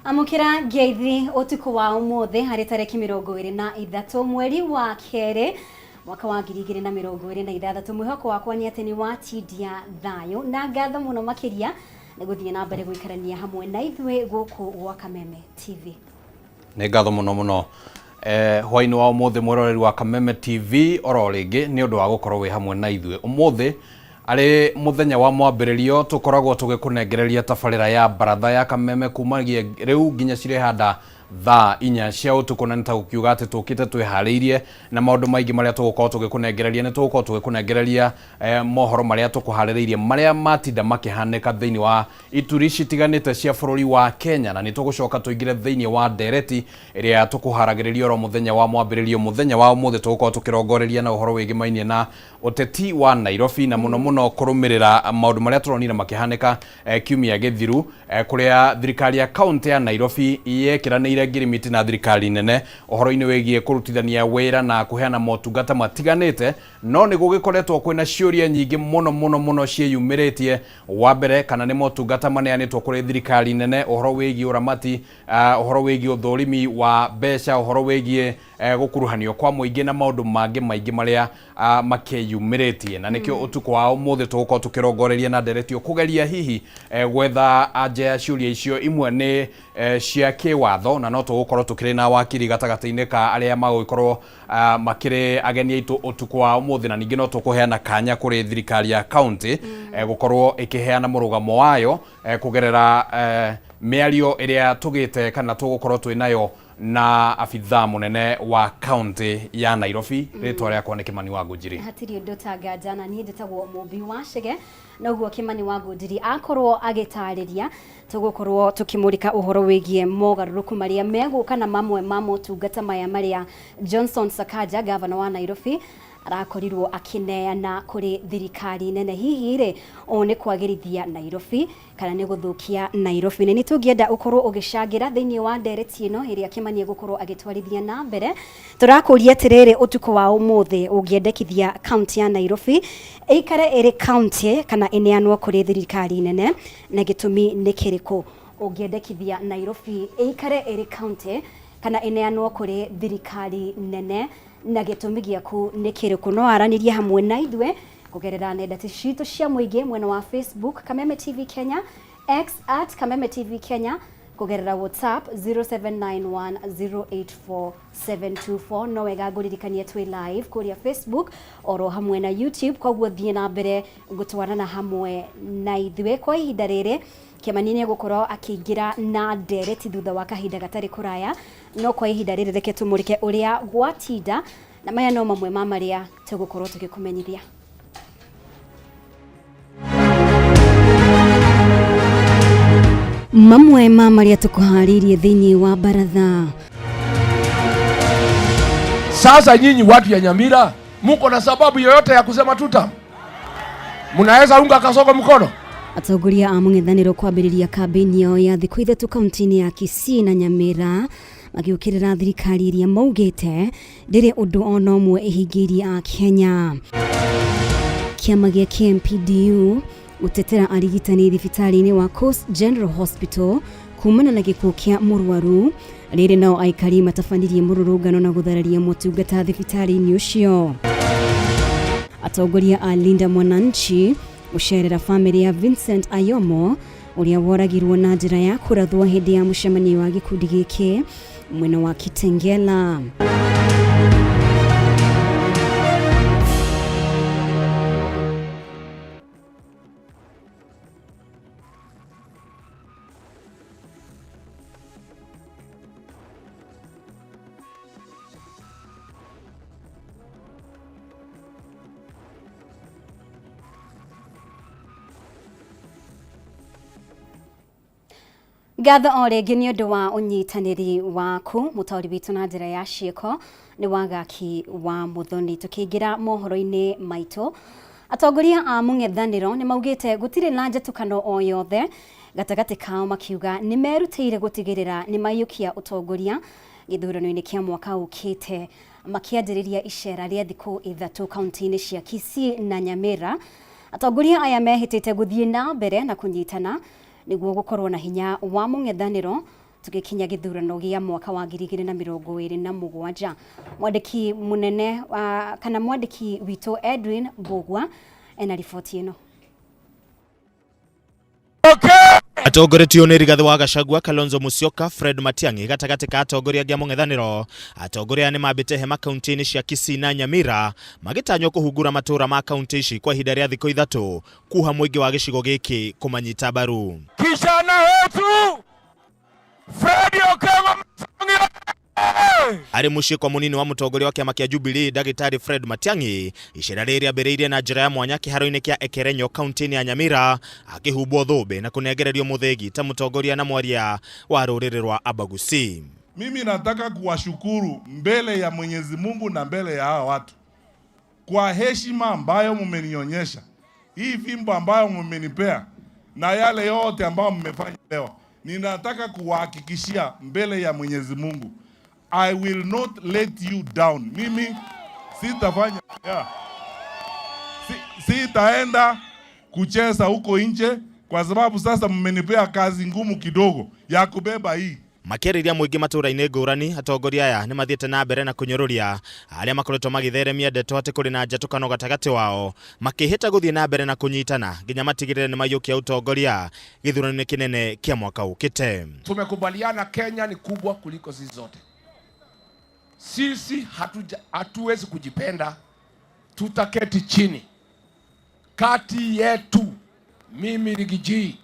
Amukira ngeithi utuku wa umuthe hari tariki 23 mweri wa kere mwaka wa 2026 mwihoko wakwa ni ati ni watidia thayo na ngatho muno makiria ni guthie na mbere guikarania hamwe na ithwe guku gwa Kameme TV. Ni ngatho muno hwaini wa umuthe mwiroreri wa Kameme TV oro ringi ni undu wa gukorwo wi hamwe na ithwe umuthe ari muthenya wa mwambiririo tukoragwo tugikunengereria tabarira ya Mbaratha ya Kameme kumagia riu nginya cirehanda thaa 4 cia utuku na nitagukiuga ati tukite twihariirie na maundu maingi maria tugukorwo tugikunengereria ni tugukorwo tugikunengereria mohoro maria tukuhaririirie maria matinda makihanika thiini wa ituri citiganite cia bururi wa Kenya na ni tugucoka tuingire thiini wa ndereti iria tukuharagiriria ro muthenya wa mwambiririo muthenya wa umuthe tugukorwo tukirongoreria na uhoro wigi mainie na uteti wa Nairobi na muno kurumirira maundu maria turonire makihanika kiumia githiru kuria thirikari ya county ya Nairobi yekiranire ngirimiti na thirikari nene uhoro-ini wegie kurutithania wira na kuheana motungata matiganite no ni gugikoretwo kwina ciuria nyingi muno cieyumiritie wa mbere kana ni motungata maneanitwo kuri thirikari nene uhoro wegie uramati uhoro wegie uthurimi wa mbeca uhoro wegie gukuruhanio kwa muingi na maundu mangi maingi maria makeyumiritie na nikio utuku wa umuthe tugukorwo tukirongoreria na nderetio kugeria hihi gwetha anja ciuria icio imwe ni cia kiwatho na no tugukorwo tukiri na wakiri gatagati-ini ka aria magukorwo makiri ageni aitu utuku wa umuthe na ningi no tukuheana kanya kuri thirikari ya county gukorwo ikiheana murugamo wayo kugerera miario iria tugite kana tugukorwo twinayo na afitha munene wa county ya Nairobi ritwa riakwa ni Kimani wa Ngujiri. Hatiri undu tangaja na ni ndetagwo Mumbi wa Shege noguo Kimani wa Ngujiri akorwo agitariria tugukorwo tukimurika uhoro wigie mogaruruku maria meguka na mamwe motungata maya maria Johnson Sakaja governor wa Nairobi arakorirwo akineana kuri thirikari nene hihi ri one kwagirithia Nairobi kana ni guthukia Nairobi ni tungienda ukorwo ugishagira thiini wa ndereti ino iria Kimani gukorwo agitwarithia na mbere turakuria atiriri utuku wa umuthe ungiendekithia county ya Nairobi ikare iri county kana ineanwo kuri thirikari nene na gitumi ni kiriku ungiendekithia Nairobi ikare iri county kana ineanwo kuri thirikari nene na gitumi giaku ni kiriku no araniria hamwe na ithwe kugerera nenda citu cia muingi mwena wa Facebook Kameme TV Kenya, X @Kameme TV Kenya, kugerera WhatsApp 0791084724 no wega nguririkanie twi live kuria Facebook oro hamwe na YouTube koguo thie na mbere gutwarana hamwe na ithwe kwa ihinda riri Kimani ni gukorwo akiingira na ndereti thutha wa kahinda gatari kuraya no kwa ihinda riri reke tumurike uria gwatinda na maya no mamwe ma maria tugukorwo tugikumenyithia. Mamwe ma maria tukuharirie thiini wa Mbaratha. Sasa nyinyi watu ya Nyamira muko na sababu yoyote ya kusema tuta? Munaweza unga kasoko mkono? Atongoria a mung'ethaniro kwambiriria kambeni yao ya thiku ithatu kaunti-ini ya Kisii na Nyamira magiukirira thirikari iria maugite ndiri undu ona umwe ihingirie a Kenya. Kiama gia KMPDU utetera arigitani thibitari-ini wa Coast General Hospital kumana na gikuo kia murwaru riri nao aikari matabanirie mururungano na guthararia motungata thibitari-ini ucio. Atongoria a Linda Mwananchi ucerera family ya Vincent Ayomo uria woragirwo na njira ya kurathwo hindi ya mucemanio wa gikundi giki mwena wa Kitengela. Gatho orengi ni undu wa unyitaniri waku mutauri witu na njira ya ciiko ni wagaki wa muthoni tukiingira mohoro-ini maitu atongoria a mung'ethaniro ni maugite gutire na njatukano o yothe gatagati kao makiuga ni merutire gutigirira ni mayukia utongoria githurano-ini kia mwaka ukite makianjiriria icera ria thiku ithatu kaunti-ini cia Kisii na Nyamira. Atongoria aya mehitite guthie na mbere na kunyitana niguo gukorwo na hinya wa mung'ethaniro tugikinya githurano gia mwaka wa 2027. Mwandiki munene kana mwandiki wito Edwin Mbugua ena riboti ino. Atongoretio nĩ Rigathi wa Gachagua, Kalonzo Musyoka, Fred Matiang'i gatagati ka atongoria gia mũng'ethanĩro. Atongoria nĩ mambĩte hema kaunti-inĩ cia Kisii na Nyamira magĩtanywo kũhungura matũra ma kaunti ici kwa ihinda rĩa thikũ 3 kuha mũingĩ wa gĩcigo gĩkĩ kũmanyita mbaru. Kijana wetu Fred Ya Kameme arĩ mũciĩ kwa mũnini wa mũtongoria wa kĩama kĩa Jubilee Dagĩtarĩ Fred Matiang'i. Icera rĩrĩa ambĩrĩirie na njĩra ya mwanya kĩharo-inĩ kĩa Ekerenyo kaunti-inĩ ya Nyamira, akĩhumbwo thũmbĩ na kũnengererio mũthĩgi ta mũtongoria na mwaria wa rũrĩrĩ rwa Abagusi. Mimi nataka kuwashukuru mbele ya Mwenyezi Mungu na mbele ya hawa watu kwa heshima ambayo mmenionyesha, hii fimbo ambayo mmenipea na yale yote ambayo mmefanya leo. Ninataka kuwahakikishia mbele ya Mwenyezi Mungu, I will not let you down. Mimi sitafanya sitaenda kucheza huko nje, kwa sababu sasa mmenipea kazi ngumu kidogo ya kubeba hii. Makĩarĩria mũingĩ matũra-inĩ ngũrani, atongoria aya nĩ mathiĩte na mbere na kũnyũrũria arĩa makoretwo magĩtheremia ndeto atĩ kũrĩ na njatũkano gatagatĩ wao, makĩhĩta gũthiĩ na mbere na kũnyitana nginya matigĩrĩre nĩ maiyũkia utongoria gĩthurano-inĩ kĩnene kĩa mwaka ũkĩte. Tumekubaliana Kenya ni kubwa kuliko sisi zote. Sisi hatuwezi kujipenda, tutaketi chini kati yetu, mimi Rigiji,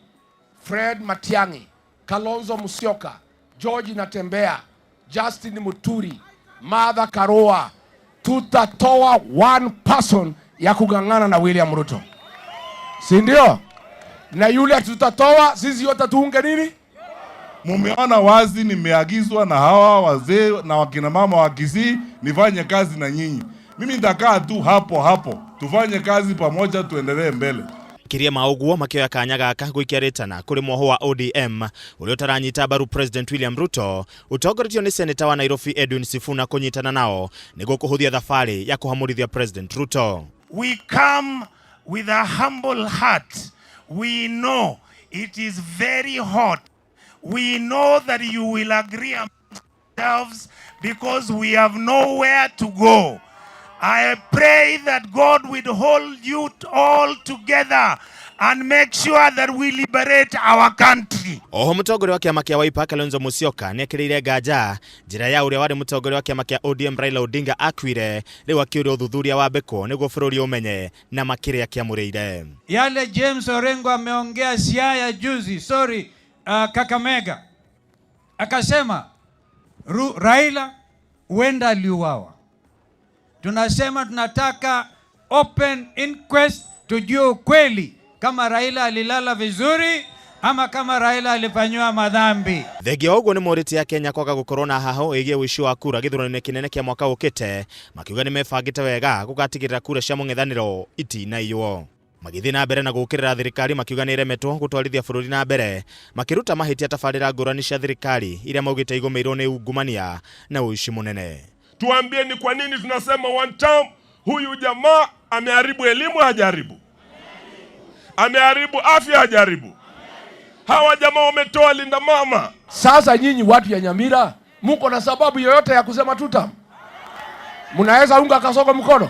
Fred Matiang'i, Kalonzo Musyoka, George Natembea, Justin Muturi, Martha Karua, tutatoa one person ya kugangana na William Ruto. Si ndio? Na yule tutatoa sisi yote tuunge nini? Mumeona wazi nimeagizwa na hawa wazee na wakina mama wa Kisii nifanye kazi na nyinyi. Mimi nitakaa tu hapo tufanye kazi pamoja, tuendelee mbele. Kiria maũguo makĩoya kanya gaka gũikia kũrĩ mwoho wa ODM ũrĩa ũtaranyita mbaru President William Ruto, ũtongoretio nĩ Senator wa Nairobi Edwin Sifuna kũnyitana nao nĩguo kũhũthia thabarĩ ya kũhamũrithia President Ruto. We come with a humble heart. We know it is very hot. We know that you will agree among yourselves because we have nowhere to go. I pray that God will hold you all together and make sure that we liberate our country. Oho mũtongoria wa kĩama kĩa Wiper Kalonzo Musyoka nĩ akĩrĩire nganja njĩra ya ũrĩa warĩ mũtongoria wa kĩama kĩa ODM Raila Odinga akuire, rĩu akĩũria ũthuthuria wa mbeko nĩguo bũrũri ũmenye na makĩrĩa kĩamũrĩire. Yale James Orengo ameongea Siaya juzi, Kakamega, akasema Raila huenda aliuawa. Tunasema tunataka open inquest tujue ukweli kama Raila alilala vizuri ama kama Raila alifanywa madhambi. Thengia ũguo nĩ morĩte ya Kenya kwaga gũkorwo na haho ĩgiĩ ũici wa kura gĩthurano-inĩ kĩnene kĩa mwaka ũkĩte, makiuga nĩ mebangĩte wega gũgatigĩrĩra kura cia mũng'ethanĩro itinaiywo. Magĩthiĩ na mbere na gũkĩrĩra thirikari makiuga nĩ iremetwo gũtwarithia bũrũri na mbere, makĩruta mahĩtia tabarĩra ngũrani cia thirikari iria maugĩte igũmĩirwo nĩ ungumania na ũici mũnene. Tuambie ni kwa nini tunasema one term? Huyu jamaa ameharibu elimu, hajaribu. Ameharibu afya, hajaribu. Hawa jamaa wametoa linda mama. Sasa nyinyi watu ya Nyamira, muko na sababu yoyote ya kusema tutam? Mnaweza unga Kasongo mkono?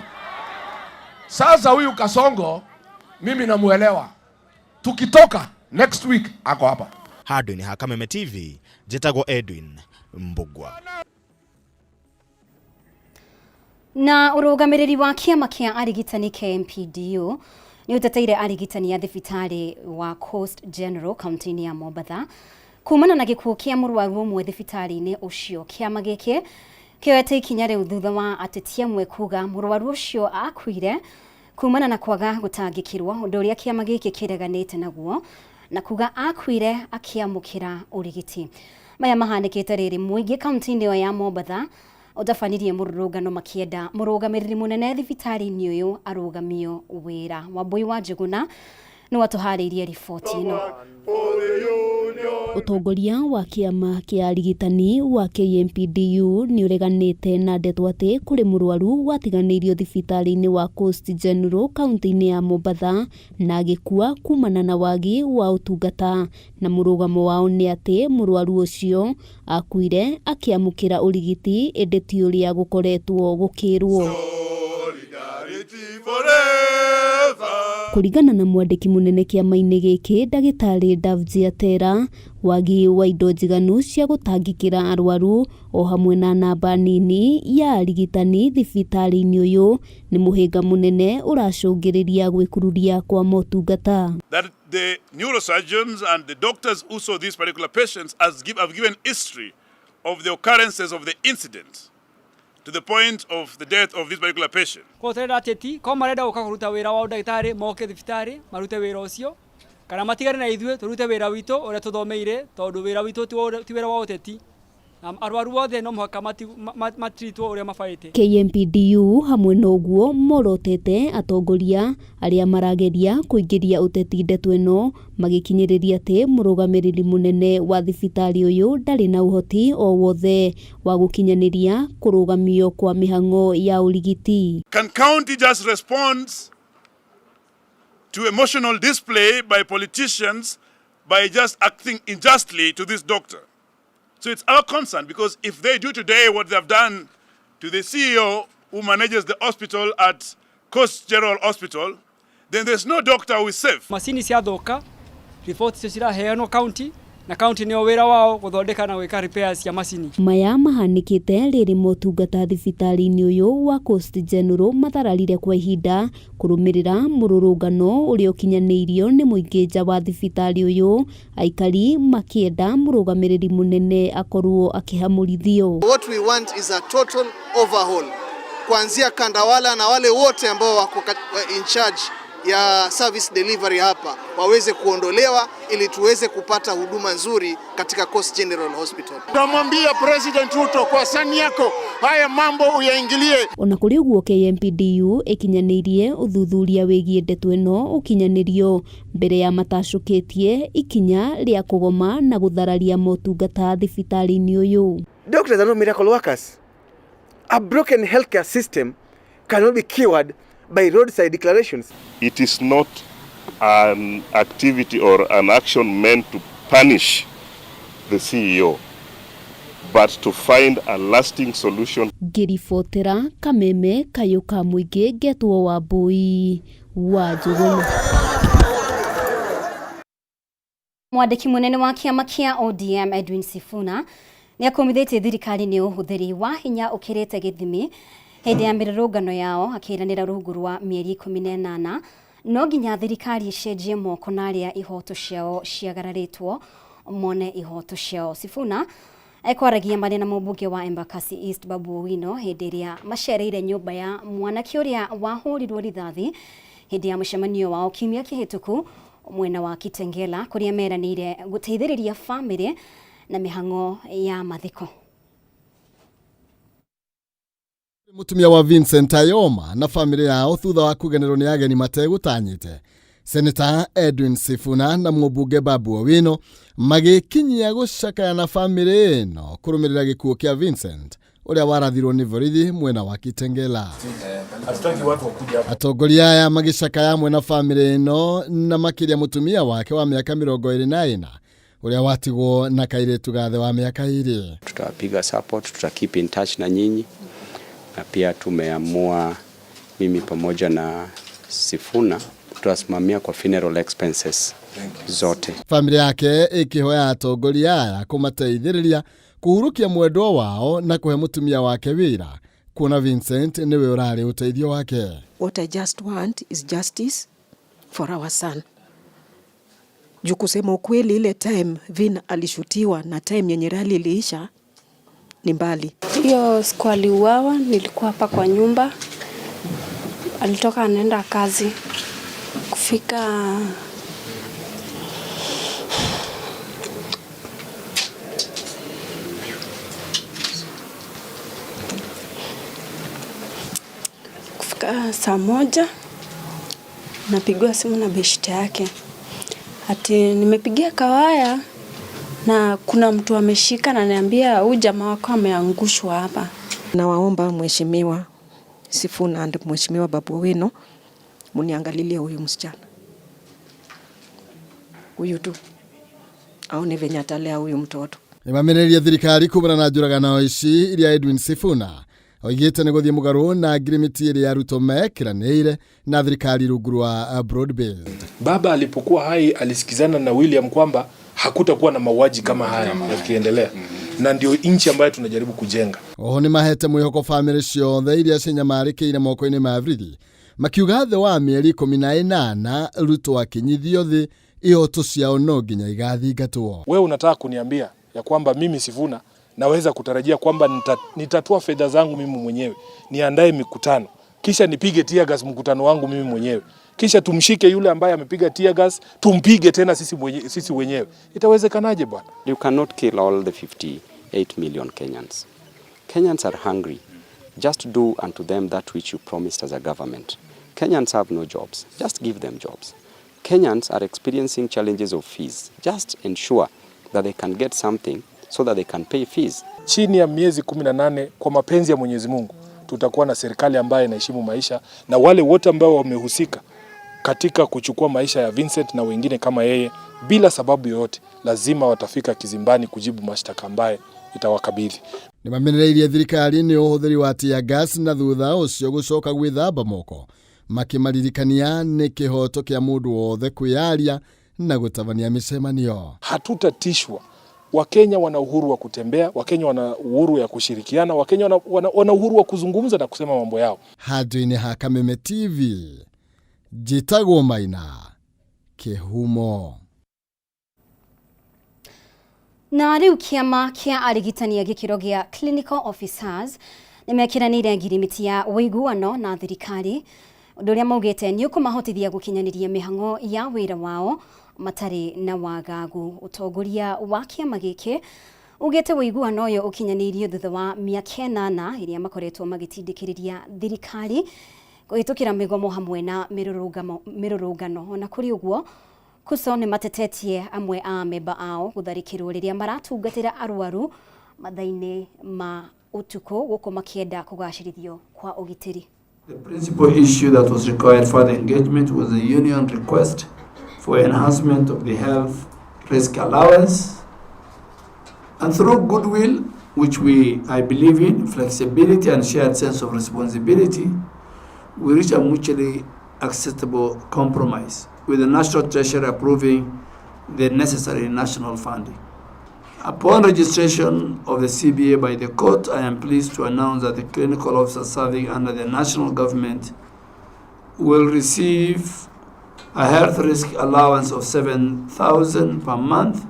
Sasa huyu Kasongo mimi namuelewa. Tukitoka next week ako hapa. Handũ-inĩ ha Kameme TV, njĩtagwo Edwin Mbugua. Na ũrũgamĩrĩri wa kĩama kĩa arigitani KMPDU nĩ ũteteire arigitani a thibitarĩ wa Coast General kaunti-inĩ ya Mbaratha kumana na gĩkuũ kĩa mũrwaru ũmwe thibitarĩ-inĩ ũcio. Kĩama gĩkĩ kĩoete ikinya rĩu thutha wa ateti amwe kuga mũrwaru ũcio akuire kumana na kwaga gũtangĩkĩrwo, ũndũ ũrĩa kĩama gĩkĩ kĩreganĩte naguo na kuga akuire akĩamũkĩra ũrigiti. Maya mahanĩkĩte rĩrĩ mũingĩ kaunti-inĩ ĩyo ya Mbaratha ũtabanirie mũrũrũngano makĩenda mũrũgamĩrĩri mũnene thibitarĩ-inĩ ũyũ arũgamio wĩra. Wambui wa Njuguna nĩ watũharĩirie riboti ĩno. Utongoria wa kiama kia arigitani wa KMPDU ni ureganite na ndeto ati kuri murwaru watiganirio thibitari-ini wa Coast General kaunti-ini ya Mbaratha na agikua kumana na wagi wa utungata, na murugamo wao ni ati murwaru ucio akuire akiamukira urigiti indi ti uria gukoretwo gukirwo. Kuringana na mwandiki munene kiama-ini giki ndagitari Davjiatera, wagi wa indo njiganu cia gutangikira arwaru o hamwe na namba nini ya arigitani thibitari-ini uyu ni muhinga munene uracungiriria gwikururia kwa motungata. That the neurosurgeons and the doctors who saw these particular patients have given history of the occurrences of the incident to the point of the death of this particular patient. Ko tera teti ko marenda ukaruta wira wa ndagitari moke thibitari marute wira ucio kana matigare na ithue turute wira wito ore tuthomeire tondu wira wito ti wira wa uteti arwaru wothe no muhaka matritwo uria mabaite. KMPDU hamwe noguo morotete atongoria aria marageria kuingiria uteti ndeto ino magikinyiriria ati murugamiriri munene wa thibitari uyu ndari na uhoti o wothe wa gukinyaniria kurugamio kwa mihango ya urigiti. Can county just responds to emotional display by politicians by just acting unjustly to this doctor? So it's our concern, because if they do today what they have done to the CEO who manages the hospital at Coast General Hospital, then there's no doctor who is safe. Masini cia thoka, reports cia heano county, na county ni wira wao guthondeka na gwika repairs ya masini. Maya mahanikite riri motungata thibitari-ini uyu wa Coast General mathararire kwa ihinda kurumirira mururungano uria ukinyaniirio ni muingi nja wa thibitari uyu, aikari makienda murugamiriri munene akorwo akihamurithio. What we want is a total overhaul, kuanzia Kandawala na wale wote ambao wako in charge ya service delivery hapa waweze kuondolewa ili tuweze kupata huduma nzuri katika Coast General Hospital. Tunamwambia President Ruto, kwa sani yako haya mambo uyaingilie. Ona kuri uguo KMPDU ikinyanirie uthuthuria wigie ndeto ino ukinyanirio mbere ya matashukitie ikinya ria kugoma na guthararia motungata thibitari-ini uyu. Doctors are not miracle workers. A broken healthcare system cannot be cured by roadside declarations. It is not an activity or an action meant to punish the CEO, but to find a lasting solution. Ngiribotera Kameme kayuka muingi getwo wa Mbui wa Njuguna. Mwandiki munene wa kiama kia ODM Edwin Sifuna ni akomithitie thirikari ni uhuthiri wa hinya ukirite githimi hindi ya mirurungano yao, akiranira rungu rwa mieri 18 no nginya thirikari icenjie moko na aria ihoto ciao ciagararitwo mone ihoto ciao. Sifuna ekwaragia marĩ na mũmbunge wa Embakasi East Babu Owino hindi iria macereire nyumba ya mwanake uria wahurirwo rithathi hindi ya mũcemanio wao kiumia kihituku mwena wa Kitengela, kuria meranire guteithĩrĩria family na mihango ya mathiko. Mutumia wa Vincent Ayoma na family yao thutha wa kugenerwo ni ageni mategutanyite. Senator Edwin Sifuna na mũmbunge Babu Owino magikinyia gucakaya na family ino kurumirira gikuo kia Vincent uria warathirwo ni borithi mwena wa Kitengela. Atongoria aya magicakaya mwena family ino na makiria mutumia wake wa miaka 24 uria watigwo na kairetu gathe wa miaka 2. Tutapiga support, tuta keep in touch na nyinyi, na pia tumeamua mimi pamoja na Sifuna tutasimamia kwa funeral expenses zote. Familia yake ikihoya atongoria aya kumateithĩrĩria kuhurukia mwendwa wao na kuhe mutumia wake wira, kuona Vincent niwe urari uteithio wake. What I just want is justice for our son. Juu kusema ukweli, ile time Vin alishutiwa na time yenye rally iliisha ni mbali. Hiyo siku aliuawa nilikuwa hapa kwa nyumba. Alitoka anaenda kazi. Kufika saa 1 napigwa simu na beshte yake. Ati nimepigia Kawaya na kuna mtu ameshika na ananiambia huyu jamaa wako ameangushwa hapa. Nawaomba mheshimiwa Sifuna na mheshimiwa Babu Owino muniangalilie huyu msichana. Huyu tu aone venye atalea huyu mtoto. Nimameneria thirikari kumana na njuragano ici iria Edwin Sifuna oigite ni guthie mugaru na agreement iria Ruto mekiranire na thirikari rungu rwa broad-based. Baba alipokuwa hai alisikizana na William kwamba hakutakuwa na mauaji kama haya yakiendelea, na ndio inchi ambayo tunajaribu kujenga. Oho ni mahete mwihoko family ciothe iria cinyamarĩkĩire moko-inĩ ma Afrithi makiuga thĩ wa mĩeri 18 Ruto akinyithio thĩ ihoto ciao no nginya igathingatwo. Wewe unataka kuniambia ya kwamba mimi Sifuna naweza kutarajia kwamba nitatoa fedha zangu mimi mwenyewe, niandae mikutano, kisha nipige tear gas mkutano wangu mimi mwenyewe, kisha tumshike yule ambaye amepiga tear gas tumpige tena sisi wenyewe? Itawezekanaje bwana? You cannot kill all the 58 million Kenyans. Kenyans are hungry. Just do unto them that which you promised as a government. Kenyans have no jobs. Just give them jobs. Kenyans are experiencing challenges of fees. Just ensure that they can get something so that they can pay fees. Chini ya miezi 18 kwa mapenzi ya Mwenyezi Mungu tutakuwa na serikali ambayo inaheshimu maisha, na wale wote ambao wamehusika katika kuchukua maisha ya Vincent na wengine kama yeye bila sababu yoyote lazima watafika kizimbani kujibu mashtaka ambaye itawakabidhi. Nimamenereirie thirikari ni uhuthiri wa tear gas na thutha ucio gucoka gwithamba moko makimaririkania ni kihoto kia mundu wothe kwiaria na gutabania micemanio. Hatutatishwa. Wakenya wana uhuru wa kutembea, Wakenya wana uhuru ya kushirikiana, Wakenya wana uhuru wa kuzungumza na kusema mambo yao. Handũ-inĩ ha Kameme TV, Njĩtagwo Maina, Kĩhumo. Na riu kiama kia arigitania gikiro gia clinical officers nimekiranire ngirimiti ya wiguano na thirikari undu uria maugite ni ukumahotithia gukinyaniria mihango ya wira wao matari na wagagu. Utongoria wa kiama giki ugite wiguano uyo ukinyanirio thutha wa miaka 8 iria makoretwo magitindikiriria thirikari kuhitukira migomo hamwe na mirurungano. Ona kuri uguo Kuso ni matetetie amwe a memba ao gutharikirwo riria maratungatira arwaru mathaini ma utuko guko makienda kugacirithio kwa ugitiri. The principal issue that was required for the engagement was the union request for enhancement of the health risk allowance, and through goodwill, which I believe in, flexibility and shared sense of responsibility, we reached a mutually acceptable compromise, with the National Treasury approving the necessary national funding. Upon registration of the CBA by the court, I am pleased to announce that the clinical officers serving under the national government will receive a health risk allowance of 7,000 per month,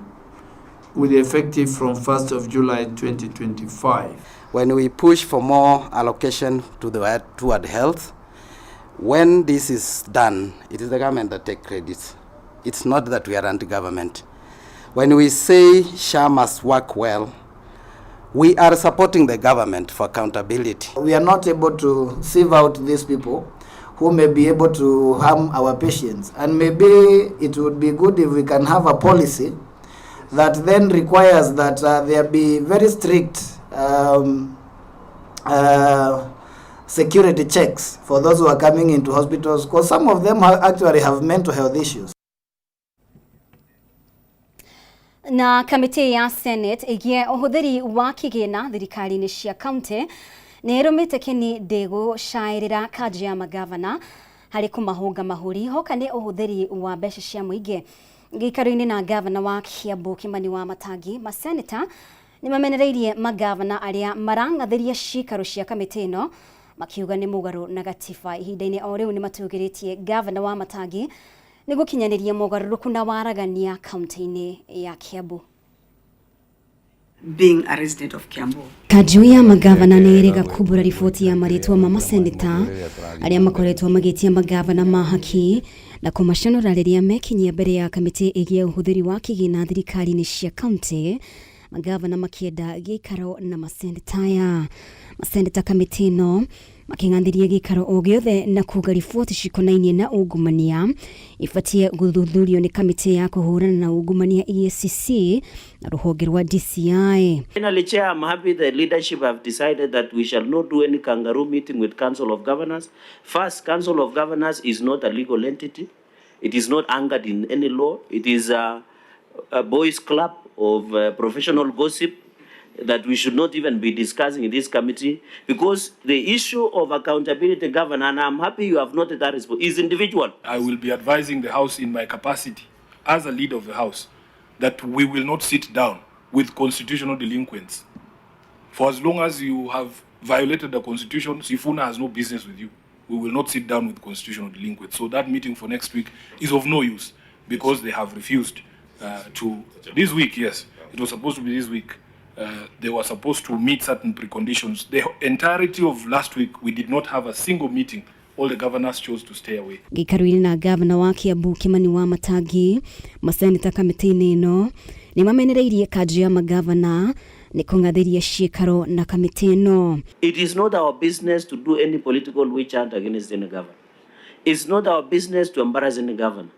with effective from 1st of July 2025. When we push for more allocation toward health, when this is done, it is the government that takes credit. It's not that we are anti-government. When we say SHA must work well, we are supporting the government for accountability. We are not able to sieve out these people who may be able to harm our patients. And maybe it would be good if we can have a policy that then requires that there be very strict security checks for those who are coming into hospitals, because some of them actually have mental health issues. Na kamiti ya Senate igie uhuthiri wa kigina thirikari-ini cia county ni irumite kini ndego shairira kaji ya magavana hari kumahunga mahuri hoka ni uhuthiri wa mbeca cia muingi. Gikaro-ini na gavana wa Kiambu Kimani wa Matangi, maseneta ni mamenereirie magavana aria marangathiria cikaro cia kamiti ino makiuga ni mugaru na gatiba. Ihinda-ini o riu ni matugiritie gavana wa Matangi ni gukinyaniria mugaruruku na waragania kaunti-ini ya Kiambu. Being a resident of Kiambu, Kaju ya magavana ni iriga kubura rifoti ya maritwa ma maseneta aria makoretwo magitia magavana ma haki na kumacanura riria mekinyia mbere ya kamiti igie uhuthiri wa kigina thirikari-ini cia kaunti. Magavana makienda gikaro na maseneta ya maseneta kamiti no making'andirie gikaro o giothe na kuga riboti cikonainie na ungumania ibatie guthuthurio ni kamiti ya kuhurana na ungumania EACC na ruhonge rwa DCI. Finally, Chair, I'm happy the leadership have decided that we shall not do any kangaroo meeting with Council of Governors. First, Council of Governors is not a legal entity. It is not anchored in any law. It is a boys' club of professional gossip that we should not even be discussing in this committee, because the issue of accountability, Governor, and I'm happy you have noted that is individual. I will be advising the House in my capacity as a leader of the House that we will not sit down with constitutional delinquents. For as long as you have violated the Constitution, Sifuna has no business with you. We will not sit down with constitutional delinquents. So that meeting for next week is of no use because they have refused to. This week, yes, it was supposed to be this week. They were supposed to meet certain preconditions. The entirety of last week, we did not have a single meeting. All the governors chose to stay away. Gikaruini na gavana wa Kiambu Kimani wa Matangi, maseneta kamitini ino, ni mamenereirie kaji ya magavana, ni kungathiria ciikaro na kamiti ino. It is not our business to do any political witch hunt against any governor. It's not our business to embarrass any governor.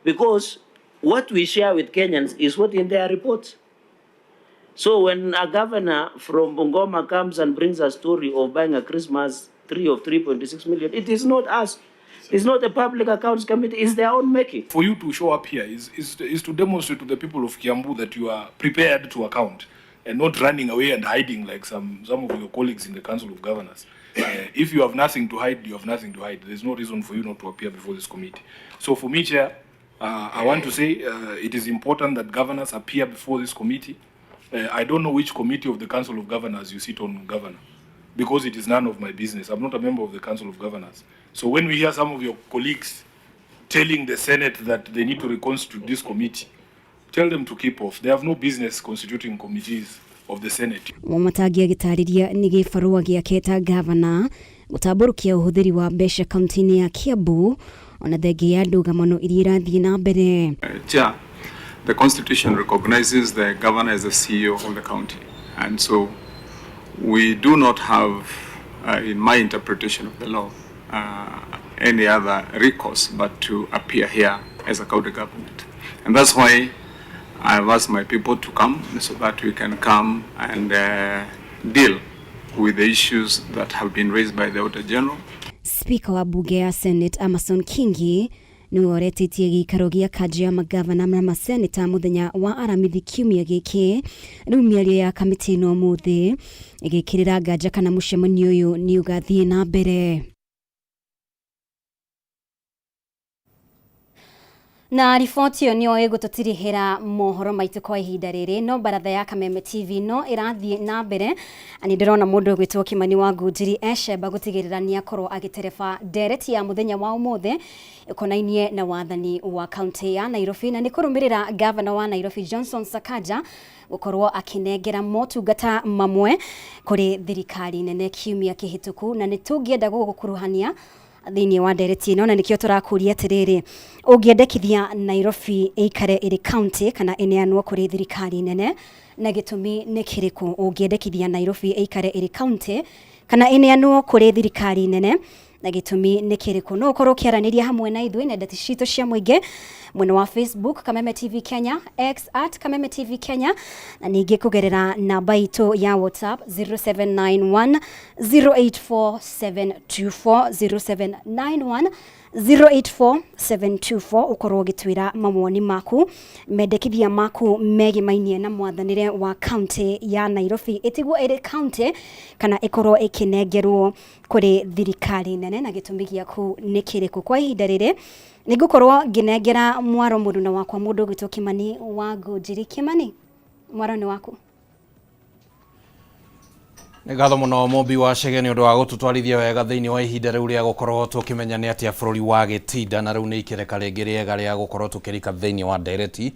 Because what we share with Kenyans is what in their reports. So when a governor from Bungoma comes and brings a story of buying a Christmas tree of 3.6 million, it is not us. It's not the Public Accounts Committee, it's their own making. For you to show up here is to demonstrate to the people of Kiambu that you are prepared to account and not running away and hiding like some of your colleagues in the Council of Governors. If you have nothing to hide, you have nothing to hide. There's no reason for you not to appear before this committee. So for me, Chair, I want to say it is important that governors appear before this committee. I don't know which committee of the Council of Governors you sit on, Governor, because it is none of my business. I'm not a member of the Council of Governors. So when we hear some of your colleagues telling the Senate that they need to reconstitute this committee, tell them to keep off. They have no business constituting committees of the Senate. Wamatagia gitariria ni gifarua giaketa gavana gutaburukia uhuthiri wa mbeca kaunti-ini ya Kiambu ona thengia ya ndugamano iria irathii na mbere. Chair, the Constitution recognizes the governor as the CEO of the county, and so we do not have, in my interpretation of the law, any other recourse but to appear here as a county government. And that's why I've asked my people to come so that we can come and deal with the issues that have been raised by the Auditor General. Speaker wa bunge ya Senate Amason Kingi ni oretitie gikaro gia kaji ya magavana na maseneta muthenya wa aramithi kiumia giki riu miario ya kamiti no muthi igikirira nganja kana mucemanio uyu ni ugathie na mbere. Na riboti yo niyo igututirihira mohoro maitu kwa ihinda riri no Mbaratha ya Kameme TV no irathie na mbere ani ndirona mundu gwitwo Kimani wa Ngunjiri ecemba gutigirira ni akorwo agitereba ndereti ya muthenya wa umuthe ikonainie na wathani wa kaunti ya Nairobi na ni kurumirira governor wa Nairobi Johnson Sakaja gukorwo akinengera motungata mamwe kuri thirikari nene kiumia kihituku na nitungienda gukuruhania thini wa ndereti ino na nikio turakuria atiriri ungiendekithia Nairobi ikare iri county kana ineanwo kuri thirikari nene na gitumi ni kiriku ungiendekithia Nairobi ikare iri county kana ineanwo kuri thirikari nene na gitumi ni kiriku no ukorwo kiaraniria hamwe na ithui nenda citu cia muingi mwena wa Facebook Kameme TV Kenya, X @Kameme TV Kenya na ningi kugerera namba itu ya WhatsApp 0791 084724 0791 ukorwo gitwira mamwoni maku mendekithia maku megimainie na mwathanire wa county ya Nairobi itigwo iri county kana ikorwo ikinengerwo kuri thirikari nene na gitumi giaku ni kiriku kwa ihinda riri nigukorwo nginengera mwaro muruna wakwa mundu gwitwo Kimani wa Ngunjiri. Kimani, mwaro ni waku. Nĩ ngatho mũno mũmbi wa Chege nĩ ũndũ wa gũtũtwarithia wega thĩinĩ wa ihinda rĩu rĩa gũkorwo tũkĩmenya nĩ atĩa bũrũri wa gĩtinda na rĩu nĩ ikereka rĩngĩ rĩega rĩa gũkorwo tũkĩrika thĩinĩ wa ndereti.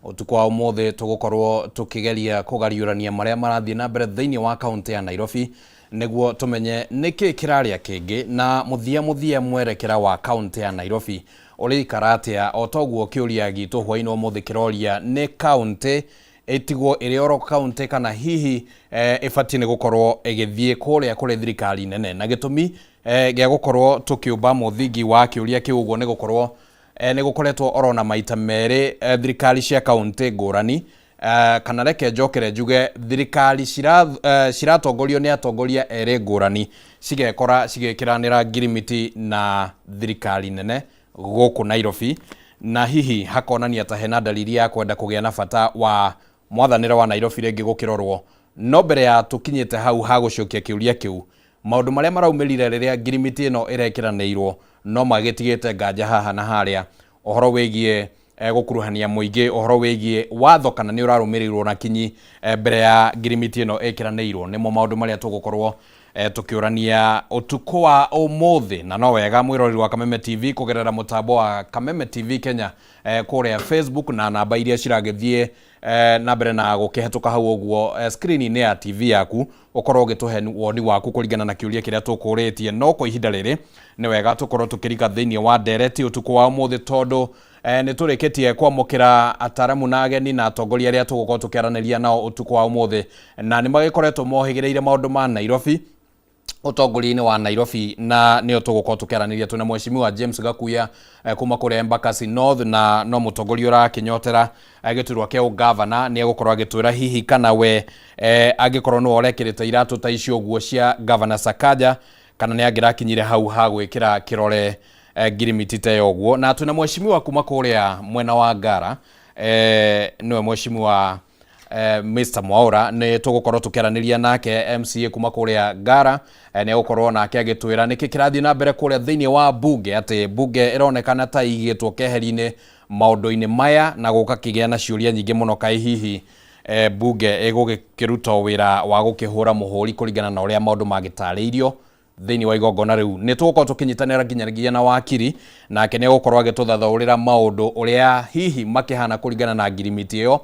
Ũtukũ wa ũmũthĩ tũgũkorwo tũkĩgeria kũgariũrania marĩa marathiĩ na mbere thĩinĩ wa kaunti ya Nairobi nĩguo tũmenye nĩkĩ kĩrarĩa kĩngĩ na mũthia mwerekera wa kaunti ya Nairobi ũrĩ ikaratia o toguo kĩũria gitũ hwainĩ ũmũthĩ kĩroria nĩ kaunti ĩtigwo ĩrĩ oro county kana hihi ĩbatiĩ nĩ gũkorwo ĩgĩthiĩ kũrĩa thirikari nene, na gĩtũmi gĩa gũkorwo tũkĩũmba mũthingi wa kĩũria kĩu ũguo nĩ gũkorwo nĩ gũkoretwo orona maita merĩ thirikari cia county ngũrani kana reke njokere njuge thirikari ciratongorio nĩ atongoria erĩ ngũrani cigekora cigĩkĩranĩra ngirimiti na thirikari nene gũkũ Nairobi, na hihi hakonania ta hena dalili ya kwenda kũgĩa na bata wa mwathanĩre wa Nairobi rĩngĩ gũkĩrorwo. No mbere ya tũkinyĩte hau ha gũcokia kĩũria kĩu, maũndũ marĩa maraumĩrire rĩrĩa ngirimiti ĩno ĩrekĩranĩirwo no magĩtigĩte nganja haha na harĩa, ũhoro wĩgiĩ gũkuruhania mũingĩ, ũhoro wĩgiĩ watho kana nĩ ũrarũmĩrĩirwo na kinyi mbere ya ngirimiti ĩno ĩkĩranĩirwo, nĩmo maũndũ marĩa tũgũkorwo tukĩũrania ũtukũ wa ũmũthĩ, na no wega mwĩroreri wa Kameme TV kũgerera mũtambo wa Kameme TV Kenya kũrĩa Facebook na namba iria ciragĩthiĩ na mbere na gũkĩhetũka hau ũguo screen-inĩ ya TV yaku, ũkorwo ũgĩtũhe woni waku kũringana na kĩũria kĩrĩa tũkũrĩtie. No kwa ihinda rĩrĩ nĩ wega tũkorwo tũkĩrika thĩinĩ wa ndereti ũtukũ wa ũmũthĩ, tondũ nĩ tũrĩkĩtie kwamũkĩra ataramu na ageni na atongoria arĩa tũgũkorwo tũkĩaranĩria nao ũtukũ wa ũmũthĩ, na nĩ magĩkoretwo mohĩgĩrĩire maũndũ ma Nairobi, ũtongoria-inĩ wa Nairobi, na nĩo tũgũkorwo tũkĩaranĩria. Twĩna mheshimiwa James Gakuya kuma kũrĩa Embakasi North, na no mũtongoria ũrakĩnyotera gĩturwa kĩa ũgavana, nĩ egũkorwo agĩtwĩra hihi kana we angĩkorwo nĩwe ũrekĩrĩte iratũ ta icio ũguo cia Governor Sakaja, kana nĩ angĩrakinyire hau ha gwĩkĩra kĩrore ngirimiti ta ũguo. Na twĩna mheshimiwa kuma kũrĩa mwena wa Ngara, nĩwe mheshimiwa Mr. Mwaura, nĩ tũgũkorwo tũkĩaranĩria nake MCA kuma kũrĩa Ngara, nĩ egũkorwo nake agĩtwĩra nĩkĩ kĩrathiĩ na mbere kũrĩa thĩinĩ wa bunge, atĩ bunge ĩronekana ta igĩtwo keheri-inĩ maũndũ-inĩ maya na gũka kĩgĩa na ciũria nyingĩ mũno kaĩ hihi bunge ĩgũkĩruta wĩra wa gũkĩhũra mũhũri kũringana na ũrĩa maũndũ magĩtarĩirio thĩinĩ wa igongona rĩu. Nĩ tũgũkorwo tũkĩnyitanĩra nginyagia na wakiri, nake nĩ egũkorwo agĩtũthathaũrĩra maũndũ ũrĩa hihi makĩhana kũringana na ngirimiti ĩyo,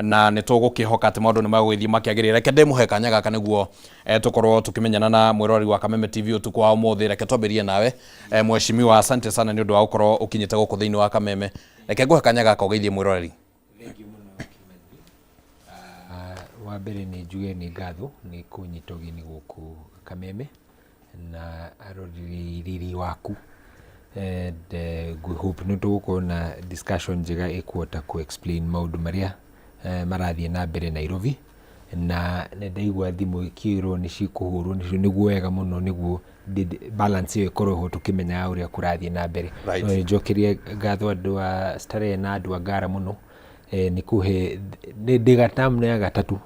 na nĩ tũgũkĩhoka atĩ maũndũ nĩ magũgĩthiĩ makĩagĩrĩra. Reke ndĩmũhe kanya gaka nĩguo tũkorwo tũkĩmenyana na mwĩroreri wa Kameme TV ũtukũ wa ũmũthĩ. Reke twambĩrie nawe mheshimiwa, asante sana nĩ ũndũ wa gũkorwo ũkinyĩte gũkũ thĩinĩ wa Kameme. Reke ngũhe kanya gaka ũgeithie mwĩroreri. Wa mbere nĩ njuge nĩ ngatho nĩ kũnyita ũgeni gũkũ Kameme na aroreri waku, and hope nĩ tũgũkorwo na discussion njega ĩkũhota ku-explain maũndũ marĩa marathiĩ na mbere Nairobi, na nĩ ndaigua thimũ ikĩrwo nĩ cikũhũrwo nĩguo wega mũno, nĩguo balance ĩyo ĩkorwo ho tũkĩmenya ũrĩa kũrathiĩ na mbere. No njokerie ngatho andũ a Starehe na andũ a Ngara mũno, nĩ kũhe ndĩ gatamu ya gatatu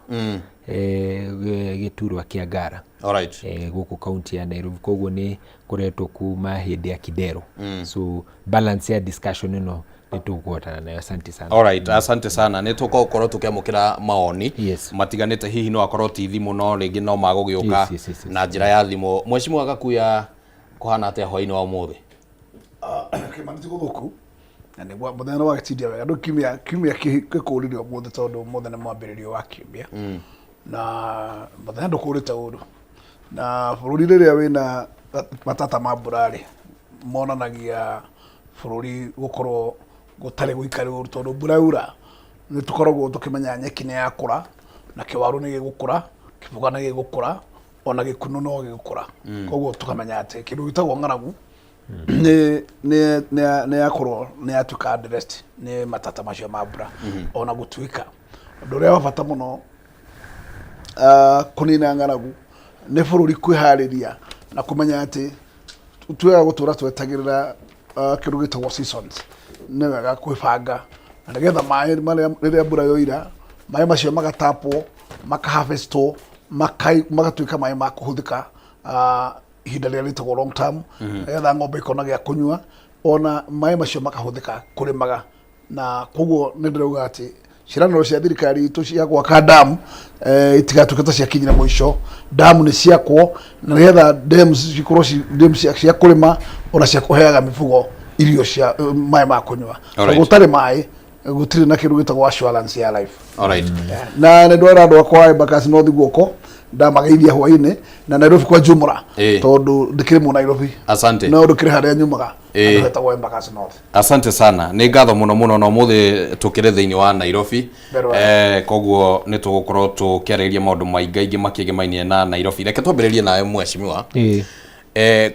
gĩturwa kĩa Ngara gũkũ kaunti ya Nairobi, koguo nĩ koretwo kuma hĩndĩ ya Kidero, so balance ya discussion ĩno nĩ tũkũhotana nayo. Asante sana. Alright, asante sana. Nĩ tũgũkorwo tũkĩamũkĩra mawoni matiganĩte, hihi no akorwo ti thimũ, no rĩngĩ no magũgĩũka na njĩra ya thimũ. Mheshimiwa Gakuya, kũhana atĩa hwaĩ-inĩ wa ũmũthĩ? Kĩmanĩti gũkũ na nĩ mũthenya wa gĩtindia wega, andũ kiumia gĩkũrĩrio ũmũthĩ, tondũ ũmũthĩ nĩ mwambĩrĩrio wa kiumia, na mũthenya ndũkũrĩte ũndũ, na bũrũri rĩrĩa wĩna matata ma mbura-rĩ monanagia bũrũri gũkorwo gũtarĩ gũikarĩ ũru, tondũ mbura yaura nĩ tũkoragwo tũkĩmenya nyeki nĩ yakũra na kĩwaru nĩ gĩgũkũra, kĩboga nĩ gĩgũkũra, ona gĩkunũ no gĩgũkũra. Koguo tũkamenya atĩ kĩndũ gĩtagwo ng'aragu nĩ yakorwo nĩ yatuĩka addressed nĩ matata macio ma mbura. Ona gũtuĩka ũndũ ũrĩa wa bata mũno kũnina ng'aragu nĩ bũrũri kwĩharĩria na kũmenya atĩ tuoya gũtũra twetagĩrĩra kĩndũ gĩtagwo seasons. Nĩ wega kwĩbanga na nĩgetha maĩ marĩa rĩrĩa mbura yoira, maĩ macio magatapwo, makaharvestwo, magatuĩka maĩ ma kũhũthĩka ihinda rĩrĩa rĩtagwo long term, nĩgetha ng'ombe ikona gĩa kũnyua, ona maĩ macio makahũthĩka kũrĩmaga. Na koguo nĩ ndĩrauga atĩ ciĩranĩro cia thirikari itũ cia gwaka damu itigatuĩke ta ciakinyire mũico. Damu nĩ ciakwo na nĩgetha dams cikorwo cia kũrĩma ona cia kũheaga mĩfugo irio cia maĩ ma kũnyua. Gũtarĩ maĩ gũtirĩ na kĩndũ gĩtagwo assurance ya life. Na nĩ ndwara andũ akwa Embakasi North guoko, ndamageithia hwaine na Nairobi kwa jumla tondu ndikire mu Nairobi. Asante. No ndikire haria nyumaga ndetagwo Embakasi North. Asante sana ni ngatho muno no muthi tukire thiini wa Nairobi koguo ni tugukorwo tukiarĩria maundu maingi makĩgemainie na Nairobi. Reke twambĩrĩrie nawe mheshimiwa.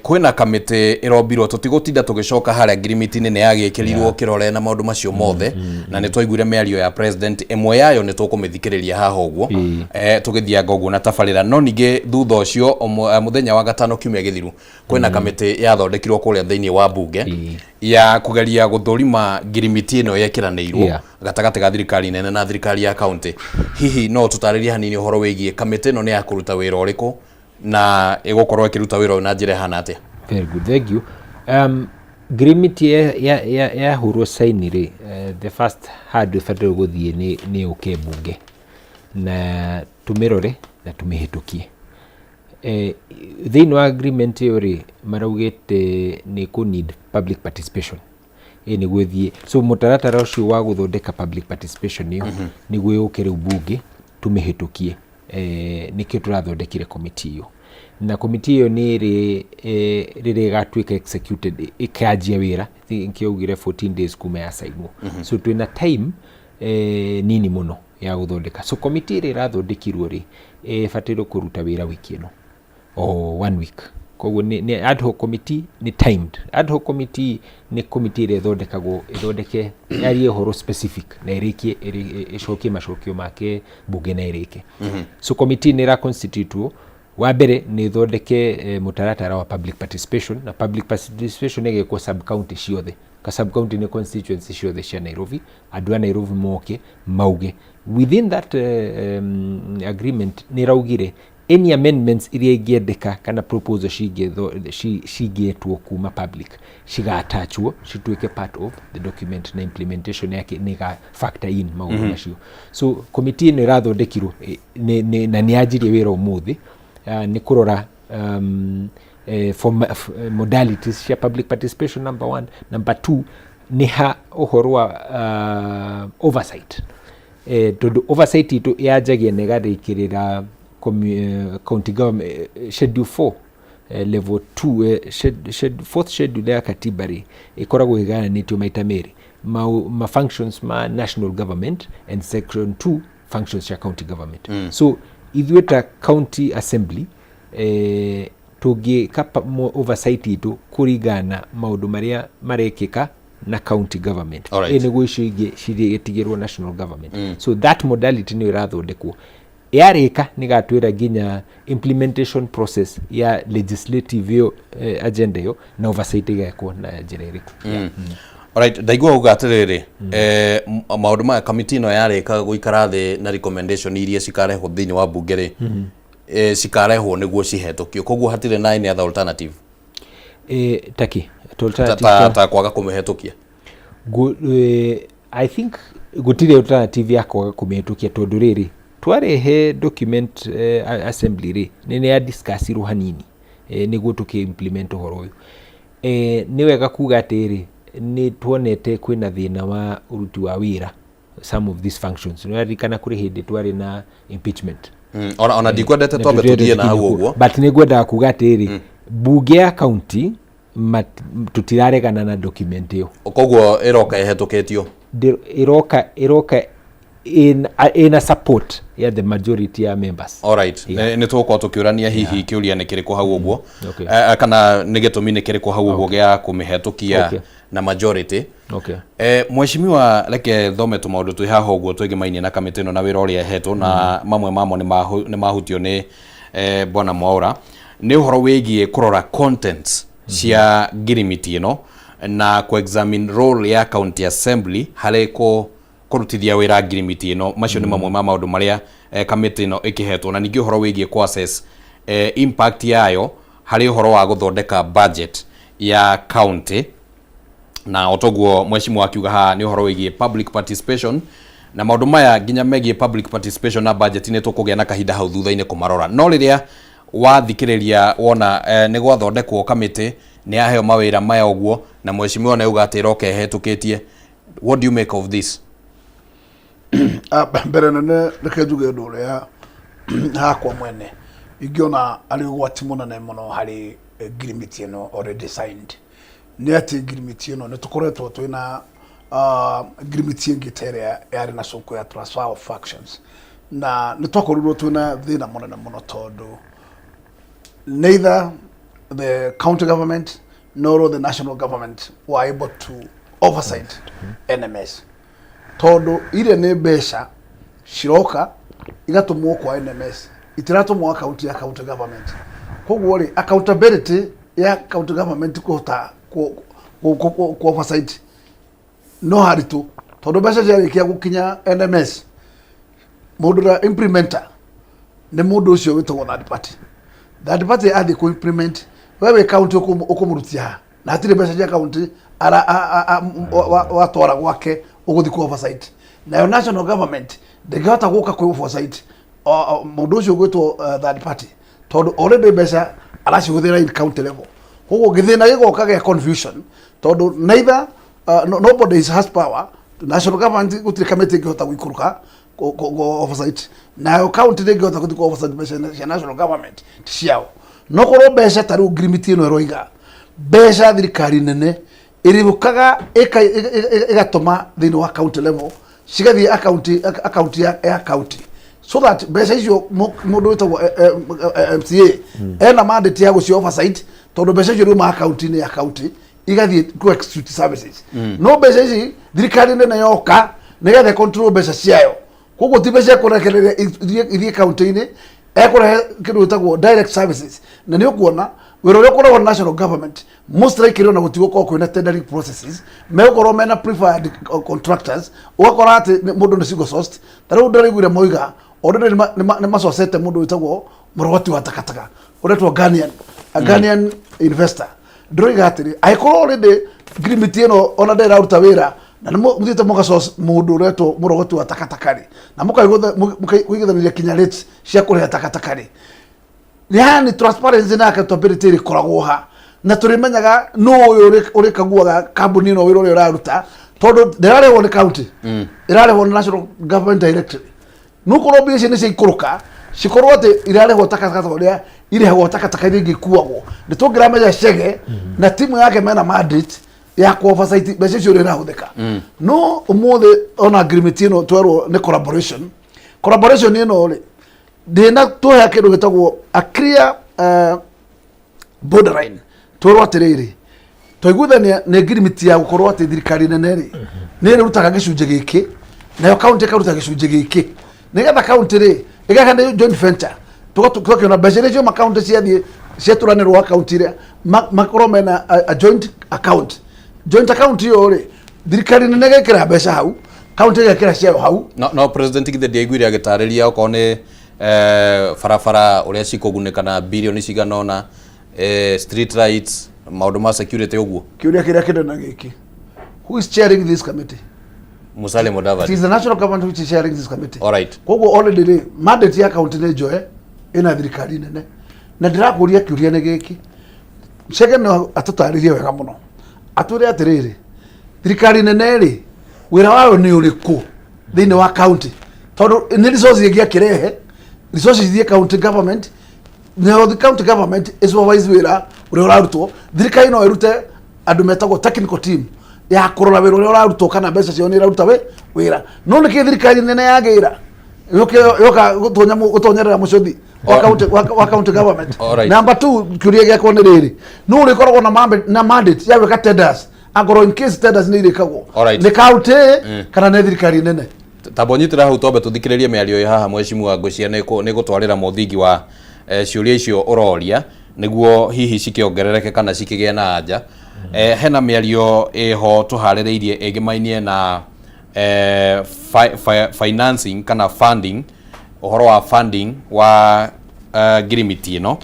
Kwina kamĩtĩ ĩrombirwo tũtigũtinda tũgĩcoka harĩa ngirimiti nene yagĩkĩrirwo kĩrore na maũndũ macio mothe na nĩ twaiguire mĩario ya president ĩmwe yayo nĩ tũkũmĩthikĩrĩria haha ũguo tũgĩthianga ũguo na tabarĩra no ningĩ thutha ũcio mũthenya wa gatano kiumia gĩthiru kwina kamĩtĩ yathondekirwo kũrĩa thĩinĩ wa bunge ya kũgeria gũthũrima ngirimiti ĩno yekiranĩirwo gatagatĩ ga thirikari nene na thirikari ya county. Hihi no tũtarĩrie hanini ũhoro wĩgiĩ kamĩtĩ ĩno nĩ ya kũruta wĩra ũrĩkũ na ĩgũkorwo ĩkĩruta wĩra ũyũ na njĩra hana atĩa? Very good, thank you. Agreement ya hurwo saini ri the first hard ibatire gũthiĩ nĩ ũke bunge na tũmĩrore na tũmĩhĩtũkie. Thĩinĩ wa agreement ĩyo rĩ maraugĩte nĩ kũ need public participation nĩguo thiĩ, so mũtaratara ũcio wa gũthondeka public participation ĩyo nĩguo yũke rĩu bunge tũmĩhĩtũkie. Nĩkĩo tũrathondekire committee ĩyo na committee ĩyo nĩ rĩrĩ gatuĩka executed ĩkanjia wĩra nkĩaugire 14 days kuma ya sainwo so twĩna time nini mũno ya gũthondeka. So committee ĩrĩa ĩrathondekirwo rĩ ĩbatairwo kũruta wĩra wiki ĩno o 1 week. Koguo nĩ ad hoc committee nĩ timed. Ad hoc committee nĩ committee ĩrĩa ĩthondeke yarie ũhoro specific na ĩrĩkie ĩcokie macokio make bunge na ĩrĩke. So committee nĩ constitute wa mbere nĩ ĩthondeke mũtaratara wa public participation na public participation ĩgĩkwo sub county ciothe. Ka sub county nĩ constituency ciothe cia Nairobi, andũ a Nairobi moke mauge. Within that agreement nĩ raugire any amendments iria ingĩendeka kana proposal cingĩetwo kuma public cigatachwo cituĩke part of the document na implementation yake nĩ factor in maũndũ macio. So committee ĩno ĩrathondekirwo na nĩ yanjirie wĩra ũmũthĩ nĩ kũrora modalities cia public participation number 1. Number 2 nĩ ha ũhoro wa oversight. Tondũ oversight itũ yanjagia na ĩgathĩkĩrĩra county government schedule 4 level 2 fourth schedule ya katiba rĩ ikoragwo igananĩtio maita merĩ ma functions ma national government and section 2 functions ya county government. So ithuĩ ta county assembly tũngĩka oversight itũ kũringana maũndũ marĩa marekĩka na county government nĩguo icio ingĩ cigĩtigĩrwo national government. So that modality nĩ ĩrathondekwo yarĩka nĩ gatwĩra nginya implementation process ya legislative yo agenda yo na oversight igekwo na njĩra ĩrĩkũ. Alright, ndaigua uga atĩrĩrĩ maũndũ ma committee ĩno yarĩka gũikara thĩ na recommendation iria cikarehwo thĩinĩ wa bunge rĩ cikarehwo nĩguo cihetũkio, koguo hatirĩ na any other alternative taki ta kwaga kũmĩhetũkia. I think gũtirĩ alternative ya kwaga kũmĩhetũkia tondũ rĩrĩ twarehe document assembly rĩ nĩ ya discussirwo hanini nĩguo tũkĩ-implement ũhoro ũyũ. Nĩ wega kuga atĩrĩ nĩ tuonete kwĩna thĩna wa ũruti wa wĩra some of these functions. Nĩ waririkana kũrĩ hĩndĩ twarĩ na impeachment. Ona ndikwendete twambe tũthiĩ na hau ũguo. But nĩ ngwendaga kuga atĩrĩ bunge ya county tutiraregana na document ĩyo. Koguo ĩroka ĩhetũkĩtio. Ĩroka in a support ya the majority ya members. Alright, nĩ tũgũkorwo tũkĩũrania hihi kĩũria nĩ kĩrĩkũ hau ũguo kana nĩ gĩtũmi nĩ kĩrĩkũ hau ũguo gĩa kũmĩhetũkia na majority. Mheshimiwa reke thome tũmaũndũ twĩ haha ũguo twĩgemainie na kamĩtĩ ĩno na wĩra ũrĩa ĩhetwo na mamwe mamo nĩ mahutio nĩ Bwana Mwaura nĩ ũhoro wĩgiĩ kũrora contents cia ngirimiti ĩno na ku-examine role ya county assembly harĩ kũrutithia wĩra ngirimiti ĩno. Macio nĩ mamwe ma maũndũ marĩa kamĩtĩ ĩno ĩkĩhetwo na ningĩ ũhoro wĩgiĩ ku-assess impact yayo harĩ ũhoro wa gũthondeka budget ya county na otoguo mheshimiwa akiuga haha nĩ ũhoro wĩgiĩ public participation na maũndũ maya nginya megiĩ public participation na budget nĩ tũkũgĩa na kahinda hau thutha-inĩ kũmarora. No rĩrĩa wathikĩrĩria wona nĩ gwathondekwo kamĩtĩ nĩ yaheo mawĩra maya ũguo na mheshimiwa nĩ uga atĩ ĩroka ĩhetũkĩtie, what do you make of this? Mbere nene reke njuge ũndũ ũrĩa hakwa mwene ingiona ari gwati munene muno hari agreement ino already signed ni ati agreement ino ne tukoretwo twina agreement ingiteria yari na soko ya transfer of factions na ne twakorirwo twina thina munene muno tondu neither the county government nor the national government were able to oversight NMS tondu ile ne besha shiroka igatumwo kwa NMS itiratumwo account ya county government koguo ri accountability ya county government kuhota ku oversight no haritu tondu besha cia wikia gukinya NMS mundu ra implementer ne mundu ucio witagwo third party athi ku implement wewe county ukumurutia na atire besha cia county ara watwara gwake uguthi ku oversight na national government ndegata guka ku oversight mundu ucio gwitwo third party tondu already besha aracihuthira in county level koguo githina gigoka ge confusion tondu neither nobody has power national government gutire committee gihota gwikuruka oversight na county gihota guthika oversight besha national government ciao no korwo besha taru agreement ino eroiga besha thirikari nene iribukaga igatuma thini wa county level cigathie account ya county so that besha icio mundu witagwo MCA ena mandate ya gucio oversight tondu besha icio ruma account ni ya county igathie ku execute services no besha ici thirikari nene yoka nigethe control besha ciayo koguo ti besha kurekereria ithie county ni ekore kindu witagwo direct services na ni ukuona wira uria ukoragwo national government most likely na gutigo kwa kwina tendering processes me ukorwo mena preferred contractors ugakora ati mundu ni single sourced tari ndariguire moiga already ni masocete mundu witagwo murogoti wa takataka uretwo Ghanaian investor ndroiga atiri aikorwo already agreement ino ona ndera ruta wira na muthite mugasource mundu uretwo murogoti wa takatakari na mukaigithaniria kinya rates cia kuriha takatakari yani transparency na accountability ikoragwo ha na turimenyaga no uyu uri kaguaga company no wira uri uraruta tondu ndirarehwo ni county irarehwo ni national government directly nuko robishe ni cikuruka cikorwo ati irarehwo takataka uria irehwo takataka ringi kuagwo nditungira meja cege na timu yake mena mandate ya ku oversight besha cio rirahuthika no umuthi on agreement ino twerwo ni collaboration ino ri dina tuhe kindu gitagwo a clear borderline twerwo atiriri toiguthania ni agreement ya gukorwo ati thirikari nene ri ni rutaga gicunje giki nayo county karuta gicunje giki nigetha county ri igakana joint venture tukiona besha cio ma county ciathie ciaturanirwo account ria makorwo mena a joint account yo ri thirikari nene gekira besha hau county gekira ciao hau no president githe ndiaiguire agitariria uko ni farafara uria cikuguneka na bilioni ciganona street lights maundu ma security uguo kiuria kiria kidana giki who is chairing this committee Musalia Mudavadi. It is the national government which is chairing this committee. All right. Koguo already mandate ya county ne joe ina thirikari nene na ndirakuria kiuria ne giki cege no atutaririe wega muno aturi atiriri thirikari nene ri wira wayo ni uriku thini wa county tondu ni resources igia kirehe resources thie county government no the county government is wise wira uri urarutwo thirikari no irute andu metagwo technical team ya kurora wira uri urarutwo kana mbeca cio ni iraruta wira no ni thirikari nene yagira yoka gutonyerera mucothi wa county government. Number 2 kiuria giakwo ni riri no uri koragwo na mandate ya wika tenders agoro in case tenders ni irikagwo ni county kana ni thirikari nene tabonyitira hau tombe tuthikiririe miario ya haha mwecimu Ngũcia ni gutwarira muthingi wa ciuria icio uroria niguo hihi cikiongerereke kana cikigia na anja hena miario eho tuhaririirie egimainie na financing kana funding uhoro wa funding wa girimiti ino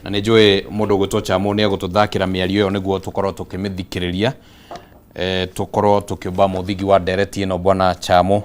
na ni njui mundu gwitwo Chamo ni egututhakira miario iyo niguo tukorwo tukimithikiriria tukorwo tukiumba muthingi wa ndereti ino bwana Chamo.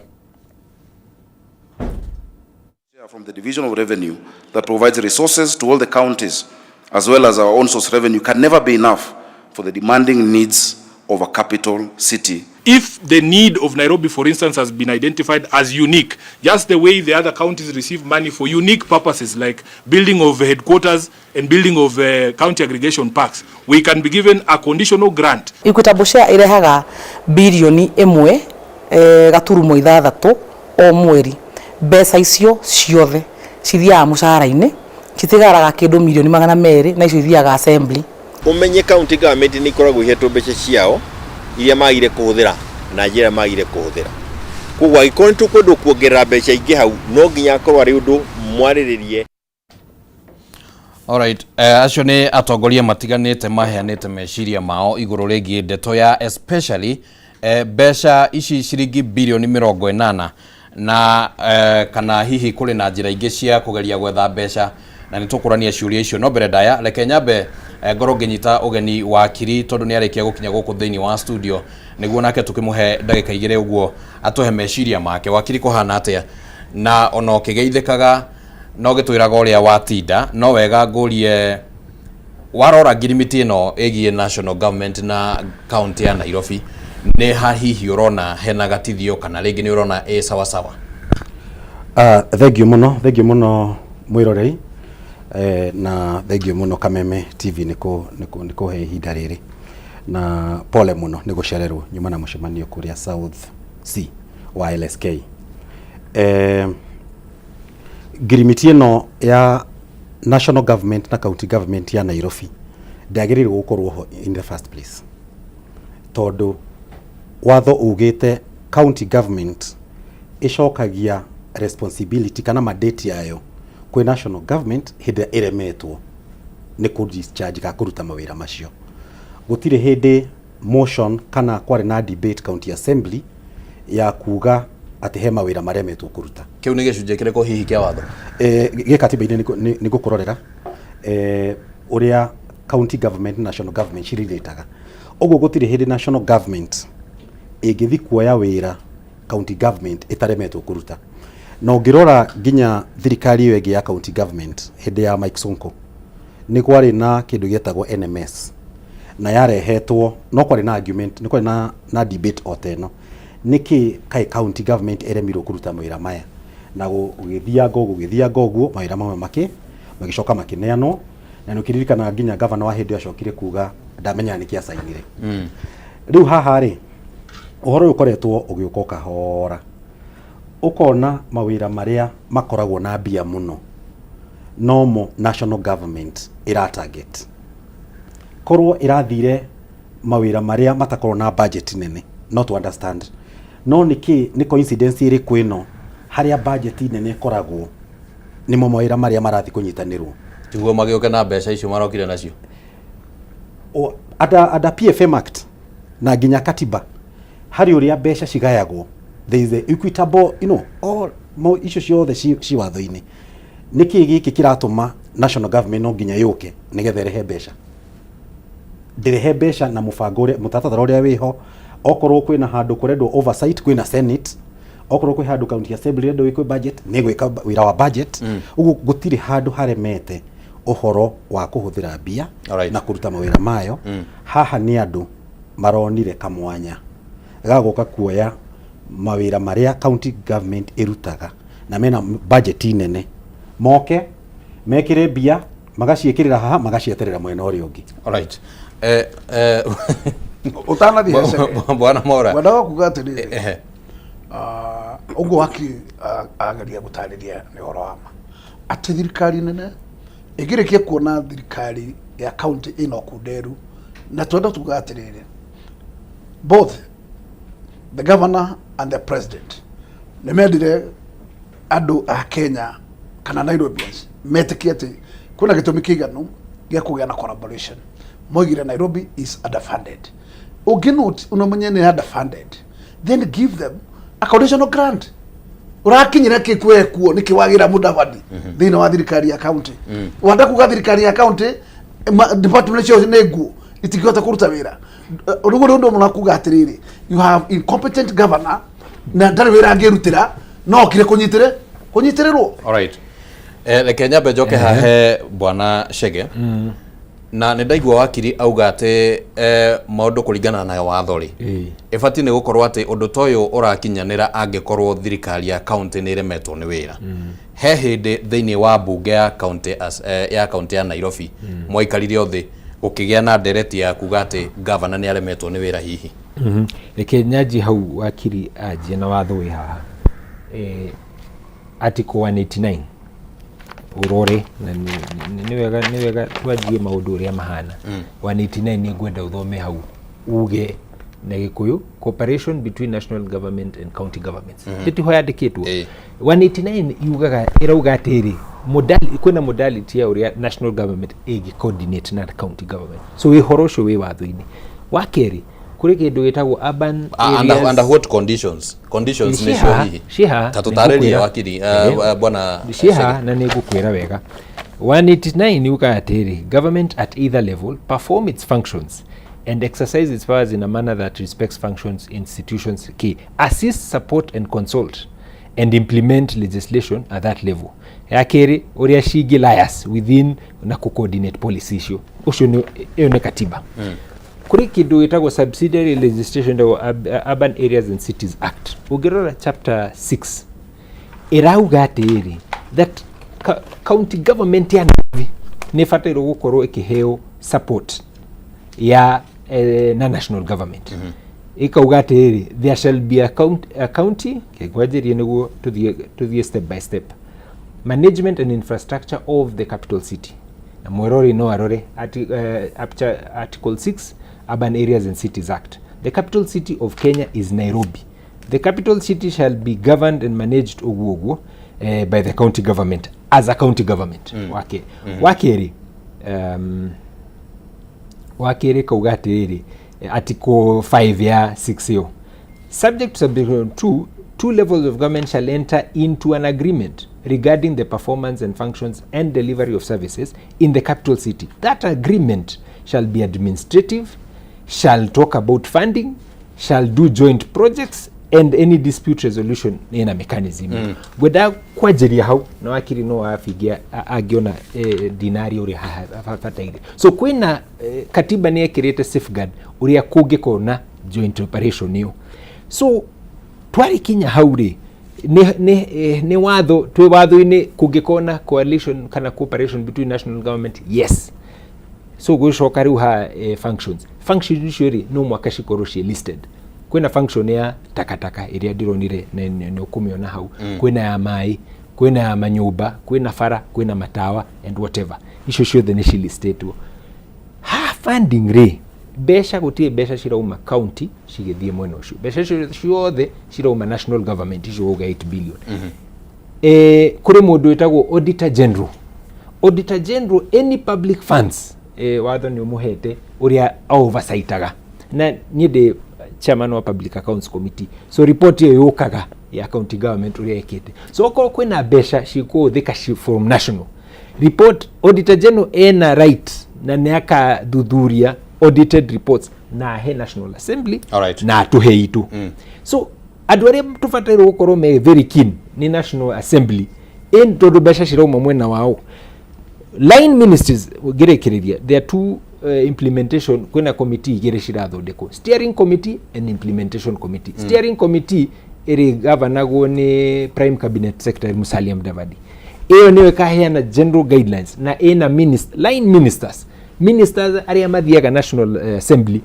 From the division of revenue that provides resources to all the counties as well as our own source revenue can never be enough for the demanding needs of a capital city if the need of Nairobi, for instance, has been identified as unique, just the way the other counties receive money for unique purposes like building of headquarters and building of county aggregation parks, we can be given a conditional grant. Equitable share irehaga bilioni imwe gaturumo ithathatu o mweri. Mbeca icio ciothe cithiaga mucara-ini, citigaraga kindu milioni 200 na icio ithiaga assembly. Umenye county government ni ikoragwo ihetwo mbeca ciao iria magire kuhuthira na njira magire kuhuthira. Kugwa ikorwo tukwendu kuongerera mbeca ingi hau no nginya akorwo ari undu mwariririe. Alright, acio ni atongoria matiganite maheanite meciria mao iguru rigi ndeto ya especially mbeca ici ciringi bilioni 80 na kana hihi kuri na njira ingi cia kugeria gwetha mbeca na nitukurania ciuria icio no mbere ndaya reke nyambe ngoro nginyita ugeni wa kiri tondu ni arikia gukinya guku thiini wa studio niguo nake tukimuhe ndagika igire uguo atuhe meciria make wakiri kuhana atia na ono kigeithikaga no gitwiraga uria watinda no wega ngurie warora ngirimiti ino egie national government na county ya Nairobi ne hihi urona hena gatithio kana ringi ni urona sawa sawa. Thank you muno mwirorei na thank you muno Kameme TV niko he ihinda riri na pole muno ni gucererwo nyuma na mucemanio kuria South C wa LSK. Ngirimiti ino ya national government na county government ya Nairobi ndagĩrĩirwo gukorwo ho in the first place, tondu watho ugite county government icokagia responsibility kana mandate yayo kwi national government hindi iremetwo ni ku discharge ka kuruta mawira macio. Gutire hindi motion kana kwari na debate county assembly ya kuga ati he mawira maremetwo kuruta. Kiu ni gicunje kireko hihi kia watho gikatiba-ini ni gukurorera uria county government national government ciriritaga. Oguo gutire hindi national government igithi kuoya wira county government itaremetwo kuruta. Na ngirora nginya thirikari iyo ege ya county government hindi ya Mike Sonko ni kwari na kindu getagwo NMS na yarehetwo no kwari na argument ni kwari na debate oteno niki kai county government eremirwo kuruta mawira maya na gugithia goguo mawira mamwe magicoka makineano na nukiririkana nginya governor wa hindi acokire kuga ndamenya niki asainire. Riu haha ri uhoro ukoretwo ugiuka kahora ukona mawira maria makoragwo na bia muno normal national government ira target korwo irathire mawira maria matakorwo na budget nene not to understand no ni coincidence iri kwino haria budget nene koragwo ni mawira maria marathi kunyitanirwo tiguo magioke na mbeca icio marokire nacio o ada PFM Act na ginya katiba hari uria mbeca cigayagwo. There is a equitable, all mo icio ciothe ci watho-ini niki giki kiratuma national government no nginya yuke nigetha rehe mbeca ndirehe mbeca na mubango uria mutatatara uria wiho okorwo kwina handu kurendwo oversight kwina senate okorwo kwi handu county assembly rendo wikwe budget ni gwika wira wa budget ugu gutire handu haremete uhoro wa kuhuthira bia na kuruta mawira mayo. Haha ni andu maronire kamwanya gagoka kuoya mawira maria county government irutaga na mena budget nene moke mekire bia magaciekirira haha magacieterera mwena uri ungi. Alright, utanathi bwana Mora wadaga kuga atiri ugo waki agaria gutariria ni horo wama ati thirikari nene igirikie kuona thirikari ya county ino kunderu na twenda tuga atiri both the governor and the president nemedire andu a Kenya kana Nairobians metikiete kuna gitumi kiganu gya kugea na collaboration mogire Nairobi is underfunded uginut unomenye ni underfunded then give them a conditional grant urakinyira kikwe kuo nikiwagira mudavadi thina wa thirikari ya county wanda kuga thirikari ya county department cio neguo itikihota kuruta wira urugo ndo munakuga atiriri you have incompetent governor na ndari wira angirutira no kire kunyitiriro. Alright, reke nyambe njoke hahe bwana Chege na nä ndaigua wakiri auga atä maå kũringana na watho rĩ ĩbatiĩ nĩ gũkorwo atĩ ũndũ ta ũyũ ũrakinyanĩra angĩkorwo thirikari ya kaunti nĩ ĩremetwo nĩ wĩra he hĩndĩ thĩinĩ wa mbunge ya kaunti ya Nairobi mwaikarire othe gũkĩgĩa na ndereti ya kuga atĩ gavana nĩ aremetwo nĩ wĩra hihi reke nyanji hau wakiri anjie na watho wĩ haha article 189 urore na ni wega twanjie maundu uria mahana 189 ni ngwenda uthome hau uge na Gikuyu cooperation between national government and county governments tete ho yandikitwo 189 yugaga irauga atiri kwina modality ya uria national government igi coordinate na county government so we horosho we watho-ini wa keri kuri kindu gitagwo urban areas under what conditions ni hihi tatutarĩrie wakiri bwana shiha na nigukwira wega 189 yuga atiri government at either level perform its functions and exercise its powers in a manner that respects functions institutions key assist support and consult and implement legislation at that level yakiri uria shigi liars within na coordinate policy issue ucio ni katiba kuri kindu itagwo subsidiary legislation the Urban Areas and Cities Act ugirora chapter 6 irauga atiri that county government ya ni fatiro gukorwo ikiheo support ya na national government ikauga atiri there shall be a county kegwajirie niguo tuthie step by step management and infrastructure of the capital city na mwerori no arore article 6 Urban Areas and Cities Act. The capital city of Kenya is Nairobi. The capital city shall be governed and managed by the county government as a county government. Wakiri kauga atiri article 5 ya 6 yo. Subject to subdivision 2, two levels of government shall enter into an agreement regarding the performance and functions and delivery of services in the capital city. That agreement shall be administrative, shall talk about funding, shall do joint projects and any dispute resolution in a mechanism. Gwenda kwajiria hau na wakiri no afigia agiona dinari uri hafataire. So kwina katiba ni ekirete safeguard uri kungikona joint operation yo. So twari kinya hauri ni watho twi watho-ini kungikona coalition kana cooperation between national government yes so gwicoka riu ha functions icio ri no mwaka cikorwo cie listed kwina function ya takataka iria ndironire no kumiona hau kwina ya mai kwina ya manyumba kwina bara kwina matawa and whatever icio ciothe ni cilistetwo ha funding ri besha gutie besha cirauma county cigithie mwena ucio besha ciothe cirauma national government icio uga 8 billion kuri mundu witagwo auditor general any public funds watho ni umuhete uria oversightaga na ni de chairman wa public accounts committee so report iyo yukaga ya county government uria ekete so ko kwina besha cikuthika from national report auditor general ena right na niaka thuthuria audited reports na he national assembly na tuheitu so andu aria tubataire gukorwo me very keen ni national assembly in tondu besha cirauma mwena wao line ministries girekiriria there are two implementation kwina committee igire cirathondekwo steering committee and implementation committee steering committee iri governagwo ni prime cabinet secretary Musalia Mudavadi iyo niwe kaheana general guidelines na ina line ministers aria mathiaga national assembly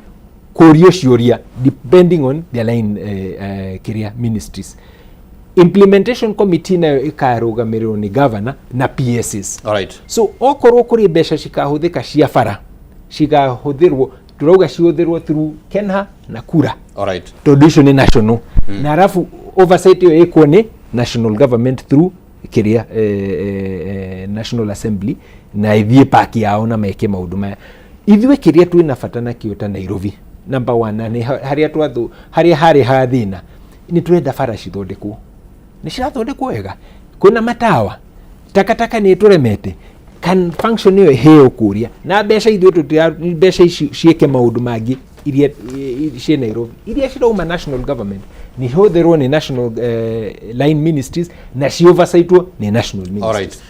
kurio ciuria depending on their line ministries implementation committee nayo ikarugamirwo ni governor na PSs so okorwo kuri besha cikahuthika cia bara cikahuthirwo turauga cihuthirwo through Kenha na Kura tondu icio ni national na arafu oversight iyo ikwo ni national government through kiria national assembly na ithie paki yao na meke maundu maya ithwe kiria twina bata na kiota Nairobi number 1 ni haria twathu haria hari hathina ni twenda bara cithondekwo ni cirathondekwo wega kwina matawa takataka ni turemete kan function iyo heo kuria na besha ithwe tutia besha cieke maundu mangi iria cie Nairobi iria cirauma national government ni hotherwo ni national line ministries na ci oversightwo ni national ministries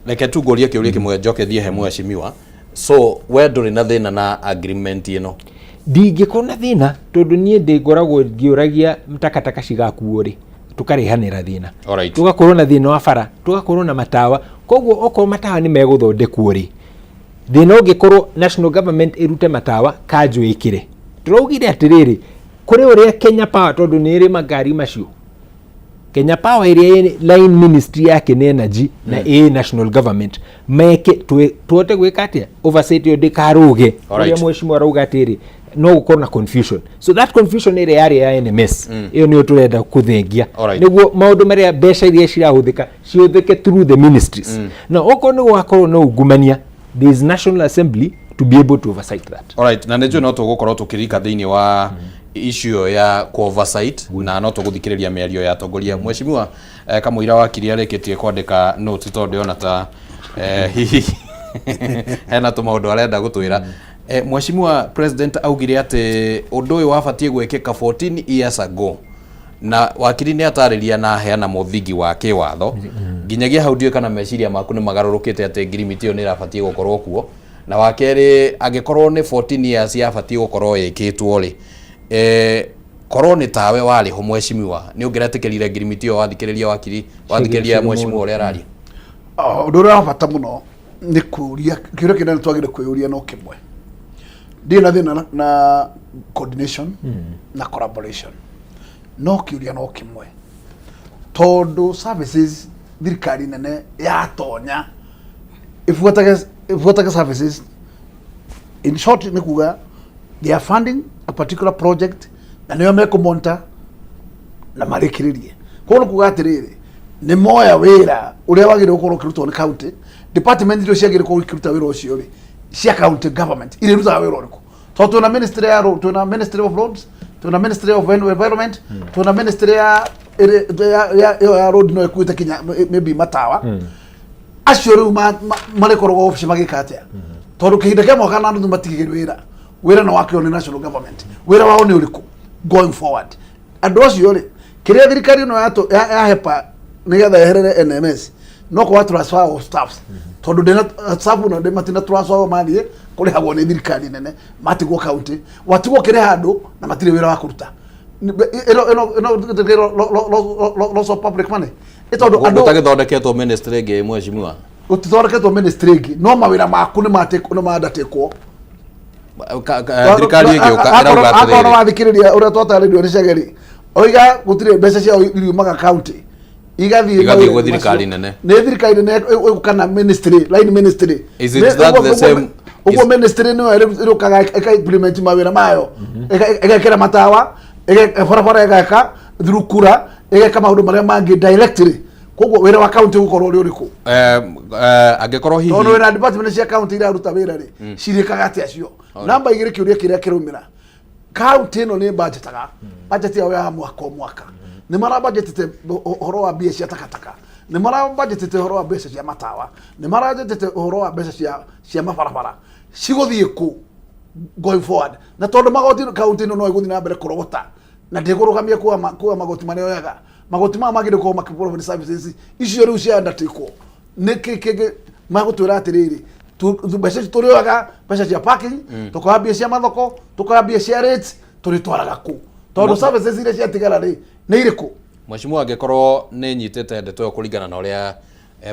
reke tugorie kiuria kimwe njoke thie he mweshimiwa So we nduri na thina na agreement ino? Ndingĩkorwo na thĩna tondũ niĩ ndĩngoragwo ngĩũragia takataka cigakuo rĩ tũkarehanĩra thĩna, tũgakorwo na thĩna wa bara, tũgakorwo na matawa. Koguo okorwo matawa nĩ megũthondekwo rĩ, thĩna ũngĩkorwo national government ĩrute matawa kanjũ ĩkĩre. Tũraugire atĩrĩrĩ, kũrĩ ũrĩa Kenya Power tondũ nĩ ĩrĩ magari macio, Kenya Power ĩrĩa line ministry yake nĩ energy na national government meke tuote gwĩka atĩa oversight yo ndĩkarũge ũrĩa mheshimiwa arauga atĩrĩ no gũkorwo na confusion. So that confusion ĩrĩa yarĩ ya NMS ĩyo nĩyo tũrenda kũthengia nĩguo maũndũ marĩa mbeca iria cirahũthĩka cihũthĩke through the ministries. Na okorwo nĩ gwakorwo no ungumania, there is National Assembly to be able to oversight that. Alright, na nĩnjũĩ no tũgũkorwo tũkĩrika thĩinĩ wa issue ya oversight na no tũgũthikĩrĩria mĩario ya atongoria. Mheshimiwa Kamũira wakiri arĩkĩtie kwandĩka note tondũ ona ta hihi hena tũmaũndũ arenda gũtwĩra. Mheshimiwa President augire atĩ ũndũ ũyũ wabatiĩ gwĩkĩka 14 years ago, na wakiri nĩ atarĩria na heana mũthingi wa kĩwatho nginyagia hau ndiũĩ kana meciria maku nĩ magarũrũkĩte atĩ ngirimiti ĩyo nĩ ĩrabatiĩ gũkorwo kuo, na wakerĩ angĩkorwo nĩ 14 years yabatiĩ gũkorwo ĩkĩtwo rĩ korwo nĩ tawe warĩ ho mheshimiwa nĩ ũngĩretĩkĩrire ngirimiti ĩyo wathikĩrĩria wakiri wathikĩrĩria mheshimiwa ũrĩa araria? Ũndũ ũrĩa wa bata mũno nĩ kũria kĩrĩa kĩnene twagĩrĩire kwĩyũria no kĩmwe, ndĩ na thĩna na coordination na collaboration, no kĩũria no kĩmwe tondũ services thirikari nene yatonya ifuatage services. In short nĩ kuga they are funding a particular project na nĩyo mekũmonta na marĩkĩrĩrie. Koguo nĩ kuga atĩrĩrĩ nĩ moya wĩra ũrĩa wagĩrĩirwo gũkorwo ũkĩrutwo nĩ county department iria ciagĩrĩirwo gũkorwo ikĩruta wĩra ũcio rĩ cia county government irĩa irutaga wĩra ũrĩkũ. Tondũ twĩna ministry ya road, twĩna ministry of roads, twĩna ministry of environment, twĩna ministry ya road no ĩkuĩte kinya maybe matawa acio rĩu marĩkoragwo office magĩka atĩa. Tondũ kĩhinda kĩa mwaka na nuthu matigĩrĩ wĩra na wakĩo nĩ national government, wĩra wao nĩ ũrĩkũ going forward. Andũ acio rĩ kĩrĩa thirikari ĩno yahepa nĩgetha yeherere NMS no kũwa transfer of staffs, tondũ ndĩna staff no matina transfer mathiĩ kũrĩhagwo nĩ thirikari nene matigwo county watigwo kĩrĩ handũ na matirĩ wĩra wa kũruta loss of public money. Gũtagĩthondeketwo ministry ĩngĩ mheshimiwa, gũtithondeketwo ministry ĩngĩ no mawĩra maku nĩ mandatĩkwo thirikari ĩngĩũka ĩrauga atĩrĩrĩ akorwo wathikĩrĩria ũrĩa twatarĩrio nĩ cegeri oiga gũtirĩ mbeca ciao iriumaga county igathiĩ gwĩ thirikari nene, nĩ thirikari nene kana ministry line ministry. Is it that the same ugo ministry nĩyo ĩrũkaga ĩka-implement mawĩra mayo ĩgekĩra matawa barabara ĩgeka thurukura ĩgeka maũndũ marĩa mangĩ directly. Koguo wĩra wa county ũgũkorwo ũrĩ ũrĩkũ angĩkorwo hihi tondũ wĩna department cia county iraruta wĩra rĩ cirĩkaga atĩa cio. Namba igĩrĩ kĩũria kĩrĩa kĩraumĩra county ĩno nĩ budget yao ya mwaka o mwaka nĩ marabudgetete ũhoro wa mbia cia takataka, nĩ marabudgetete ũhoro wa mbeca cia matawa, nĩ marabudgetete ũhoro wa mbeca cia mabarabara cigũthiĩ kũ going forward. Na tondũ magoti county ĩno no ĩgũthiĩ na mbere kũrogota na ndĩkũrũgamia kuoya magoti marĩa yoyaga, magoti maya magĩrĩirwo gũkorwo makĩ-provide services icio rĩu ciandatĩkwo nĩ kĩngĩ magũtwĩra atĩrĩrĩ mbeca ici tũrĩoyaga mbeca cia parking tũkoya mbia cia mathoko tũkoya mbia cia rates tũrĩtwaraga kũ tondũ services iria ciatigara rĩ nĩ irĩkũ? Mheshimiwa angĩkorwo nĩ nyitĩte ndeto ĩyo kũringana na ũrĩa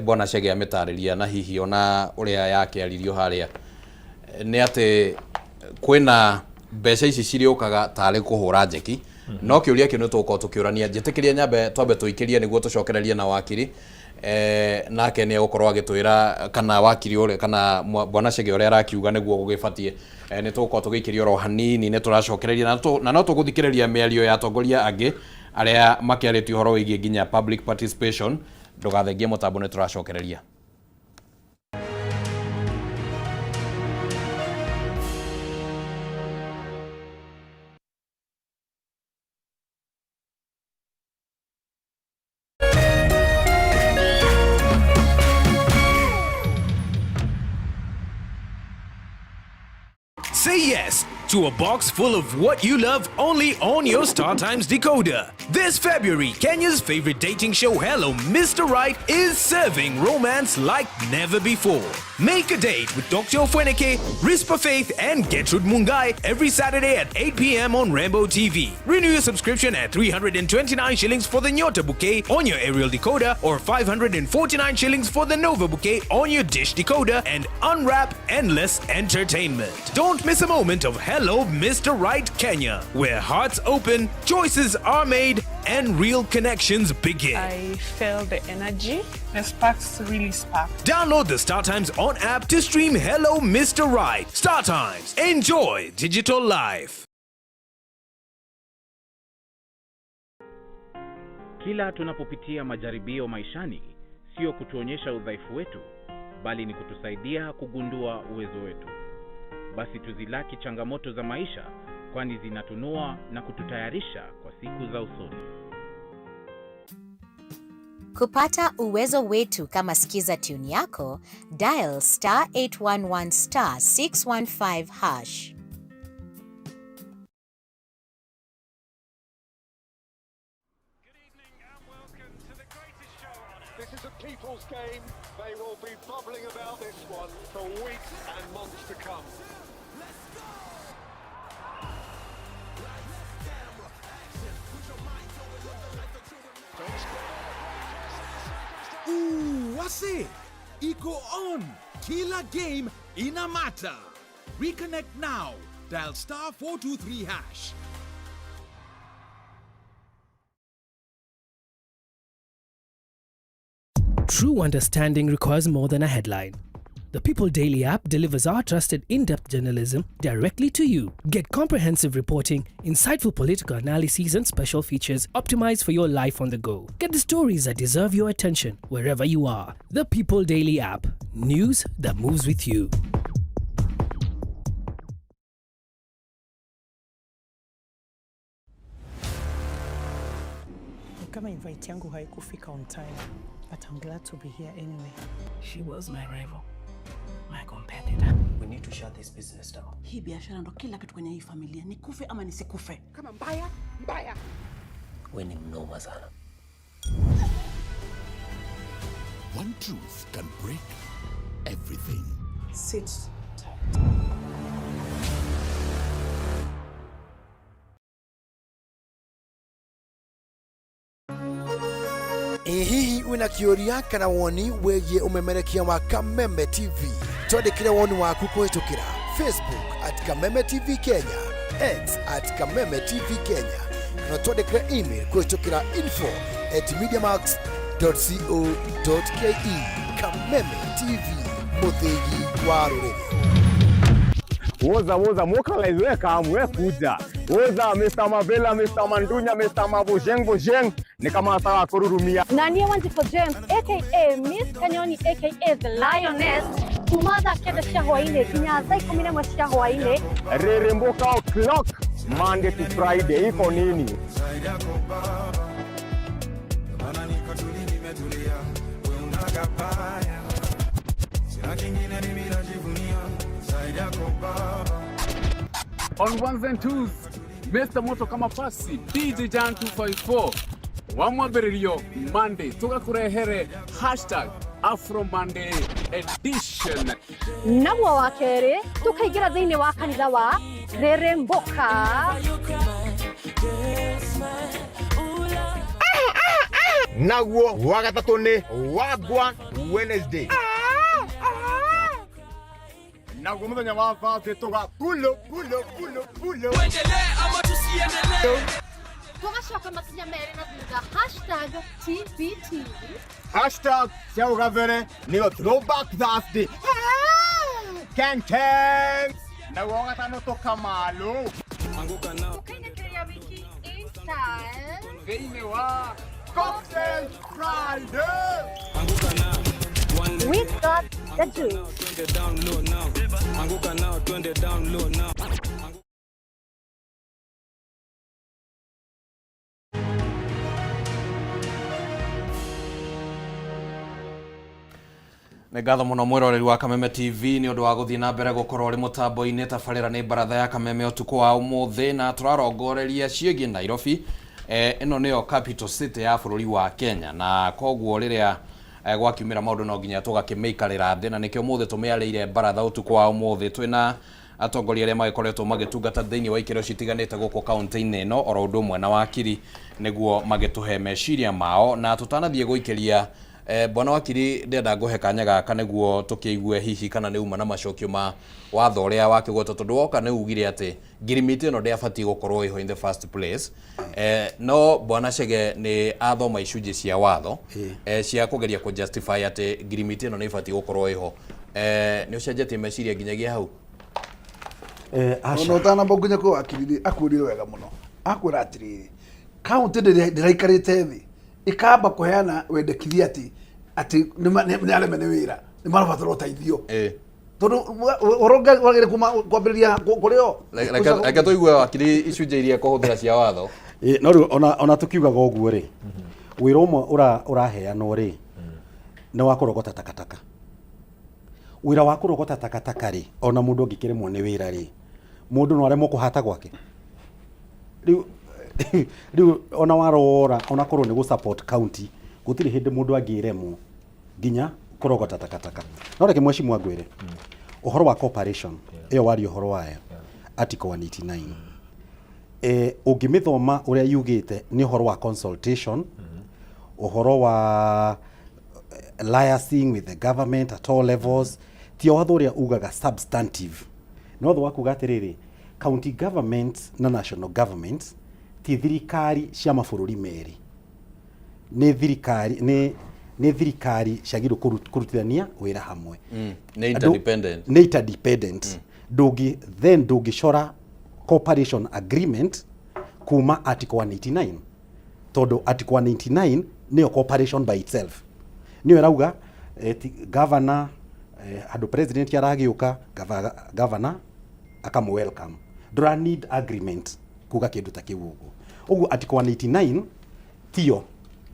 bwana Chege amĩtarĩria na hihi ona ũrĩa yakĩaririo harĩa nĩ atĩ kwĩna mbeca ici cirĩũkaga tarĩ kũhũra njeki, no kĩũria kĩu nĩ tũgũkorwo tũkĩũrania. Njĩtĩkĩria nyambe twambe tũikĩrie nĩguo tũcokererie na wakiri nake nĩ egũkorwo agĩtwĩra kana wakiri ũrĩa kana bwana Chege ũrĩa arakiuga nĩguo gũgĩbatiĩ. Nĩ tũgũkorwo tũgĩikĩria oro hanini nĩ tũracokereria na no tũgũthikĩrĩria mĩario ya atongoria angĩ arĩa makĩarĩtie ũhoro wĩgiĩ nginya public participation. Ndũgathengie mũtambo nĩ tũracokereria. Say yes to a box full of what you love only on your StarTimes decoder. This February, Kenya's favorite dating show, Hello Mr. Right, is serving romance like never before. Make a date with Dr. Ofweneke, Rispa Faith, and Gertrude Mungai every Saturday at 8 p.m. on Rainbow TV. Renew your subscription at 329 shillings for the Nyota bouquet on your aerial decoder or 549 shillings for the Nova bouquet on your dish decoder and unwrap endless entertainment. Don't miss a moment of Hello Mr. Right Kenya, where hearts open, choices are made, and real connections begin. I felt the energy. The sparks really sparked. Download the StarTimes On app to stream Hello Mr. Right. StarTimes. Enjoy digital life. Kila tunapopitia majaribio maishani, sio kutuonyesha udhaifu wetu, bali ni kutusaidia kugundua uwezo wetu. Basi tuzilaki changamoto za maisha, kwani zinatunua na kututayarisha kwa siku za usoni. Kupata uwezo wetu kama sikiza tune yako, dial *811 *615#. This is a people's game. They will be bubbling about this one for weeks and months to come. Ooh, what's it? Iko on. Kila game ina mata. Reconnect now. Dial *423#. True understanding requires more than a headline. The People Daily app delivers our trusted in-depth journalism directly to you. Get comprehensive reporting, insightful political analyses, and special features optimized for your life on the go. Get the stories that deserve your attention wherever you are. The People Daily app. News that moves with you. Kama invite yangu haikufika on time, but I'm glad to be here anyway. She was my rival. My competitor. We need to shut this business down. Hii biashara ndo kila kitu kwenye hii familia. Nikufe ama nisikufe. Kama mbaya, mbaya. We ni mnoma sana. One truth can break everything. Sit tight. Hihi wina kĩũria kana woni wĩgiĩ ũmemerekia wa Kameme TV? Twandĩkĩre woni waku kũhĩtũkĩra Facebook @Kameme TV Kenya, X @Kameme TV Kenya, na twandĩkĩre email kũhĩtũkĩra info@mediamax.co.ke. Kameme TV, mũthĩgi wa rũrĩrĩ. Woza mokalaiwe kamwe kuja. Woza Mr. Mavela, Mr. Mandunya, Mr. Mabojeng ni kama sawa kururumia. Nani Wanjiko James aka Miss Kanyoni aka the Lioness. Kumada kenda shahwaine kinya sai 11 shahwaine. Reremboka o'clock Monday to Friday iko nini? On ones and twos, Mr. Moto kama pasi, DJ Jan 254. Wamwaberilio Monday, tugakurehere #Afro Monday edition. Nagwa wakere, tukaigira thĩinĩ wa kanitha wa Reremboka. Nagwo wagatatũ nĩ Wagwa Wednesday. Nagwo mũthenya wa Thursday tuga pulo. Tuendelee ama tusiendelee? Tugacoka makinya merĩ na thutha #TBT. #Ciaugavere nĩyo Throwback Thursday. Ken. Nagwo wagatano tukamalo. Tukainĩkĩria wiki in-style. Thĩinĩ wa Cocktail Friday. We got the juice. Twende down low now. Nĩ ngatho mũno mwĩroreri wa Kameme TV nĩ ũndũ wa gũthiĩ na mbere gũkorwo ũrĩ mũtambo-inĩ tabarĩra nĩ Mbaratha ya Kameme ũtukũ wa ũmũthĩ, na tũrarongoreria ciĩgiĩ Nairobi. Ĩno nĩyo capital city ya bũrũri wa Kenya, na koguo rĩrĩa gwakiumira maundu no nginya tugakimeikarira thi na nikio muthe tumiarire Mbaratha utuku wa umuthi twina atongoria aria magikoretwo magitungata thiini wa ikero citiganite guku kaunti-ini ino oro undu umwe na wakiri niguo magituhe meciria mao na tutanathie guikiria bwana wakiri ndenda nguhe kanya gaka niguo tukiigue hihi kana ni uma na macokio ma watho uria wakigweta tondu woka ni ugire ati ngirimiti ino ndiabatie gukorwo iho in the first place no bwana Chege ni athoma icunji cia watho cia kugeria ku justify ati ngirimiti ino ni ibatie gukorwo iho ni ucenjetie meciria nginyagia hau no tana bogunya ko akiriri akwirire wega muno akwira atiriri county ndiraikarite thi ikamba kuheana wendekithia ati ni alemene wira ni marabatara uteithio tondu oronga wagire kwambiriria kurio reke tuigue wakiri icunjĩ iria kuhuthira cia watho no ona tukiugaga uguo ri wira umwe uraheanwo ri ni wa kurogota takataka wira wa kurogota takataka ri ona mundu ngikiremwo ni wira ri mundu no aremwo kuhata gwake riu ona warora ona korwo ni gu support county gutiri hindi mundu angiremwo nginya kurogota takataka no reke mwecimu agwire uhoro wa cooperation iyo wari uhoro wayo article 189 ungimithoma uria yugite ni uhoro wa consultation uhoro wa liaising with the government at all levels ti watho uria ugaga substantive no watho wakuga atiriri county government na national government ti thirikari cia mabururi meri ni thirikari ciagirwo kurutithania wira hamwe ni interdependent ndungicora cooperation agreement kuma article 189 tondu article 189 niyo cooperation by itself niyo rauga governor handu president aragiuka governor akamu welcome ndura need agreement kuga kindu ta kiu uguo article 189 tio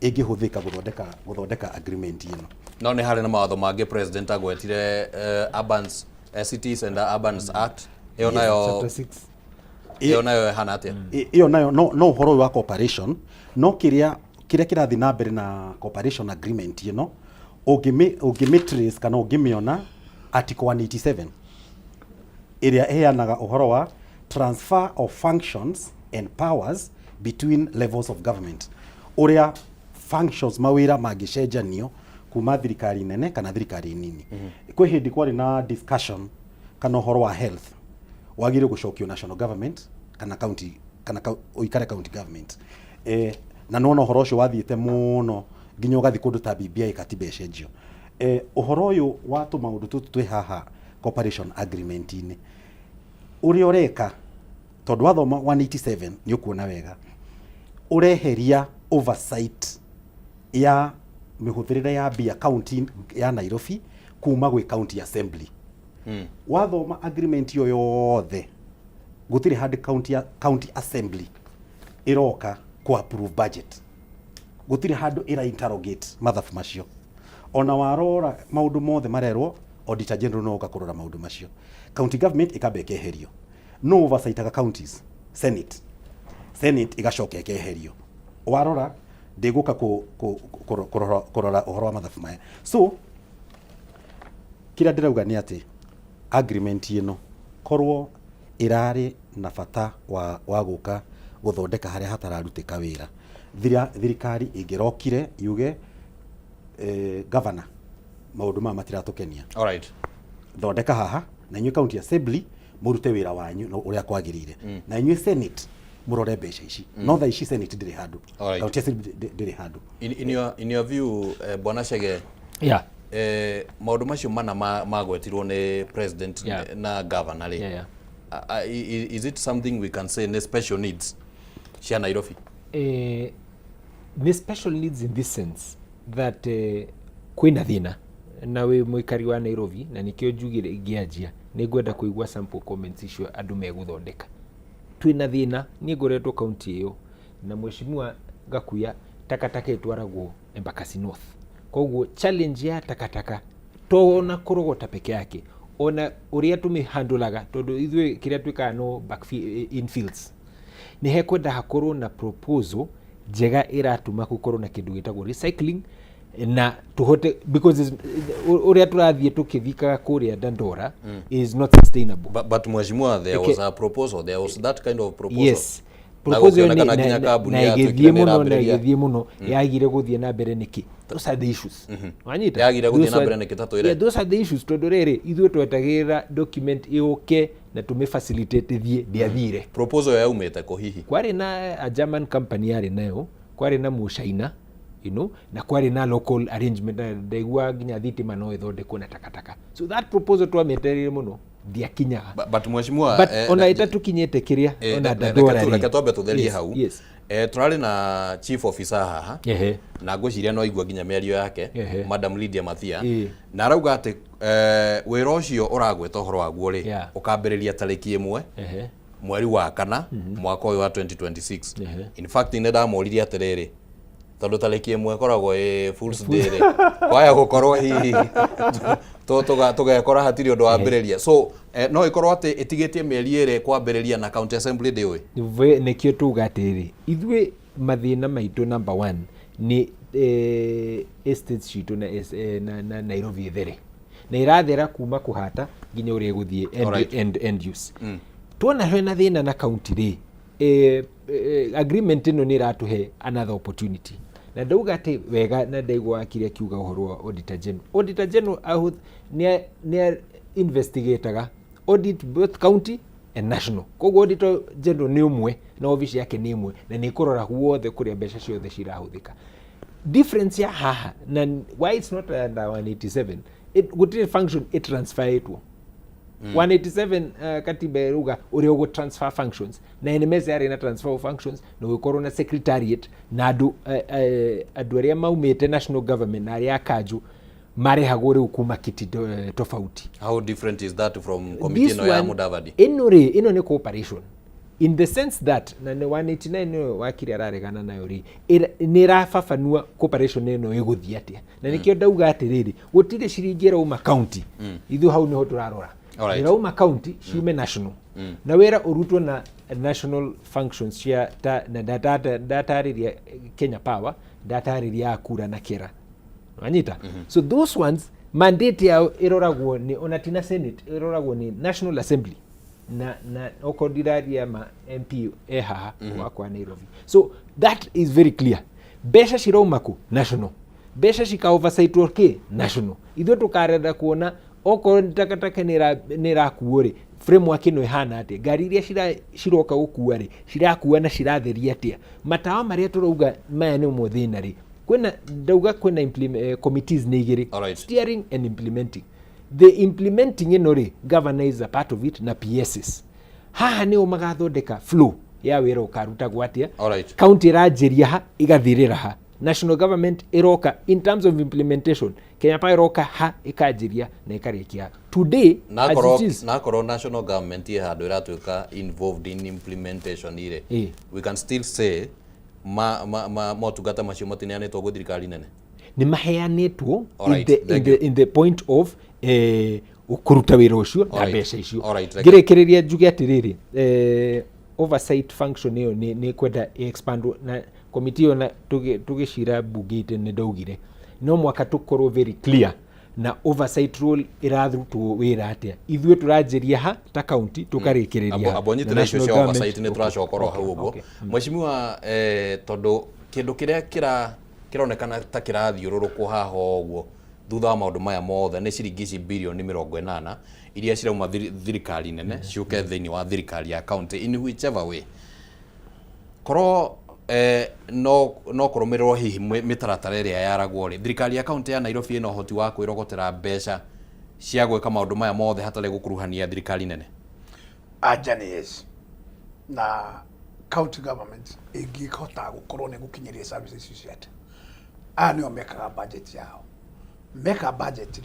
ingihuthika guthondeka agreement ino no ni hari na mawatho mangi president agwetire urban cities and urban act iyo nayo chapter 6 iyo nayo hanate iyo nayo no uhoro wa cooperation no kiria kirathi na mbere na cooperation agreement ino ungimitrace kana ungimiona article 187 iria heanaga uhoro wa transfer of functions and powers between levels of government uria functions mawira magicenjanio kuma thirikari nene kana thirikari nini kwi hindi kwari na discussion kana uhoro wa health wagire gucokio national government kana county kana oikare county government na no uhoro ucio wathiite muno nginya ugathi kundu ta BBI katiba ecenjio uhoro uyu watu maundu tutu twi haha cooperation agreement ini uri oreka tondu wathoma 187 ni ukuona wega ureheria oversight ya mihuthirire ya bia county ya Nairobi kuma gwi county assembly wathoma agreement yo yothe gutiri hadi county assembly iroka ku approve budget gutiri hadu ira interrogate mathabu macio ona warora maundu mothe marerwo auditor general no ukakurora maundu macio county government ikabeke herio no oversight aga counties senate igacoka ekeherio warora ndiguka kurora uhoro wa mathabu maya so kira ndirauga ni ati agreement ino korwo irari na bata wa guka guthondeka haria hatararutika wira thirikari ingirokire yuge governor maundu ma matiratukenia all right thondeka haha na inyu county assembly murute wira wanyu no uria kwagirire na inyu senate murore mbeca ici no tha ici senate ndiri handu county assembly ndiri handu in your view bwana Chege maundu macio mana magwetirwo ni president na governor is it something we can say ni special needs cia Nairobi ni special needs in this sense that kwina thina na we muikari wa Nairobi na nikio njugire ngianjia ni ngwenda kuigua sample comments icio andu meguthondeka twina thina ni ngoretwo county iyo na mheshimiwa Gakuya takataka itwaragwo Embakasi North koguo challenge ya takataka to na kurogota peke yake ona uria tumihandulaga tondu ithui kiria twika no back infields ni hekwenda hakorwo na proposal njega iratuma gukorwo na kindu gitagwo recycling na tuhote because uria turathie tukithika kuria Dandora is not sustainable. But mheshimiwa, there was a proposal, there was that kind of proposal. Yes. Proposal na igithie muno yagire guthie na mbere niki. Those are the issues. Wanyita yagire guthie na mbere niki tatuire. Those are the issues tondu riri ithuĩ twetagĩrĩra document iuke na tume facilitate thie ndiathire. Proposal yaumite ko hihi kwari na a German company yari nayo, kwari na Muchaina, you know, na kwari na local arrangement ndaigua nginya thitima no ithondekwo na takataka. So that proposal twameterire muno ndiakinyaga. But mheshimiwa, but ona itatukinyete kiria ona Dandora reke twambe tutherie hau. Turari na chief officer haha na ngwiciria no igua nginya mĩario yake Madam Lydia Mathia na arauga ati wĩra ũcio ũragweta ũhoro waguo ri ũkambĩrĩria tarĩki 1 mweri wa kana mwaka ũyũ wa 2026. In fact nĩ ndamũririe atĩrĩrĩ tondu tarĩki 1 koragwo Fool's Day ri kwaya gukorwo hihi tugekora hatirĩ ũndũ wambĩrĩria. So no ikorwo ati itigetie mĩeri ĩrĩ kwambĩrĩria na county assembly day ũyũ. Nĩkĩo tuga atĩrĩ ithuĩ mathĩna maitũ number 1 ni estates citũ na Nairobi there na irathera kuma kuhata nginya ũrĩa gũthiĩ end use. Tuona hena thĩna na county ri agreement ĩno nĩ iratuhe another opportunity na ndauga atĩ wega na ndaigua akiria kiuga ũhoro wa Auditor General nĩ investigatorga audit both county and national. Koguo Auditor General nĩ ũmwe na office yake nĩ ĩmwe na nĩ kũrora guothe kũrĩa mbeca ciothe cirahũthĩka. Difference ya haha na why it's not under 187 gũtirĩ function transferĩtwo 187 katiba eruga uria ugo transfer functions na NMS yari na transfer functions na gukorwo na secretariat na andu aria maumite national government na aria akaju marehagwo riu kuma kiti tofauti. How different is that from committee no ya Mudavadi? Ino ni cooperation in the sense that na 189 wakiri araregana nayo ri ni rafafanua cooperation ino iguthia atia na nikio ndauga atiriri gutire ciringi rauma county ithu hau niho turarora rauma county ciume national na wera urutwo na national functions cia na datariria Kenya Power datariria akura na kera wanyita. So those ones mandate yao iroragwo ni onatina Senate iroragwo ni National Assembly na okondiraria ma MP haha kwa Nairobi. So that is very clear. Besha shiraumako national, besha shika oversight work national. Ithuĩ tukarenda kuona oko takataka nira kuore framework ino ihana atia ngari iria ciroka gukua ri cirakuwa na ciratheria atia matawa maria turauga maya ni muthina ri kwena ndauga kwena committees ni igiri steering and implementing. The implementing ino ri governor is a part of it na PSs haha ni magathondeka flow ya wira ukaruta gwatia county rajeria ha igathirira ha national government iroka in terms of implementation Kenya Power iroka ha ikajiria na ikarikia today nakoro national government ye handu iratuika involved in implementation ire we can still say motungata macio matineanĩtwo gwĩ thirikari nene ni maheanĩtwo in the point of ukuruta wira ucio na mbeca icio ngirekereria njuge atiriri oversight function iyo ni kwenda expand na committee ona tugishira bugite ne ndaugire no mwaka tukorwo very clear na oversight role irathutwo wira atia ithuĩ turajeria ha ta county tukarekereria abonyitire icio cia oversight ni turacokorwo hau uguo mheshimiwa tondu kindu kiria kironekana ta kirathiũrũrũkwo haha uguo thutha wa maundu maya mothe ni ciringi bilioni 80 iria cirauma thirikari nene ciuke thiini wa thirikari ya county in whichever way koro no kurumirwo hihi mitaratara iria yaragwo ri thirikari ya county ya Nairobi ino hoti wa kwirogotera mbeca cia gwika maundu maya mothe hatari gukuruhania thirikari nene yes na county government ingihota gukorwo ni gukinyiria services ciate nio mekaga budget yao meka budget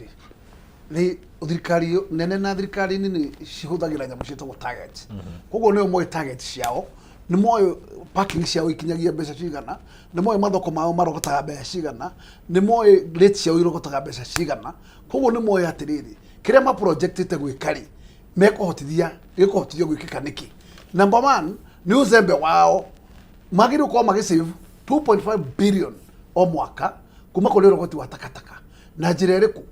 ri thirikari nene na thirikari nini cihuthagira nyamu cietagwo target koguo nio moe target ciao ni moe parking ciao ikinyagia mbeca cigana ni moe mathoko mao marogotaga mbeca cigana ni moe rate ciao irogotaga mbeca cigana koguo ni moe atiriri kiria ma projectite gwikari mekuhotithia gwikika niki number 1 ni uzembe wao magiru kwa magisave 2.5 billion o mwaka kuma kuri rogoti wa takataka na njira iriku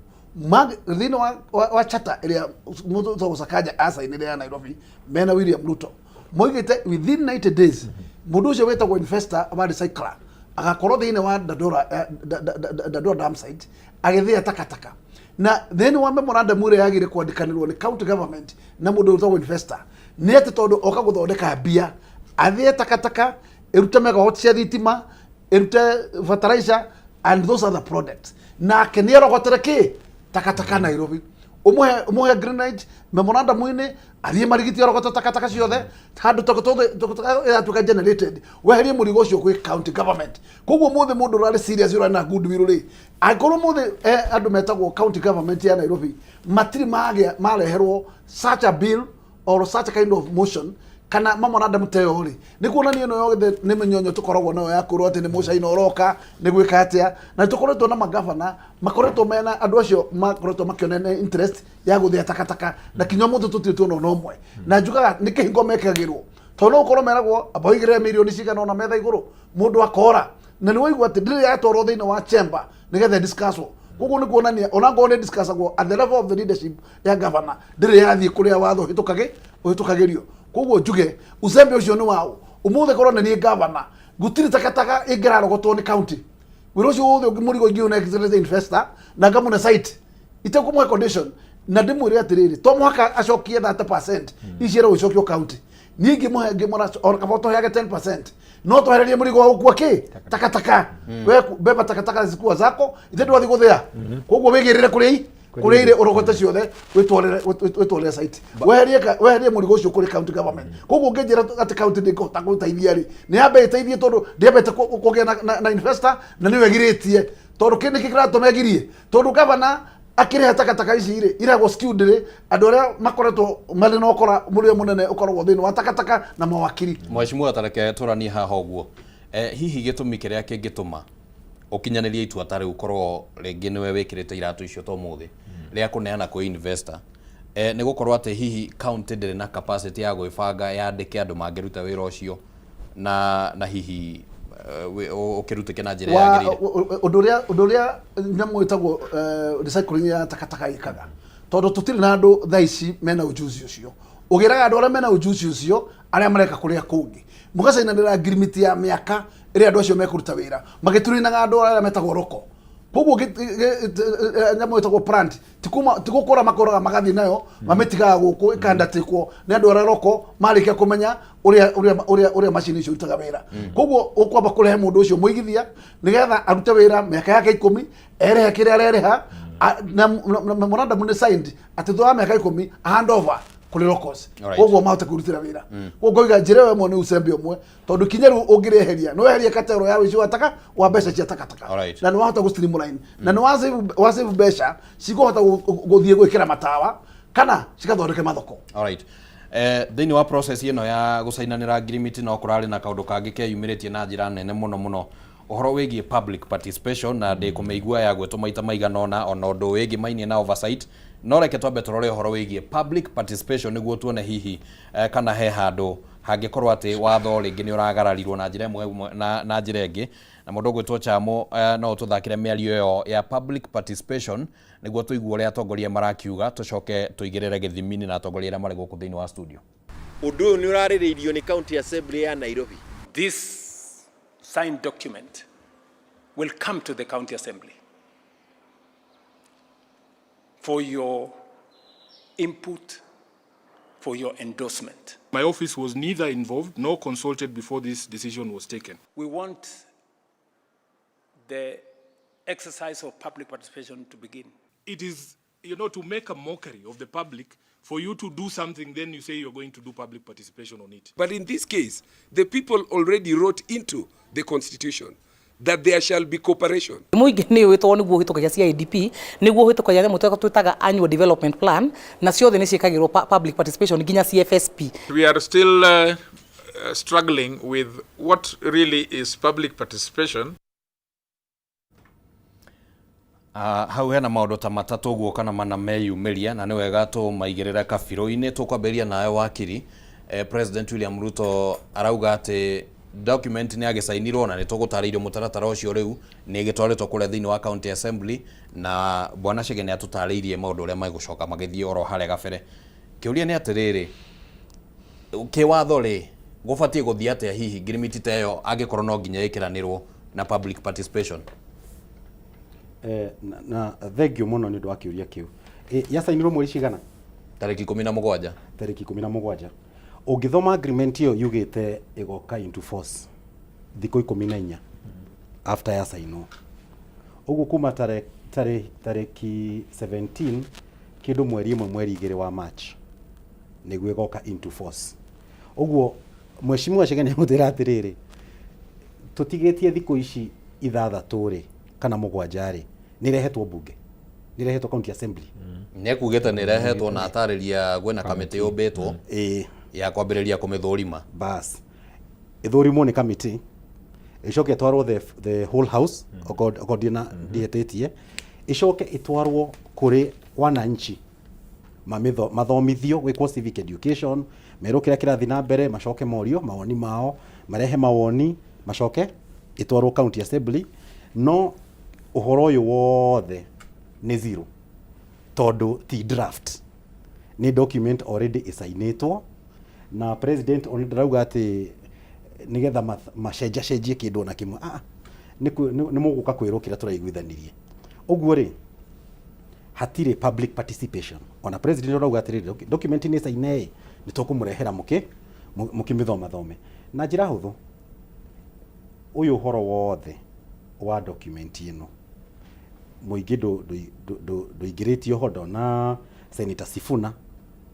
thini wa chata iria mundu Sakaja asa ini ya Nairobi mena William Ruto moigite within 90 days mundu ucio wetagwo investor ama recycler agakorwo thini wa Dandora dam site agithia takataka na then wa memorandum ure yagire kwandikanirwo ni county government na mundu wetagwo investor ni ati tondu oka guthondeka mbia athie takataka irute megawatt cia thitima irute fertilizer and those other products na keniero gotereke takataka Nairobi umuhe grenade memorandum mwine athie marigiti orogota takataka ciothe handu takataka generated weherie murigo ucio kwi county government koguo muthe mundu rari serious ura na good will ri agoro muthe andu metagwo county government ya Nairobi matiri mareherwo such a bill or such a kind of motion kana memorandum teyo ri ni kuonania no yothe ni menyonyo tukoragwo nayo ya kurwo ati ni mucaina oroka ni gwika atia na tukoretwo na magavana makoretwo mena andu acio makoretwo makionene interest ya guthia takataka na kinyo muthu tutirwo no nomwe na njugaga ni kihingo mekagirwo tono ukorwo meragwo aboigire milioni cigana na metha iguru mundu akora na ni waigua ati ndiri ya toro thini wa chamber nigetha discusswo koguo ni kuonania ona ngone discussagwo at the level of the leadership ya governor ndiri yathie kuria watho hitukagirio koguo njuge uzembe ucio ni wao umuthe korwo ni governor gutiri takataka ingirarogotwo ni county wiro ucio wothe murigo ngiu na excellence investor na ngamuna site itakumwe condition na ndimwire atiriri to mwaka acokie 30% icira ucokio county ningi ngimora or kaboto yake 10% no twehererie murigo wa ukua ki takataka we beba takataka zikuwa zako itendi wathi guthia koguo wigirire kuri ile orogote ciothe witwolere site weherie murigo ucio kuri county government koguo nginjira ati county ndikota guteithia ri ni ambe iteithie tondu ndiambete kugia na investor na ni wegiritie tondu kini kikiratumegirie tondu governor akire takataka ici ire iragwo skewed ri andu aria makoretwo mali no okora murio munene ukoragwo thini wa takataka na mawakiri Mheshimiwa tareke turani haha uguo hihi gitumi kiria kingituma ukinyaniria itua tari ukorwo ringi niwe wikirite iratu icio to muthi ria kuneana ku investor ni gukorwo ati hihi county ndiri na capacity ya gwibanga yandike andu mangiruta wira ucio na hihi ukirutike na njira yagirire undu uria nyamu itagwo recycling ya takataka ikaga tondu tutiri na andu thaici mena ujuzi ucio ugiraga andu aria mena ujuzi ucio aria mareka kuria kungi mugacainanira agreement ya miaka iri andu acio mekuruta wira magiturinaga andu aria metagwo roko koguo nyamu itagwo plant tikukura makoraga magathi nayo mametigaga guku ikandatikwo ni andu aria roko marikia kumenya uria machine icio itaga wira koguo ukwamba kurehe mundu ucio muigithia nigetha arute wira miaka yake 10 erehe kiria areha na memorandum ni signed ati thwa miaka 10 handover kuri locals koguo mahote kurutira wira koguo ngoiga njire we mone usembe umwe tondu kinyeru ungireheria no weheria katero ya wici wataka wa mbeca cia takataka na no wahota gustreamline na no wasave mbeca cikuhota guthie gwikira matawa kana cikathondeke mathoko. Alright. Thini wa process ino ya gusainanira agreement no kurari na kaundu kangi keyumiritie na njira nene muno uhoro wigie public participation na ndi kumeigua ya gwetwo maita maigana ona undu wigie mainie na oversight no reke twambe turore uhoro wigie public participation niguo tuone hihi kana he handu hangikorwo ati watho ringi ni uragararirwo na njira imwe na njira ingi na mundu gwetwo Chamo no tuthakire miario yo ya public participation niguo tuigua uria atongoria marakiuga tucoke tuigirire githimini na atongoria aria mari guku thiini wa studio. Undu uyu ni uraririirio ni county assembly ya Nairobi. This signed document will come to the county assembly for your input, for your endorsement. My office was neither involved nor consulted before this decision was taken. We want the exercise of public participation to begin. It is, to make a mockery of the public, for you to do something, then you say you're going to do public participation on it. But in this case, the people already wrote into the constitution that there shall be cooperation. Muingi ni witwo niguo hitukagia CIDP niguo hitukagia nyamu twitaga annual development plan na ciothe ni ciikagirwo public participation nginya CFSP. We are still struggling with what really is public participation. Hau hena maundu ta matatu guo kana mana meyumiria na ni wega tu maigirira kabiro-ini tukwambiria nawe wakiri President William Ruto arauga ati document ni agisainirwo na nitugutariirio mutaratara ucio riu ni gitwaritwo kuria thiini wa county assembly na bwana Chege ni atutariirie maundu uria maigucoka magithie oro hare gabere kiuria ni atiriri kiwatho ri gubatie guthie atia hihi ngirimiti teyo angikorwo no nginya ikiranirwo na public participation na thengio muno ni ndu wa kiuria kiu yasainirwo mweri cigana tariki 17 tariki 17 ungithoma agreement iyo yugite igoka into force thiko 14 after yasainwo ugu kuma tariki 17 kindu mweri mweri 2 wa March niguo igoka into force uguo mheshimiwa Chege ni mutira atiriri tutigetie thiko ici ithathatu ri kana mugwanja ri nirehetwo bunge nirehetwo county assembly nekugeta nirehetwo na atariria gwena kamiti yumbitwo ya kwambiriria kumithurima bas ithurimo ni committee icoke twarwo the whole house okodina dietetie icoke itwarwo kuri wananchi mathomithio gwikwo civic education mero kirathi na mbere macoke morio mawoni mao marehe mawoni macoke itwarwo county assembly no uhoro uyu wothe ni zero tondu ti draft ni document already isainitwo na president already rauga ati nigetha macenjie kindu na kimwe ni muguka kwirukira turaiguithanirie uguo ri hatire public participation ona president rauga ati document ni isaine ni tukumurehera mukimithoma thome na njira huthu uyu horo wothe wa document ino muingi nduingiritio hodo na Senator Sifuna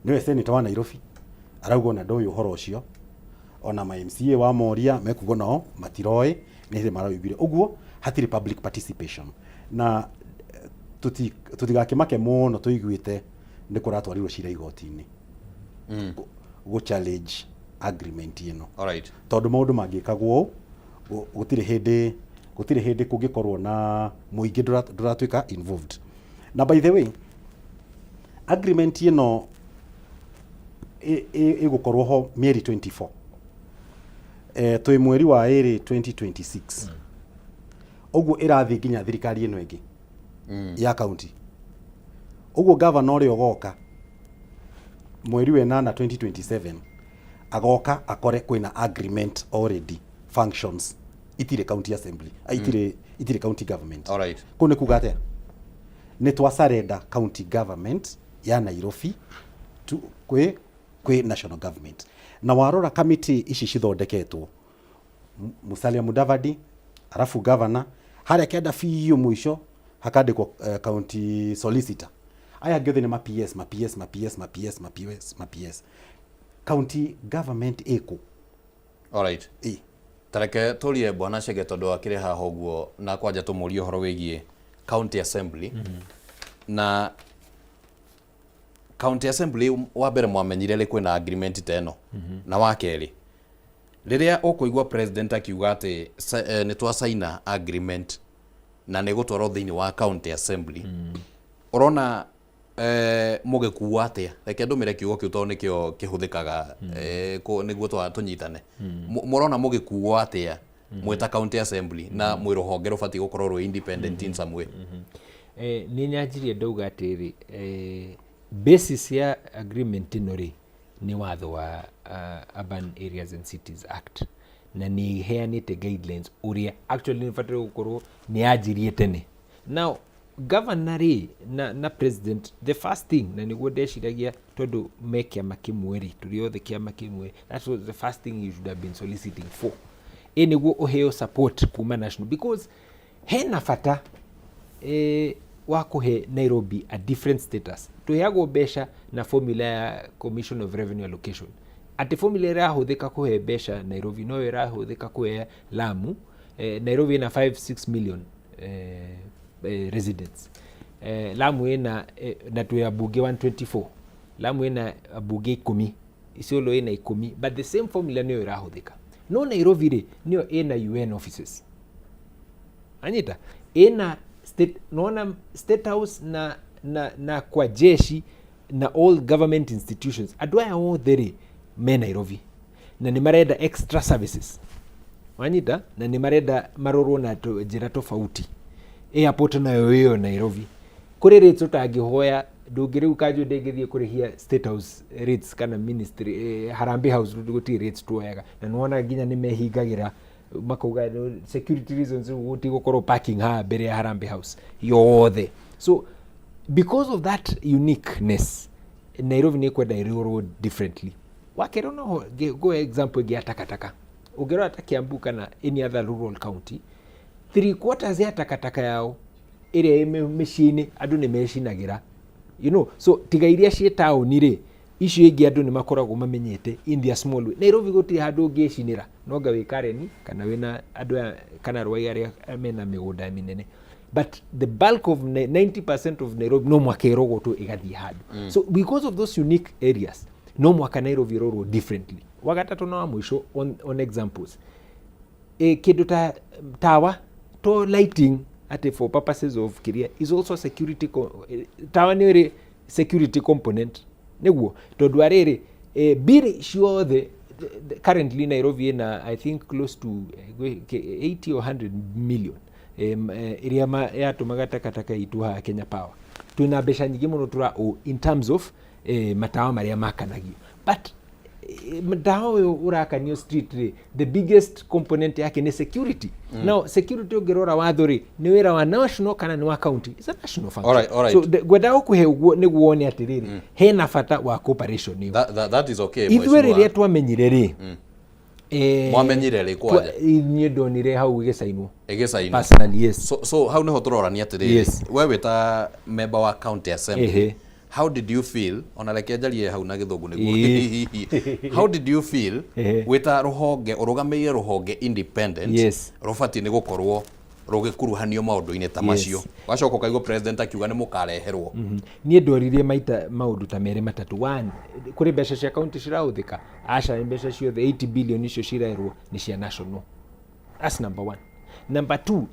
niwe senator wa Nairobi arauga na ndoyo horo ucio ona ma MCA wa Moria mekugo nao matiroi nire maraubire uguo hatire public participation na tutigakimake muno tuiguite ndi kuratwarirwo cira igoti-ini go challenge agreement ino alright tondu maundu mangikagwo gutire hindi kungikorwo na muingi duratuika involved na by the way agreement ino igukorwo ho mieri 24 twi mweri wa 2026 uguo irathi nginya thirikari ino ingi ya county uguo governor ri ogoka mweri wa 8 2027 agoka akore kwina agreement already functions itire county assembly itire county government alright kune kugate ni twasarenda county government ya Nairobi kwi national government na warora committee ici cithondeketwo Musalia Mudavadi arafu governor haria kenda fiyo mwisho hakandikwo county solicitor aya ngothe ni ma-PS county government eko alright tareke turie bwana Chege tondu akire haha uguo na kwanja tumurie horo wigie county assembly na county assembly wa mbere mwamenyire ri kwina agreement teno na wa keri riria ukuigwa president akiuga ati ni twasaina agreement na ni gutwaro thiini wa county assembly urona mugikuwa atia reke ndumire kiugo kiu tondu nikio kihuthikaga niguo tunyitane murona mugikuwa atia mweta county assembly na mwiruhonge rubati gukorwo ru independent in some way ni nyanjirie ndauga atiri basis ya agreement ino ri ni watho wa Urban Areas and Cities Act na ni heanite guidelines uria actually ni fatire gukorwo ni ajirie tene now governor na president the first thing na niguo ndeciragia tondu mekia makimweri turi othe kia makimwe that was the first thing you should have been soliciting for niguo uheo support kuma national because hena fata wa kuhe Nairobi a different status tuheagwo besha na formula ya Commission of Revenue Allocation ati formula irahuthika kuhe besha Nairobi no irahuthika kuhe Lamu Nairobi ina 5-6 million residents Lamu ina na tuya bunge 124 Lamu ina bunge 10 Isiolo ina 10 but the same formula niyo irahuthika no Nairobi ri niyo ina UN offices anyita ina state naona state house na kwa jeshi na all government institutions adwaya othe ri me Nairobi na ni marenda extra services wanyita na nĩ marenda marorwo na njĩra tofauti. Airport nayo ĩyo Nairobi kũrĩ rates ũtangĩhoya ndũngĩrĩu kanjũ ndĩngĩthiĩ kũrĩhia State House rates kana ministry Harambee House gũtirĩ rates tuoyaga na nĩwona nginya nĩ mehingagĩra makauga security reasons gũtigũkorwo parking haha mbere ya Harambee House yothe. So because of that uniqueness Nairobi nĩ kwenda ĩrorwo differently. Wakerwo no go example ĩngĩ ya takataka ũngĩrora ta Kiambu kana any other rural county 3/4 ya takataka yao ĩrĩa mĩciĩ-inĩ andũ nĩ mecinagĩra, you know, so tiga iria ciĩ taũni rĩ icio ingĩ andũ nĩ makoragwo mamenyete in their small way. Nairobi gũtirĩ handũ ũngĩcinĩra nonga wĩ Karen kana wĩna andũ kana rwai arĩa mena mĩgũnda mĩnene, but the bulk of 90% of Nairobi no mwaka ĩrogotwo ĩgathiĩ handũ. So because of those unique areas no mwaka Nairobi ĩrorwo differently. Wagatatũ na wa mũico on examples kĩndũ ta tawa to lighting at for purposes of career is also security tawa nĩ ĩrĩ security component nĩguo tondũ arĩrĩ bill ciothe currently Nairobi ĩna I think close to 80 or 100 million ĩrĩa yatũmaga takataka itu haha Kenya Power. Twĩna mbeca nyingĩ mũno tũra in terms of matawa marĩa makanagio, but mtawa ũyũ ũrakanio street rĩ the biggest component yake nĩ security. Now security ũngĩrora watho rĩ nĩ wĩra wa national kana nĩ wa county, it's a national function. All right. So gwenda gũkũhe ũguo nĩguo wone atĩrĩrĩ hena bata wa cooperation ĩyo. That is okay. Ithuĩ rĩrĩa twamenyire rĩ mwamenyire rĩ kwaje? Niĩ ndonire hau ĩgĩcainwo. Personally, yes. So hau nĩho tũrorania atĩrĩrĩ we wĩta member wa county assembly, how did you feel ona reke njarie hau na gĩthũngũ nĩguo how did you feel wĩta rũhonge ũrũgamĩire rũhonge independent rũbatiĩ nĩ gũkorwo rũgĩkuruhanio maũndũ-inĩ ta macio wacoka ũkaigua president akiuga nĩ mũkareherwo? Niĩ ndoririe maita maũndũ ta merĩ matatũ. One, kũrĩ mbeca cia county cirahũthĩka, aca mbeca ciothe 80 billion icio cirerwo nĩ cia national. That's number one. Number two,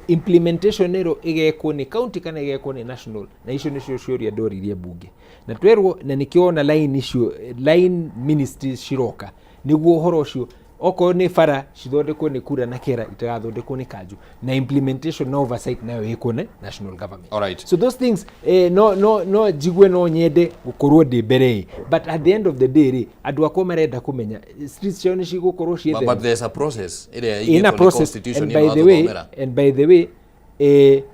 implementation ĩro ĩgekwo nĩ county kana ĩgekwo nĩ national, na icio nĩcio ciũria ndoririe mbunge na twerwo na nĩkĩona line icio line ministries ciroka nĩguo ũhoro ũcio okorwo nĩ bara cithondekwo nĩ kura na kera itagathondekwo nĩ kanjũ na implementation na oversight nayo ĩkwo nĩ national government. All right. So those things no jigue no nyende gũkorwo ndĩ mbere, but at the end of the day rĩ andũ akwa marenda kũmenya streets ciao nĩ cigũkorwo ciethe. But there's a process ĩrĩa ĩgĩtwo nĩ constitution and by the way ithe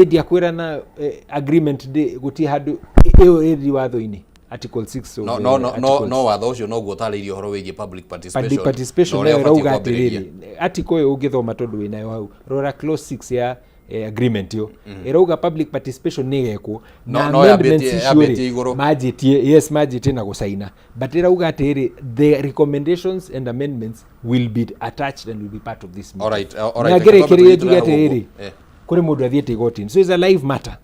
ndiakwĩra na agreement gũtirĩ handũ ĩyo ĩrĩ watho-inĩ Article 6 no watho ũcio noguo ũtarĩirie ũhoro wĩgiĩ public participation nayo rauga atĩrĩrĩ article ũyũ ũngĩthoma tondũ wĩnayo hau rora clause 6 ya agreement yo ĩrauga public participation nĩ gekwo na amendments icio manjĩtie na gũcaina, but ĩrauga atĩrĩrĩ the recommendations and amendments will be attached and will be part of this meeting. Na ngĩrĩkĩrĩria njuge atĩrĩrĩ kũrĩ mũndũ athiĩte igoti-inĩ, so it's a live matter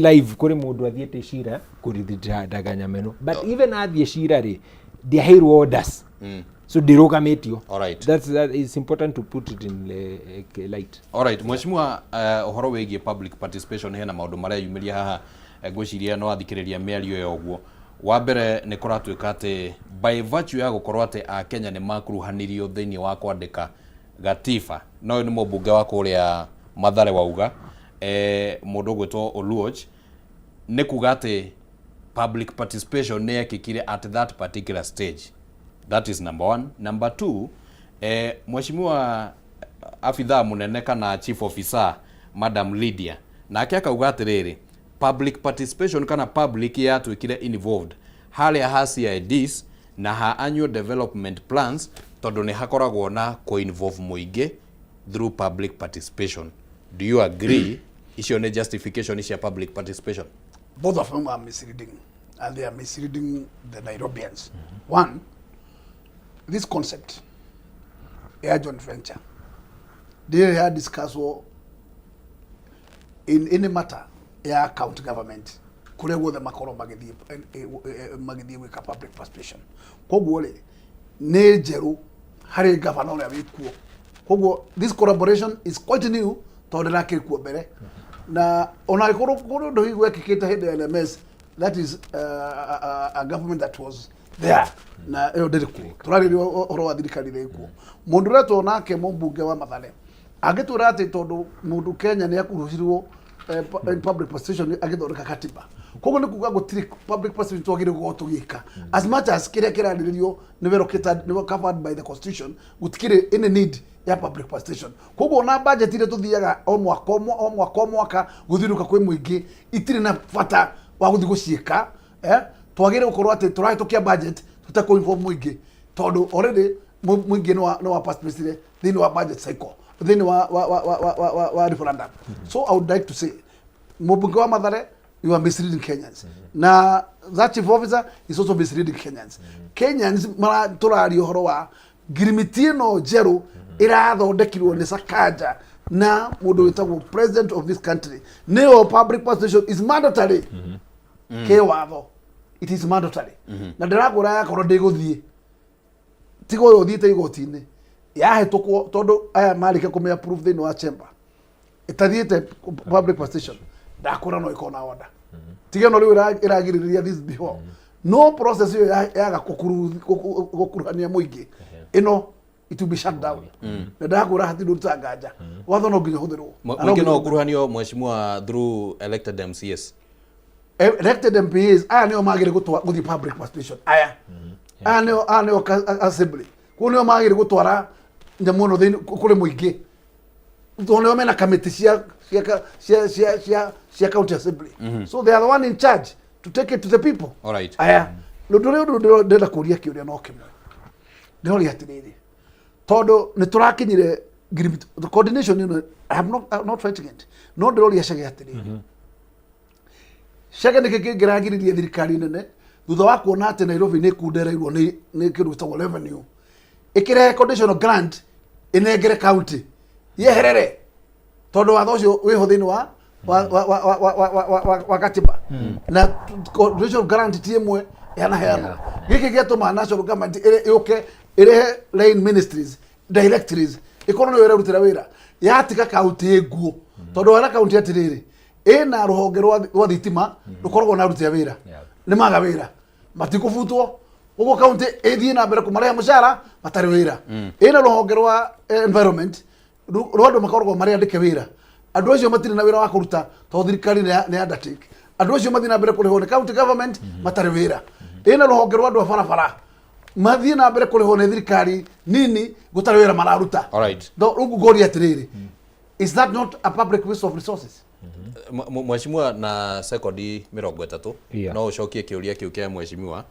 live kũrĩ mũndũ athiĩte cira kũrithindaganya meno, but even athiĩ cira rĩ ndiaheirwo orders so ndirugamitio. That is important to put it in light. All right, mheshimiwa uhoro wĩgiĩ public participation hena maũndũ marĩa yumiria haha ngwĩciria no athikĩrĩria mĩario ya ũguo. Wa mbere nĩ kũratuĩka atĩ by virtue ya gũkorwo atĩ a Kenya nĩ makuruhanirio thĩinĩ wa kwandĩka gatiba, no nĩ mũmbunge wa kũrĩa Mathare wauga mũndũ gwĩtwo Oluoch nĩ kuga atĩ public participation nĩ yekĩkire at that particular stage. That is number one. Number two, mheshimiwa afitha munene kana chief officer Madam Lydia nake akauga atĩrĩrĩ public participation kana public yatuĩkire involved harĩa ha CIDs na ha annual development plans tondũ nĩ hakoragwo na co-involve mũingĩ through public participation. Do you agree? Icio nĩ justification cia public participation? Both of them are misleading, and they are misleading the Nairobians. One, this concept, air joint venture, they are discussed in any matter, air county government, kule wo the makoro magidi wika public participation. Kogole, nejeru, hari governor ya wikuo. Kogo, this collaboration is quite new, tondela kikuo bere. Na onaikoro do higwe kiketa hede LMS, that is a government that was there na yo ndiriku turariri oro wa thirikari rikuo mundu reto nake mumbunge wa Mathare agitura ati tondu mundu Kenya ni akurucirwo public position agithondeka katiba koguo ni kuga gutiri public position twagire gutugika as much as kirariririo ni verocrated ni covered by the constitution gutikire any need ya public position koguo na budget ile tuthiaga o mwaka guthiruka kwi muingi itiri na bata wa guthi guciika twagire gukorwo ati turahitukia budget tutako inform muingi tondu already muingi no wa participate thini wa budget cycle thini wa referendum so I would like to say mubunge wa Mathare you are misleading Kenyans na that chief officer is also misleading Kenyans mara turari horo wa girimitino jeru irathondekirwo ni Sakaja na mundu witagwo president of this country no public position is mandatory ke watho it is mandatory na ndiragura yakorwo ndiguthie tigo yo thiite igoti-ini yahetũkwo tondu aya marike kume approve thini wa chamber itathiite public position ndakura no ikona order tige no riu iragiriria this before no process yo yaga gukuruhania muingi ino it will be shut down na ndakura hatindu rutanganja watho no nginya huthirwo muingi no gukuruhanio mheshimiwa through elected MCS elected MPs aya nio magire guthi public position aya nio assembly kunio magire gutwara nyamuno thini kuri muingi ndio mena committee cia county assembly so they are the one in charge to take it to the people all right aya ndio ndenda kuria kiuria no kimwe ndio ri hatiriri todo ni turakinyire the coordination you know I'm not fighting it no ndio ri yashage hatiriri shage ni kigiragiririe thirikari nene thutha wa kuona ati Nairobi ni kundereirwo ni kindu gitagwo revenue ikire conditional grant inengere county yeherere tondu watho ucio wiho thini wa katiba na conditional grant ti imwe yana heana giki giatuma national government yuke irehe line ministries directories ikono yo irarutira wira yatika county eguo tondu wana county atiriri ina ruhonge rwa thitima rukoragwo na rutira wira ni maga wira matikubutwo ugo county ethie na mbere kumareha mushara matari wira ina ruhonge rwa environment rwando makoragwo mari andike wira andu acio matiri na wira wa kuruta to thirikari ni undertake andu acio mathina mbere kuriho ni county government matari wira ina ruhonge rwa andu a barabara mathie na mbere kuriho ni thirikari nini gutari wira mararuta all right do ugu gori atiriri is that not a public waste of resources mheshimiwa na sekondi 30 no ucokie kiuria kiu kia mheshimiwa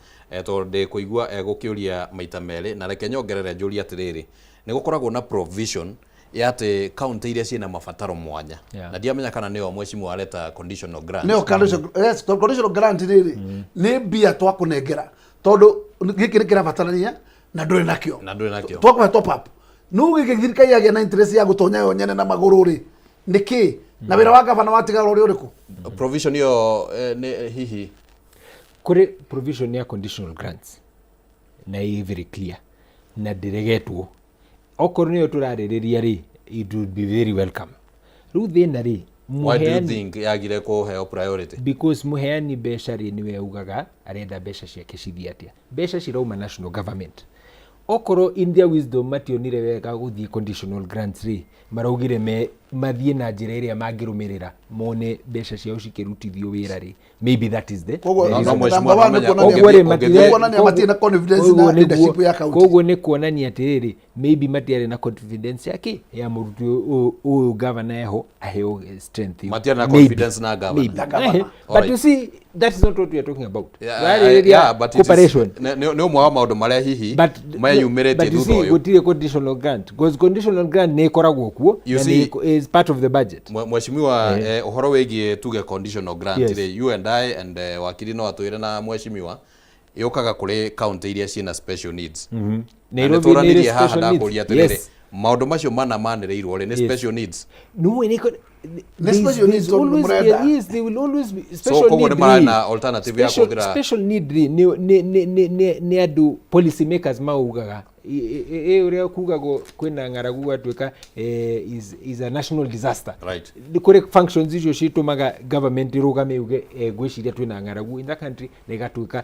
to ndi kuigua gukiuria maita meri na reke nyongerere njuria atiriri ni gukoragwo na provision ya ati county iria ciina mabataro mwanya na ndiamenya kana nio mheshimiwa aleta conditional grant nio conditional grant riri ni bia twa kunengera tondu giki ni kirabatarania na nduri nakio twakwa top up no giki thirikari yagia na interest ya gutonya yo nyene na maguru ri niki na wira wa gavana watigara uri uriku provision yo hihi kuri provision ya conditional grants na i very clear na diregetwo okorwo niyo turaririria ri it would be very welcome riu thina ri why do you think yagire kuheo priority because muheani mbeca ri niwe ugaga arenda mbeca ciake cithi atia mbeca cirauma national government okorwo in their wisdom mationire wega guthii conditional grants ri maraugire mathie na njira iria mangirumirira mone mbeca ciao cikirutithio wira ri maybe that is the koguo ni kuonania atiriri maybe matiari na confidence yake ya muruti uyu governor eho aheo strength matiari na confidence na governor but you see that is not what we are talking about but cooperation no mwa maundu maria hihi mayumirite thutha uyu gutire conditional grant because conditional grant ne koragwo kuo is part of the budget mheshimiwa uhoro wegie tuge conditional grant ri you and I and wakiri no atwire na mheshimiwa yokaga kuri county iria ciina special needs Nairobi ni special needs maundu macio mana manireirwo ri ni special needs no ni special needs they will always be special need na alternative ya kugira special need ni andu policy makers maugaga uria kugago kwina ng'aragu atuika is a national disaster. Right. Kure functions icio citumaga government irugame uge gwiciria twina ng'aragu in the country na igatuika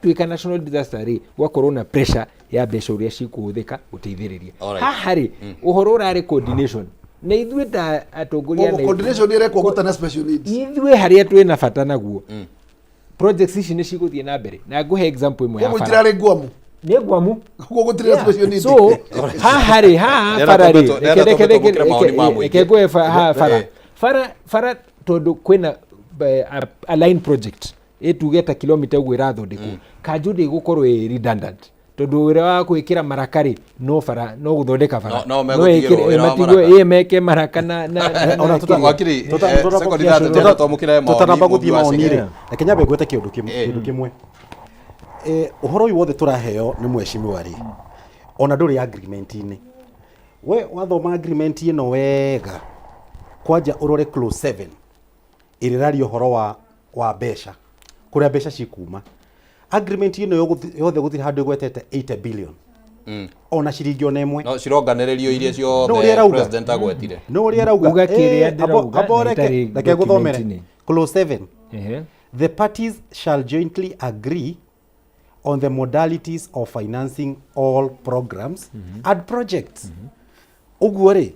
tuika national disaster ri gwakorwo na pressure ya mbeca uria cikuhuthika guteithiriria. Haha ri uhoro urari coordination na ithuĩ ta atongoria na coordination irekwo gutana special needs ithuĩ haria twina bata naguo projects ici nĩ cigũthiĩ na mbere na nguhe example imwe ya bara gũtirarĩ ngwamu nĩ ngwamu gũtirĩ special needs so haha rĩ haha bara rĩ reke nguhe bara tondũ kwĩna a line project ĩtugeta kilomita ũguo ĩrathondekwo kanjũ ndĩgũkorwo ĩ redundant tondu wira wa kwikira marakari no bara no guthondeka bara no metigwo meke maraka na ona tutawakiri secondary tutamukire tutanamba guthie maonire reke nyambe gwete kindu kimwe uhoro uyu wothe turaheo ni mweshimiwa ri ona nduri agreement ini we wathoma agreement ino wega kwanja urore clause 7 irirario horo wa besha kuria besha cikuma agreement ino yothe guthira handu gwetete 80 billion ona ciringi ona imwe no cironganererio iria ciothe president agwetire no uria rauga ugakiria ndirauga reke guthomere clause 7 the parties shall jointly agree on the modalities of financing all programs and projects uguo ri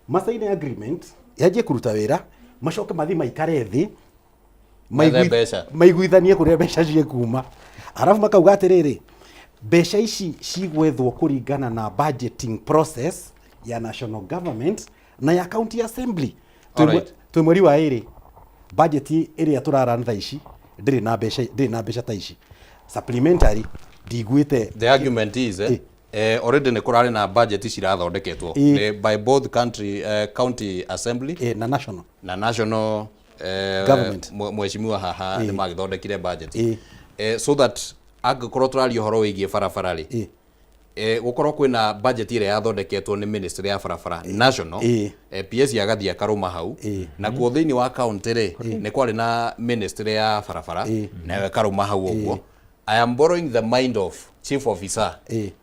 masaine agreement yaje kuruta wira macoke mathi maikare thi maiguithanie kuria mbeca ciekuma arafu makauga atiriri mbeca ici cigwethwo kuringana na budgeting process ya national government na ya county assembly twi mweri wa iri budget iria turarana tha ici ndiri na mbeca ta ici supplementary ndigwite. The argument is already ne kurari na budget cirathondeketwo by both county assembly na national government mweshimiwa haha ni magithondekire budget so that angikorwo turario horo wigie barabara ri gukorwo kwina budget ire yathondeketwo ni ministry ya barabara national PS yagathia karuma hau na kuo thiini wa county ri ni kwari na ministry ya barabara na karuma hau uguo. I am borrowing the mind of chief officer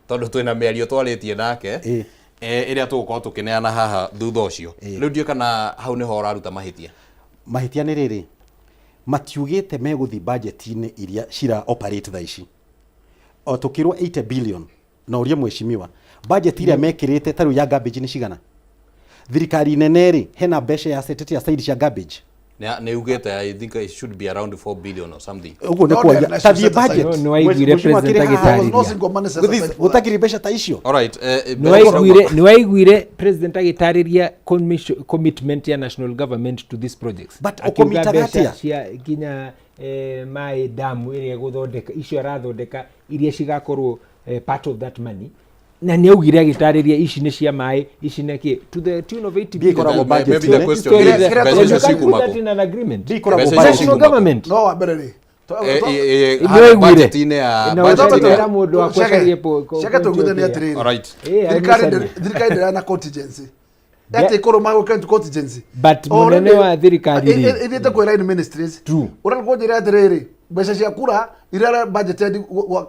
tondu twina miario twaritie nake iria tugukorwo tukineana haha thutha ucio riu ndio kana hau niho uraruta mahitia ni riri matiugite meguthi budget-ini iria cira operate tha ici o tukirwo 80 billion na uria mweshimiwa budget iria mekirite taru ya garbage ni cigana thirikari nene ri hena mbeca ya setete ya side cia garbage ne ugete I think it should be around 4 billion or something ugo ne kwa tathie budget no waiguire president agitariria utakiri mbeca ta icio all right no waiguire president agitariria commitment ya national government to these projects but okomitagatia cia kinya mai damu iria guthondeka icio arathondeka iria cigakorwo part of that money na ni augire agitariria ici ni cia mai ici niki to the tune of 80 billion maybe the question is beca cikumako in an agreement national government no abereri budget ine ya budget ina mundu akwacarie shaka tugudani atiriri all right thirikari na contingency ati koroma go contingency but munene wa thirikari ithiete kwa line ministries uralikuwa njira atiriri mbeca cia kura irara budgeted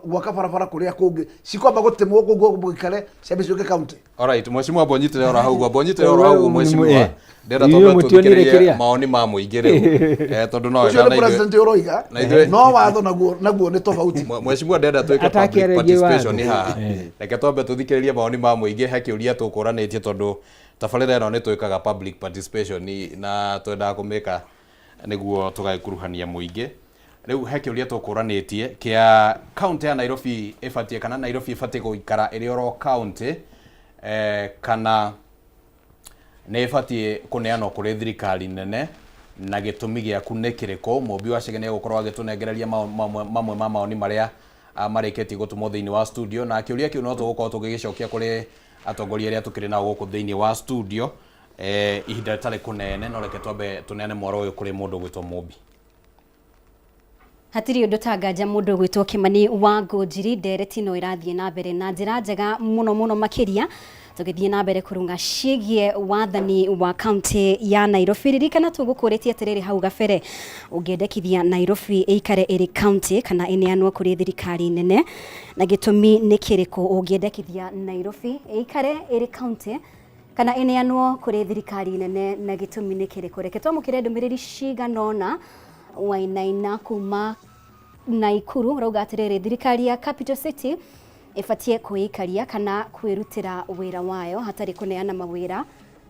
gwaka barabara kuria kungi cikwamba gutemwo kungu gikare ciambicuke county. All right mweshimiwa Bonyitire ora hau mweshimiwa ndera tobe tuthikiririe maoni ma muingi riu tondu no ega na president uroiga no watho naguo ni tofauti mweshimiwa ndenda twike public participation ha reke tobe tuthikiririe maoni ma muingi hakiuria tukuranetie tondu tabarira ino ni twikaga public participation na twenda kumika niguo tugaikuruhania muingi riu hekiuria tukuranetie kia county ya Nairobi ifatie kana Nairobi ifatie guikara iri oro county kana ne ifatie kuneana kuri thirikari nene na gitumi giaku ne kiriko mubi wa cigene gukorwa gitunengereria mamwe ma maoni maria mariketie gutumo thiini wa studio na akiuria kiu no tugukorwo tugigicokia kuri atongoria aria tukiri nao guku thiini wa studio ihinda tari kunene no reke twambe tuneane mwaro uyu kuri mundu gwitwo Mubi. Hatiri undu tanganja mundu gwitwo Kimani wa Ngunjiri ndereti no irathie na mbere na njira njega muno makiria tugithie na mbere kurunga cigie wathani wa county ya Nairobi. Ririkana tugukuritie atiriri hau gabere ungiendekithia Nairobi ikare iri county kana ineanwo kuri thirikari nene, na gitumi ni kiriku ungiendekithia Nairobi ikare iri county kana ineanwo kuri thirikari nene, na gitumi ni kiriku? Reke twamukire ndumiriri ciganona Wainaina kuma Naikuru rauga atiriri thirikari ya Capital City ifatie kuikaria kana kwirutira wira wayo hatari kuneana mawira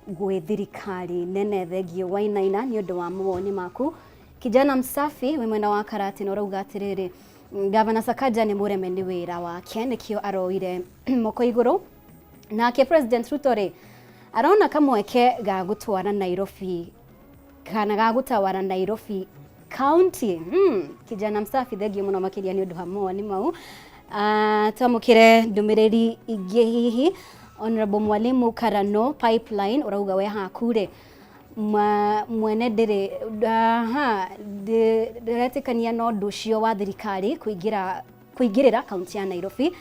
gwe thirikari nene. Thegio Wainaina ni undu wa muoni maku. Kijana msafi we mwena wa Karati no rauga atiriri Governor Sakaja ni mureme ni wira wake nikio aroire moko iguru, nake President Ruto ri arona kamweke ga gutwara Nairobi kana ga gutawara Nairobi county. Kijana msafi thegio muno makiria ni undu wa muoni mau. Twamukire ndumiriri ingi hihi Honorable Mwalimu Karano Pipeline urauga we hakure mwene ndiri ndiretikania no nducio wa thirikari kuingirira kaunti ya Nairobi.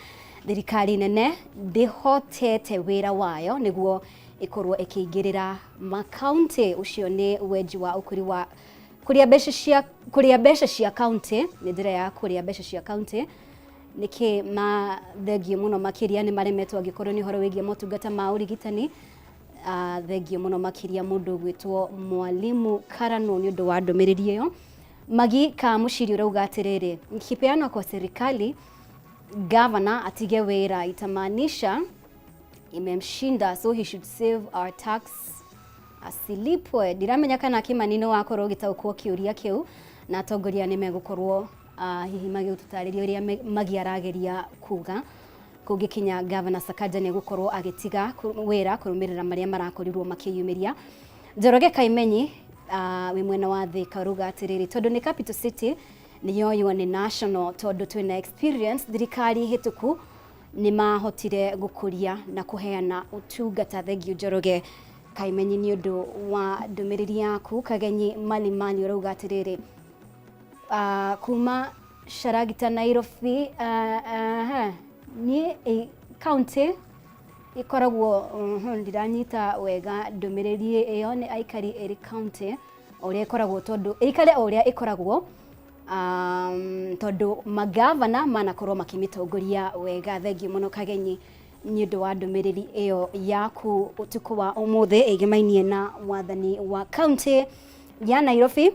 Thirikari nene ndihotete wira wayo niguo ikorwo ikiingirira makaunti. Ucio ni weji wa ukuri wa kuria besha cia county, ni ndire ya kuria besha cia county niki thegio muno makiria ni maremetwo angikorwo ni horo wigie motungata ma urigitani. Thegio muno makiria mundu gwitwo Mwalimu Karano ni undu wa ndumiriri iyo. Magi ka mushiri urauga atiriri nkipeana kwa serikali governor atige wira itamaanisha imemshinda, so he should save our tax asilipwe. Ndiramenya kana kimanino wakorwo gitaukwo kiuria kiu na atongoria ni megukorwo hihi magiututariria uria magiarageria kuga kungikinya Governor Sakaja ni gukorwo agitiga wira kurumirira maria marakorirwo makiyumiria. Njoroge Kaimenyi we mwena wa Thika ruga atiriri tondu ni Capital City ni yoyo ni national, tondu twina experience thirikari hituku ni mahotire gukuria na kuheana utungata. Thegio Njoroge Kaimenyi ni undu wa ndumiriri yaku. Kagenyi Malimani uruga atiriri kuma Sharagita Nairobi ni county ikoragwo ndiranyita wega ndumiriri iyo ni aikari eri county uria ikoragwo tondu ikare uria ikoragwo tondu magavana manakorwo makimitongoria wega. Thegio muno Kagenyi ni undu wa ndumiriri iyo yaku utuku wa umuthi igimainie na wathani wa county ya Nairobi.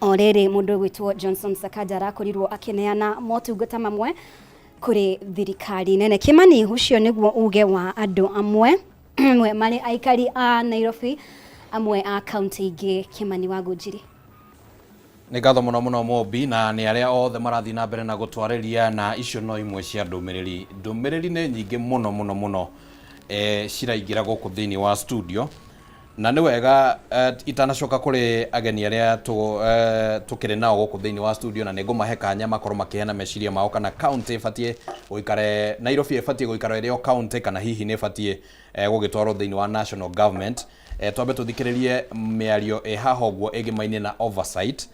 Orere mundu gwitwo Johnson Sakaja arakorirwo akineana motungata mamwe kuri thirikari nene. Kimani ucio niguo uge wa andu amwe mari aikari a Nairobi amwe a county ingi. Kimani wa Gunjiri ni ngatho muno muno Mobi na ni aria othe marathi na mbere na gutwariria na icio no imwe cia ndumiriri ni nyingi muno ciraingira guku thiini wa studio na ni wega itanacoka kuri ageni aria tukire nao guku thiini wa studio na ningumahe kanya makorwo makiheana meciria mao kana county ifatie guikare Nairobi ifatie guikara irio county kana hihi ni ifatie gugitwarwo thiini wa national government. Twambe tuthikiririe miario haha uguo igimainie na oversight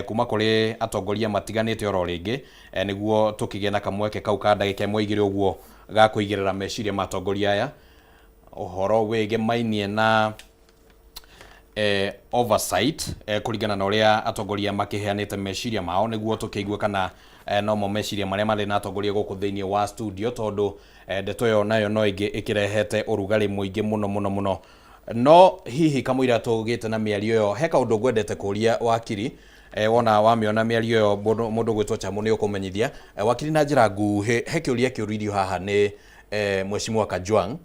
kuma kuri atongoria matiganite oro ringi niguo tukigia na kamweke kau ka ndagika imwe igire uguo ga kuigirira meciria matongoria aya uhoro wigimainie na oversight kuringana na uria atongoria makiheanite meciria mao niguo tukigwe kana no mo meciria maria mari na atongoria guku thiini wa studio, tondu ndeto yo nayo no ingi ikirehete urugari muingi muno no hihi kamwira tugite na miario yo heka undu gwendete kuria wakiri wona wamiona miario yo mundu gwitwo Chamu ni ukumenyithia wakiri na njira nguhi heke uria kiuririo haha ni Mheshimiwa Kajwang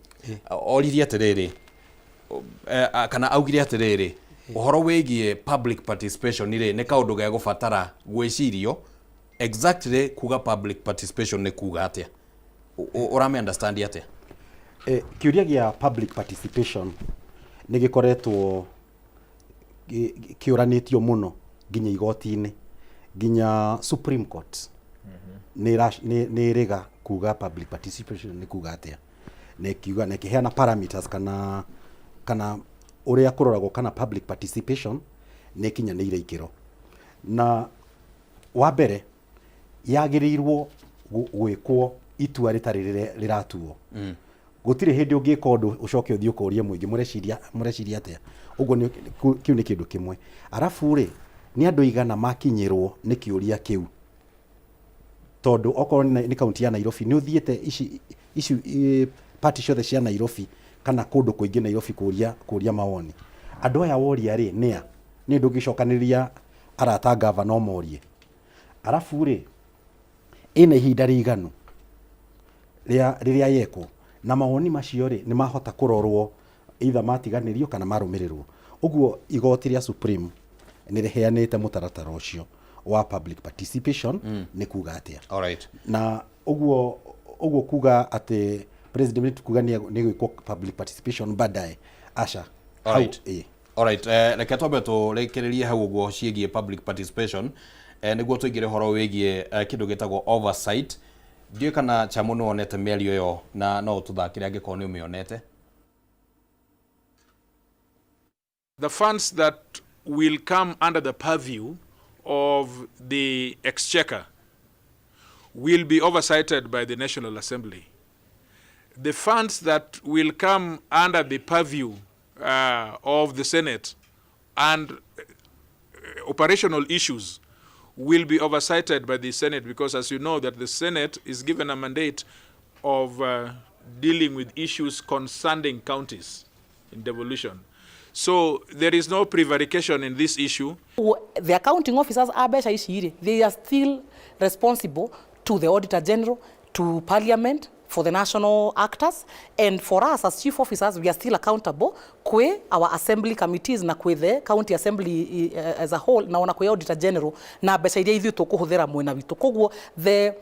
oririe atiriri kana augire atiriri uhoro wigie public participation ire ni kaundu ga gufatara gwicirio exactly kuga public participation ni kuga atia urame understand atia kiuria gia public participation ni gikoretwo kiuranitio muno ginya igoti-ini ginya Supreme Court ni riga kuga public participation ni kuga atia ne kiuga ne kiheana parameters kana uria kuroragwo kana public participation ni kinyanire ikiro na wa mbere yagirirwo gwikwo itua ritari riratuo gutire hindi ungika undu ucoke uthie ukoria muingi mureciria atia uguo ni kiu ni kindu kimwe arafu ri ni andu igana makinyirwo ni kiuria kiu tondu okorwo ni kaunti ya Nairobi ni uthiete ici party ciothe cia Nairobi kana kundu kuingi Nairobi kuria mawoni andu aya woria ri nia ni ndungicokaniriria arata governor morie arafu ri ina ihinda riganu riria yeko na mawoni macio ri ni mahota kurorwo either matiganirio kana marumirirwo uguo igoti ria Supreme ni riheanite mutaratara ucio wa public participation ni kuga atia. Alright. Na uguo kuga ati president kuga ni gwikwo public participation baadaye asha. Alright. Alright. Reke twambe turekererie hau uguo ciegie public participation niguo tuigire horo wigie kindu gitagwo oversight. Ndiye kana chamu no onete mĩario yo na no tuthakire angĩkorwo nĩ ũmĩonete. The funds that will come under the purview of the Exchequer will be oversighted by the National Assembly. The funds that will come under the purview of the Senate and operational issues will be oversighted by the Senate, because as you know that the Senate is given a mandate of dealing with issues concerning counties in devolution. So there is no prevarication in this issue. The accounting officers are they are still responsible to the Auditor General, to Parliament, for the national actors, and for us as chief officers we are still accountable kwe our assembly committees na kwe the county assembly as a whole na ona kwe Auditor General na mbeca iria ithuĩ tũkũhũthĩra mwena witũ. Koguo the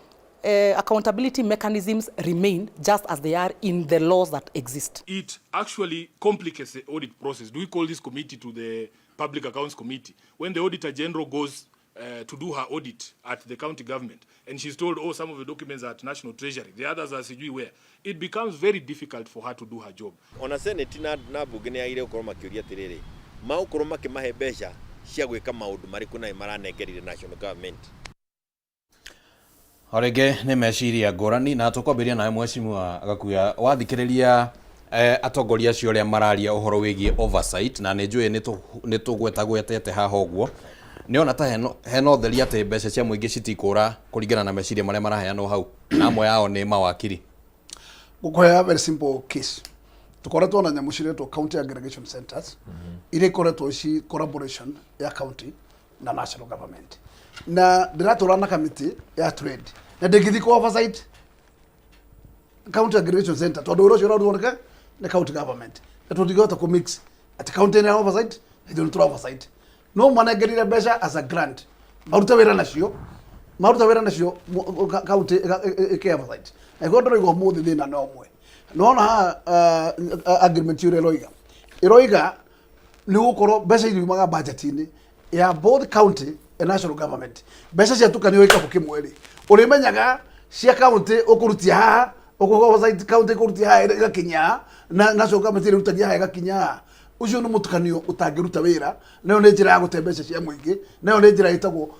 accountability mechanisms remain just as they are in the laws that exist. It actually complicates the audit process. Do we call this committee to the Public Accounts Committee? When the Auditor General goes to do her audit at the county government, and she's told, oh, some of the documents are at National Treasury, the others are sijui where, it becomes very difficult for her to do her job. Ona Senate na bunge ni aire ukorwo makiuria tiriri maukorwo makimahe mbeca cia gwika maundu mariku na maranengerire national government. Orege ni meciria ngũrani na tukwambiria nawe mheshimiwa Gakuya wathikiriria atongoria acio aria mararia uhoro wigie oversight na njui ni tugwetagwetete haha uguo ni ona ta heno theri ati mbeca cia muingi citikura kuringana na meciria maria maraheanwo hau na amwe yao ni mawakiri. Gukoya very simple case tukoretwo na nyamu ciretwo county aggregation centers ile ikoretwo ci collaboration ya county na national government na ndiraturana committee ya trade na ndigithiko oversight county aggregation center tondu uro cio ruoneka na county government na tundigota ku mix at county na oversight ndio tu oversight no managerire mbeca as a grant maruta wira nacio county ke oversight na gondo igo muthi thina no mwe no ha agreement yure iroiga ni gukorwo mbeca iriumaga budget-ini ya both county and national government mbeca cia tukanio ikabu kimweri urimenyaga cia county ukurutia haha oversight county ukurutia haha igakinya na national government irutagia haha igakinya ucio ni mutukanio utangiruta wira nayo ni njira ya gute mbeca cia muingi nayo ni njira itagwo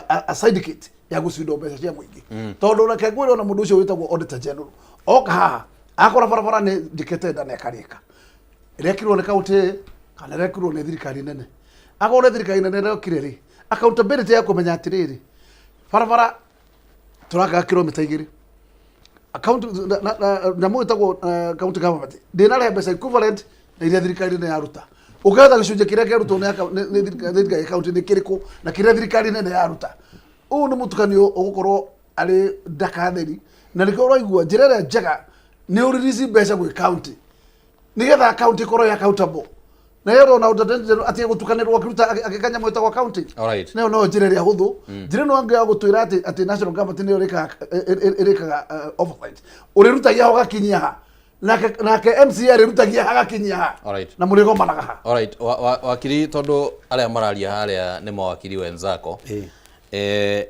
a syndicate ya gucindo mbeca cia muingi tondu reke ngwire ona mundu ucio witagwo Auditor General oka haha akora barabara ni ndikete ndane akarika irekirwo ni county kana irekirwo ni thirikari nene akore thirikari nene rekire ri accountability ya kumenya atiriri barabara turaka kilomita 2 account na mwitagwo county government ndinare mbeca equivalent na iria thirikari nene yaruta ugetha gicunje kiria kirutwo ni thirikari county ni kiriko na kiria thirikari nene yaruta u ni mutukanio ugukorwo ari ndakatheri na nikio roigua njira njega ni uririci mbeca gwi county nigetha county korwo ya accountable na yero na ati gutukanirwo akiruta akikanya mwita kwa county. Alright. No njira ria huthu njira no anga gutwira ati national government ni irika oversight urirutagia ho gakinyia ha nake MCA rirutagia ha gakinyia ha. Alright. Na murigo managa ha. Alright. Wakiri tondu aria mararia haria ni mawakiri wenzako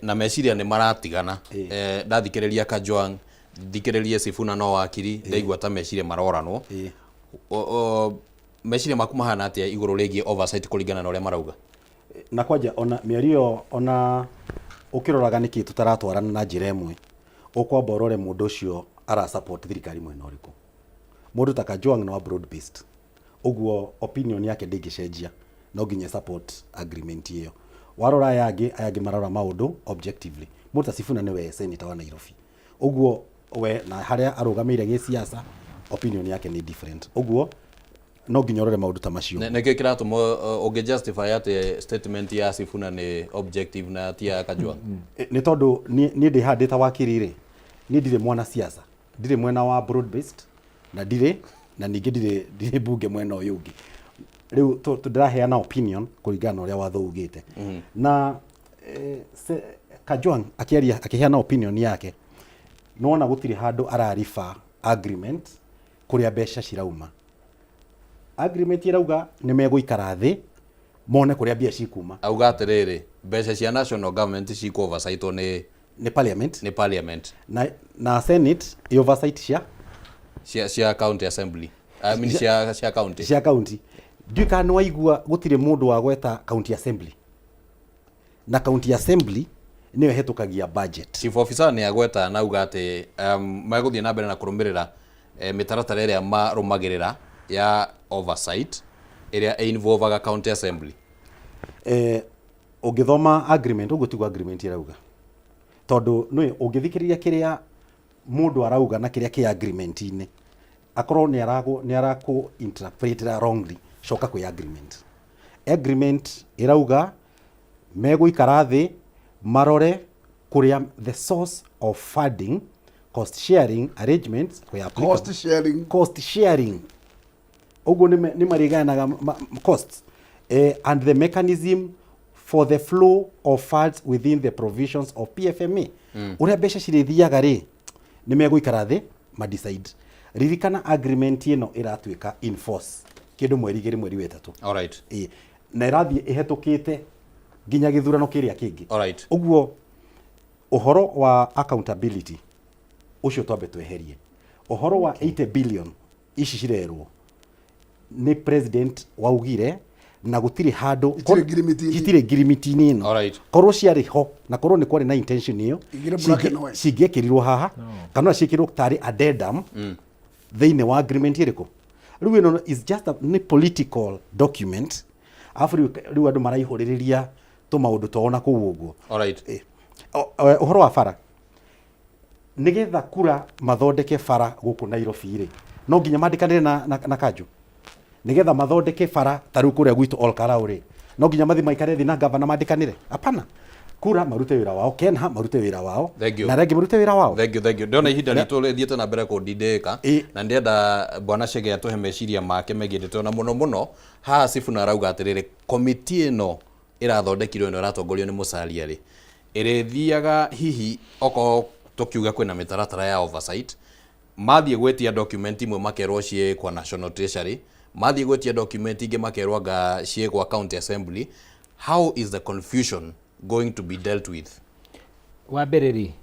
na meciria ni maratigana ndathikiriria Kajwang thikiririe Sifuna no wakiri ndaigua ta meciria maroranwo meciria maku mahana atia iguru rigie oversight kuringana na uria marauga na kwanja ona mĩario ona ukiroraga niki tutaratwarana na njira imwe ukwamba urore mundu ucio ara support thirikari mwena uriku mundu ta Kajwang no broad based uguo opinion yake ndingicenjia no nginya support agreement iyo warora ayage marora maundu objectively mundu ta Sifuna niwe senator wa Nairobi uguo we na haria arugamire gi siasa opinion yake ni different uguo no nginya rore maundu ta macio neke kiratumo oge justify ate statement ya Sifuna ni objective na tia Kajwang ni tondu ni ndi handita wakirire ni ndire mwana siasa ndire mwena wa broad based na ndire na ningi ndire bunge mwena uyu ungi riu tundiraheana opinion kuringana uria watho ugite na Kajwang akiheana opinion yake nona gutiri handu ararifa agreement kuria besha cirauma agreement irauga ni meguikara thi mone kuria bia cikuma auga atiriri besha cia national government ciku oversight ni parliament na senate i oversight cia county assembly I mean cia county duka no waigua gutire mundu wa gweta county assembly na county assembly niyo hetukagia budget chief officer ni agweta na uga ati maguthie na mbere na kurumirira mitaratara iria marumagirira ya oversight iria involve county assembly ungithoma agreement ugutigwa agreement irauga tondu no ungithikiriria kiria mundu arauga na kiria ki agreement ine akorwo ni araku interpret wrongly shoka kwi agreement irauga meguikara thi marore kuria the source of funding cost sharing arrangements cost sharing ugo ni mariganaga costs and the mechanism for the flow of funds within the provisions of PFMA uria besha cirithiaga ri ni meguikara thi ma decide ririkana agreement ino iratuika in force kindu mweri wetatu alright na irathie ihetukite ginya githurano kiria kingi alright uguo uhoro wa accountability ucio twambe tweherie uhoro wa 80 billion ici cirerwo ni president waugire na gutire handu gitire ngirimiti-ini ino alright korwo ciari ho na korwo ni kwari na intention iyo cingiekirirwo haha kana ciikirwo tari addendum thiini wa agreement iriku riu ino is just a political document after riu andu maraihuririria to maundu tona kuu uguo alright uhoro wa bara nigetha kura mathondeke bara guku Nairobi ri no nginya mandikanire na Kaju nigetha mathondeke bara taru kuria gwitu all karauri no nginya mathi maikare thi na governor mandikanire apana kura marute wira wao Kenha marute wira wao na regi marute wira wao thank you ndona ihinda ritu thiete na mbere kundindika na ndienda bwana Chege atuhe meciria make megindite na muno ha Sifuna arauga atiriri committee ino irathondekirwo ino ratongorio ni mucaria ri irithiaga hihi oko tukiuga kwina mitaratara ya oversight mathie gwetia document imwe makerwo cie kwa national treasury mathie gwetia document inge makerwo ga cie kwa county assembly how is the confusion going to be dealt with wa bereri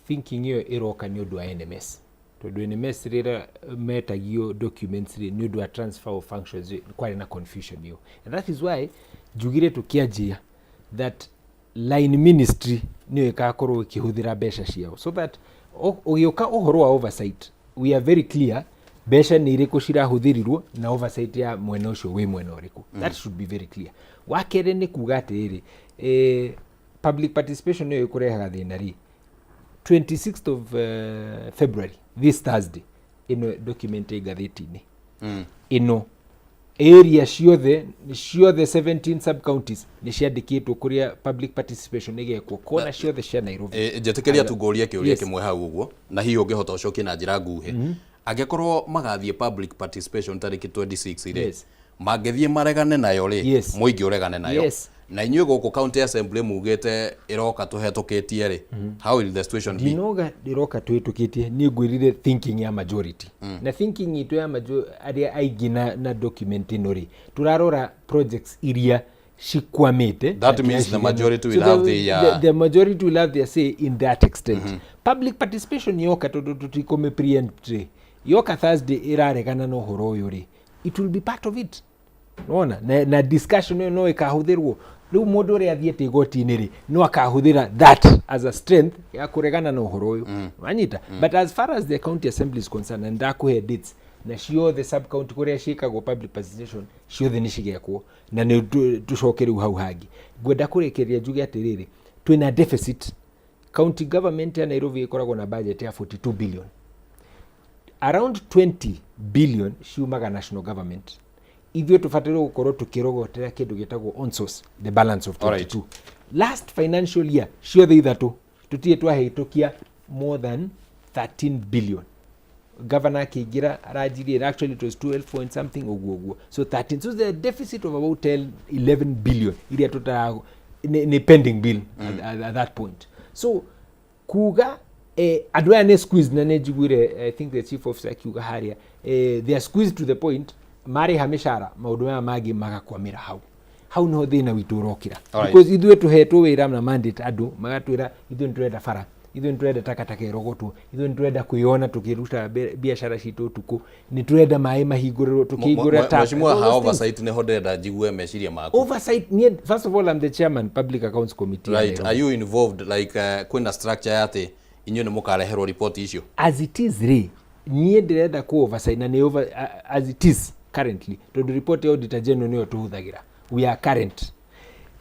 thinking iyo iroka ni undu wa NMS tondu NMS rira metagio documents ri ni undu wa transfer of functions kwari na confusion iyo and that is why jugire tukianjia that line ministry niyo ikakorwo ikihuthira besha ciao so that ugioka uhoro wa oversight we are very clear besha ni iriku cirahuthirirwo na oversight ya mwena ucio wi mwena uriku that should be very clear wakere ni kuga atiriri public participation niyo ikurehaga thina ri 26th of February this Thursday ino document igatheti-ini ino area ciothe 17 sub counties ni ciandikitwo kuria public participation igekwo kona ciothe cia Nairobi njetikiria tunguria kiuria kimwe hau uguo na hiyo ngihota ucokie na njira nguhe angekorwo magathie public participation tariki 26 ire mangethie maregane nayo ri muingi uregane nayo na inyuĩ gũkũ county assembly mugĩte iroka tũhetũkĩtie ri how will the situation be dinoga iroka tũhetũkĩtie ni ngwirire thinking ya majority na thinking itu ya aria aingĩ na document ino ri turarora projects iria cikwamite that means the majority will have the majority will have their say in that extent public participation yoka tutikome preempt yoka Thursday iraregana no horo uyu ri it will be part of it nona na discussion no ikahuthirwo riu mundu uri athiete igoti-ini ri no akahuthira that as a strength ya kuregana na uhoro uyu wanyita but as far as the county assembly is concerned and ndakuhe dates na ciothe sub county kuria ciikagwo public participation ciothe ni cigekwo na ni tucoke riu hau hangi ngwenda kurikiria njuge atiriri twina deficit. County government ya Nairobi ikoragwo na budget ya 42 billion, around 20 billion ciumaga national government. Ithio tufatirwo gukorwo tukirogotera kindu gitagwo on source, the balance of 22. Right. Last financial year ciothe ithatu tutie twahitukia more than 13 billion. Governor kigira arajirie, actually it was 12 point something oguo, so 13. So the deficit of about 11 billion iria tutarago ni pending bill at that point. So kuga andũ aya nĩ squeezed na nĩnjiguire I think the chief officer akiuga haria they are squeezed to the point marĩha mĩcara maũndũ maya mangĩ magakwamĩra hau no thĩna witũ ũrokĩra because ithuĩ tũhetwo wĩra na mandate andũ magatwĩra ithuĩ nĩtũrenda bara, ithuĩ nĩtũrenda takataka ĩrogotwo, ithuĩ nĩtũrenda kwĩona tũkĩruta biacara citũ ũtukũ, nĩtũrenda maĩ mahingũrĩrwo tũkĩhingũra tap. Mheshimiwa, ha oversight nĩho ndĩrenda njigue meciria maku. Oversight, first of all I'm the chairman Public Accounts Committee. Right, are you involved like kwĩna structure yate inyuĩ nĩ mũkareherwo report icio? As it is re niĩ ndĩrenda ku oversight na nĩ over as it is currently tondũ report ya auditor general nĩyo tũhũthagĩra, we are current.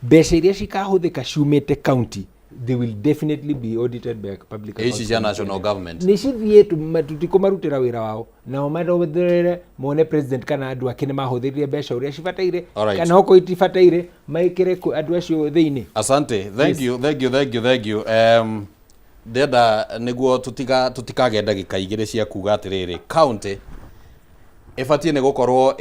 Mbeca iria cikahũthĩka ciumĩte county they will definitely be audited by public accounts. This is national government. Nishithie tutikumarutira wira wao na mathothere mone president kana andu akene mahuthirie mbeca uria cibataire kana hoko itifataire maikire andu acio thiini. Asante, thank you. Ndenda niguo tutikage ndagika igire cia kuga atiriri county ifatie ne gukorwo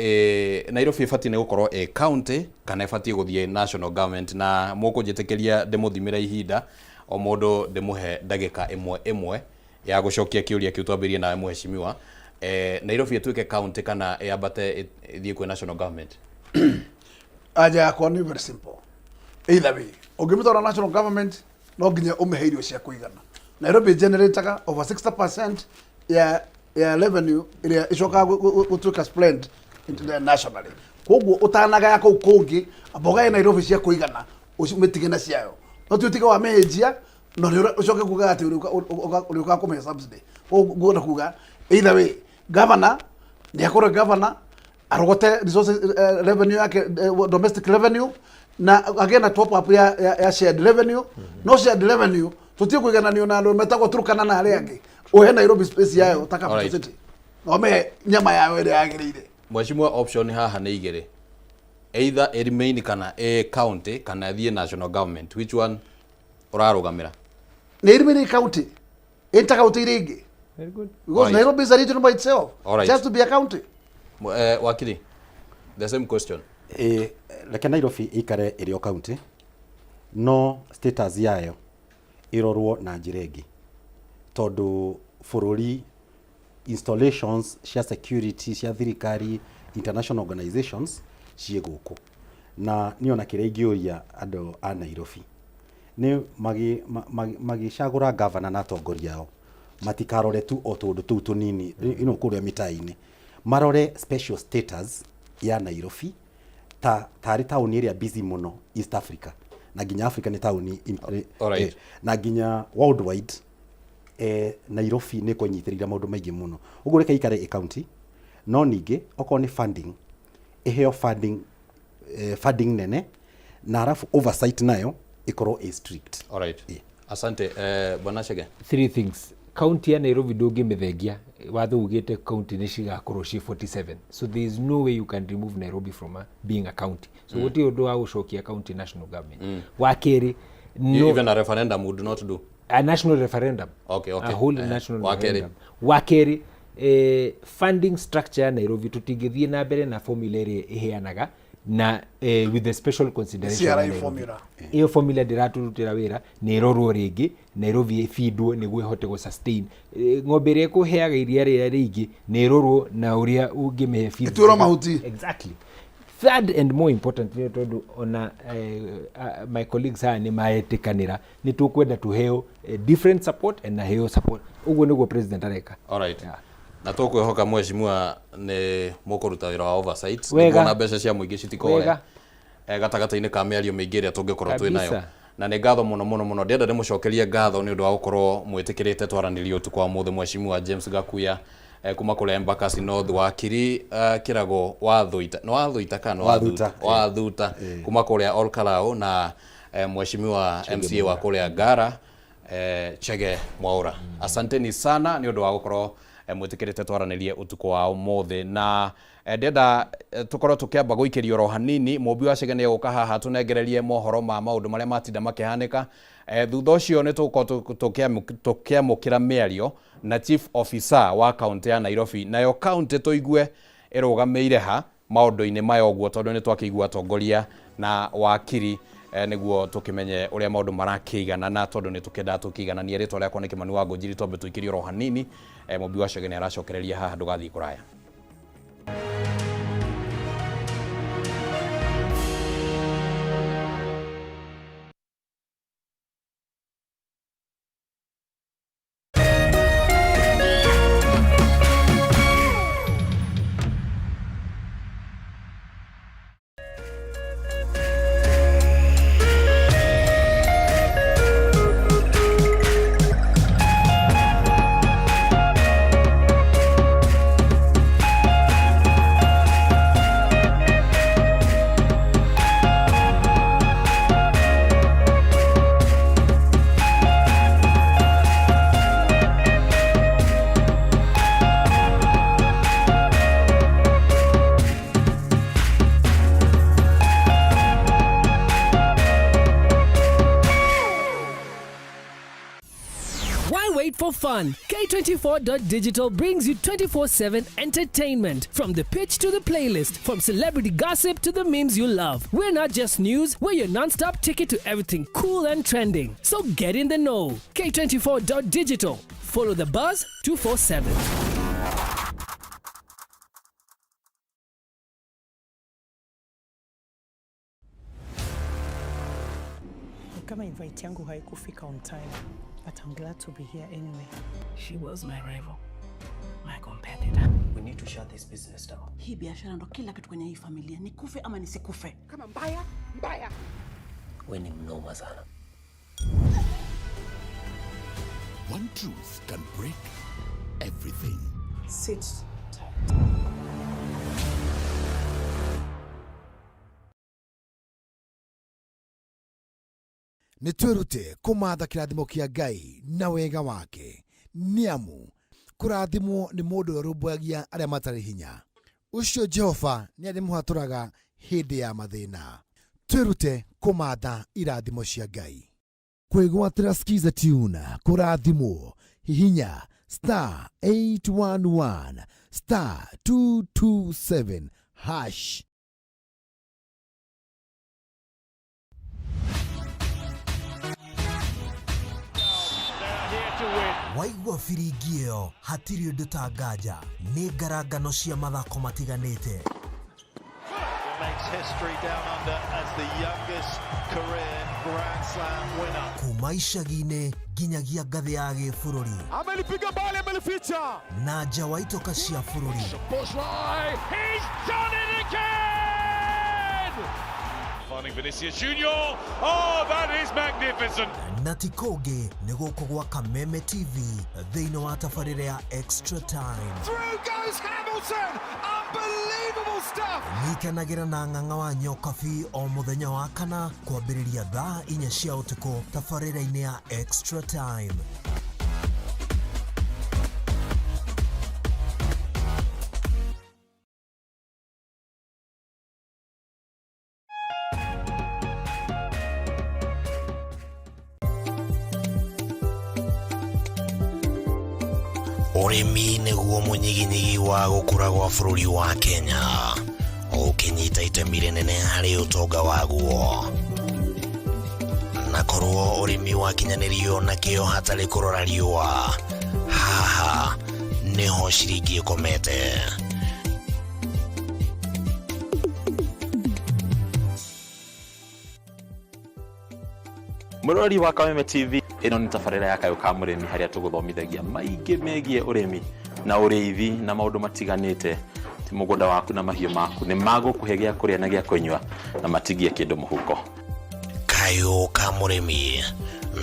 Nairobi ifatie ne gukorwo county kana ifatie guthie national government na mukunjitekeria ndimuthimira ihinda o mundu ndimuhe ndagika imwe ya gucokia kiuria kiu twambirie na mheshimiwa Nairobi ituike county kana yambate ithie kwa national government. Aja yakwa ni very simple, either way ungimutwara national government no nginya umeheirio cia kuigana. Nairobi generator over 60% ya revenue iria icoka gutuika splend internationally. Koguo utanaga yako kungi aboga Nairobi cia kuigana ucimetige na ciayo no tutige wa mehejia no ucoke kuga ati uriuka kume subsidy. Koguo na kuga either way governor ni akora governor arogote resources revenue yake domestic revenue na again a top up ya shared revenue. No shared revenue tutie kuigananio na andu metagwo Turkana na aria angi uhe Nairobi space yayo taka city no me nyama yayo ire yagirire. Mheshimiwa, option haha ni igire, either remain kana county kana thie national government, which one urarugamira? Ni remain county enta county ringi. Very good, because Nairobi is a region by itself. Just to be a county. Wakili, the same question. Leke Nairobi ikare irio county no status yayo irorwo na njira ingi tondu bururi installations cia security cia thirikari international organizations cie guku na niona kiria ingioria andu a Nairobi ni magicagura governor na atongoria ao matikarore tu o tundu tu tunini ino kuria mitai-ini marore special status ya Nairobi tari tauni iria busy muno East Africa na ginya Africa ni tauni na ginya worldwide. Nairobi ni kunyitirira maundu maingi muno uguo reka ikare county no ningi oko ni funding eheo funding nene na arafu oversight nayo ikoro strict. Asante. Bwana Chege, three things. County ya Nairobi dogi methengia watho ugite county ni cigakorwo ci 47, so there is no way you can remove Nairobi from being a county. So what you do wa gucokia county national government. Wakeri no, even a referendum would not do a national referendum. Okay. A whole national referendum. Wakeri funding structure ya Nairobi tutingithie na mbere na formula ĩrĩa iheanaga na with the special consideration formula. Iyo formula ndiratutira wira ni irorwo ringi Nairobi ifidwo niguo ihote go sustain ng'ombe ĩrĩa ĩkũheaga iria rĩrĩa rĩingĩ ni irorwo na uria ũngĩmehe feed. Ituro mahuti. Exactly. Third and more important ni tondu ona my colleagues ha ni maetikanira ni tukwenda tuheo different support and na heo support uguo niguo president areka. Alright. Na tukwihoka mheshimiwa ni mukuruta wira wa oversight niguo na mbeca cia muingi citikoe gatagata-inĩ ka mĩario mĩingĩ ĩrĩa tũngĩkorwo twĩ nayo na nĩ ngatho mũno ndĩenda ndĩmũcokerie ngatho nĩ ũndũ wa gũkorwo mwĩtĩkĩrĩte twaranĩrie ũtukũ wa mũthĩ Mheshimiwa James Gakuya kuma kũrĩa Embakasi North wakiri kĩrago wa Thuta kuma kũrĩa Olkalau na Mheshimiwa MCA wa kũrĩa Ngara Chege Mwaura. Asanteni sana nĩ ũndũ wa gũkorwo mwĩtĩkĩrĩte twaranĩrie ũtukũ wa ũmũthĩ na ndenda tukorwo tukiamba guikĩrio ro hanini mũmbi wa Chege nĩ gũka haha tunengererie mohoro ma maũndũ marĩa matinda makĩhanĩka thutha ũcio nĩ tũkĩamũkĩra mĩario na Chief Officer wa kaunti ya Nairobi nayo kaunti tuigue ĩrũgamĩire ha maũndũ-inĩ maya ũguo tondũ nĩ twakĩigua atongoria na wakiri nĩguo tũkĩmenye ũrĩa maũndũ marakĩigana na tondũ nĩ tũkĩenda tũkĩiganania rĩtwa rĩakwa nĩ Kĩmani wa Ngũnjiri twambe tũikĩrio ro hanini mũmbi wa Chege nĩ aracokereria haha ndũgathiĩ kũraya. For fun, K24.digital brings you 24/7 entertainment. From the pitch to the playlist, from celebrity gossip to the memes you love. We're not just news, we're your non-stop ticket to everything cool and trending. So get in the know. K24.digital. Follow the buzz 247. Kama invite yangu haikufika on time, but I'm glad to be here anyway. She was my rival, my competitor. We need to shut this business down. Hii biashara ndo kila kitu kwenye hii familia. Nikufe ama nisikufe. Kama mbaya. We ni mnoma sana. One truth can break everything. Sit tight. Nitwirute kumatha kirathimo kia Ngai na wega wake niamu kurathimwo ni mundu urumbagia aria matari hinya ucio Jehova ni ari muhaturaga hindi ya mathina. Twirute kumatha irathimo cia Ngai kwigwatira skiza tune kurathimwo hihinya *811 *227 #. Waigua firingi ĩyo hatirĩ ũndũ ta nganja nĩ ngarangano cia mathako matiganĩte. Kuma icagi-inĩ nginyagia ngathĩ ya gĩbũrũri. Amelipiga bali, amelificha. Na nja wa itoka cia bũrũri. He's done it again! Finding Vinicius Junior. Oh, that is magnificent. Na ti kũngĩ nĩ gũkũ gwa Kameme TV thĩinĩ wa tabarĩra ya Extra Time. Through goes Hamilton. Unbelievable stuff. Nyitanagĩra na ng'ang'a wa Nyokabi o mũthenya wa kana kwambĩrĩria thaa 4 cia ũtukũ tabarĩra-inĩ ya Extra Time. Ũrĩmi nĩguo mũnyiginyigi wa gũkũra gwa bũrũri wa Kenya, ũkĩnyita itemi rĩnene harĩ ũtonga waguo. Na korwo ũrĩmi wakinyanĩrio na kĩo hatarĩ kũrora riũa, haha nĩho ciringi ĩkomete. Mũrori wa Kameme TV, ĩno nĩ tabarĩra ya Kayũ ka mũrĩmi harĩa tũgũthomithagia maingĩ megiĩ ũrĩmi na ũrĩithi na maũndũ matiganĩte mugunda waku na mahiũ maku nĩ magũkũhe gĩa kũrĩa na gĩa kũnyua na matigie kĩndũ mũhuko. Kayũ ka mũrĩmi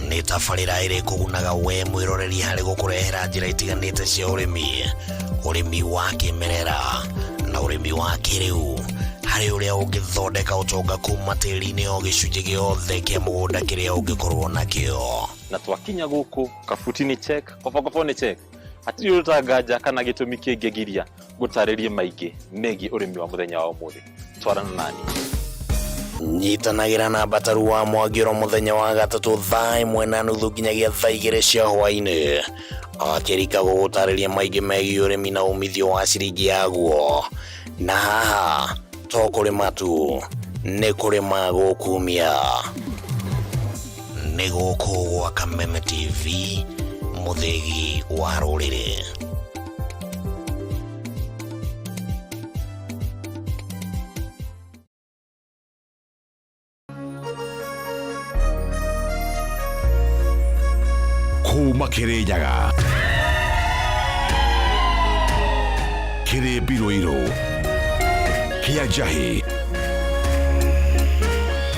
nĩ tabarĩra ĩrĩ kũgunaga we mwĩroreri harĩ gũkũrehera njĩra itiganĩte cia ũrĩmi wa kĩmerera na ũrĩmi wa kĩrĩu harĩ ũrĩa ũngĩthondeka ũtonga kuma tĩri-inĩ o gĩcunjĩ gĩothe kĩa mũgũnda kĩrĩa ũngĩkorwo nakĩo. Na twakinya gũkũ kabuti-inĩ check, kobokobo nĩ check. Hatirĩ ũtanganja kana gĩtũmi kĩngĩgiria gũtarĩrie maingĩ megiĩ ũrĩmi wa mũthenya wa ũmũthĩ. Twarana nani. Nyitanagĩra na Bataru wa Mwagĩro mũthenya wa gatatũ thaa 1:30 nginyagia thaa 2 cia hwaĩ-inĩ. Akĩrika gũgũtarĩria maingĩ megiĩ ũrĩmi na umithio wa ciringi yaguo. Na haha to kũrĩma tu, nĩ kũrĩma gũkumia. Nĩ gũkũ gwa Kameme TV, mũthegi wa rũrĩrĩ. Kuma Kirinyaga, Kiri Biroiro, Kiajahi,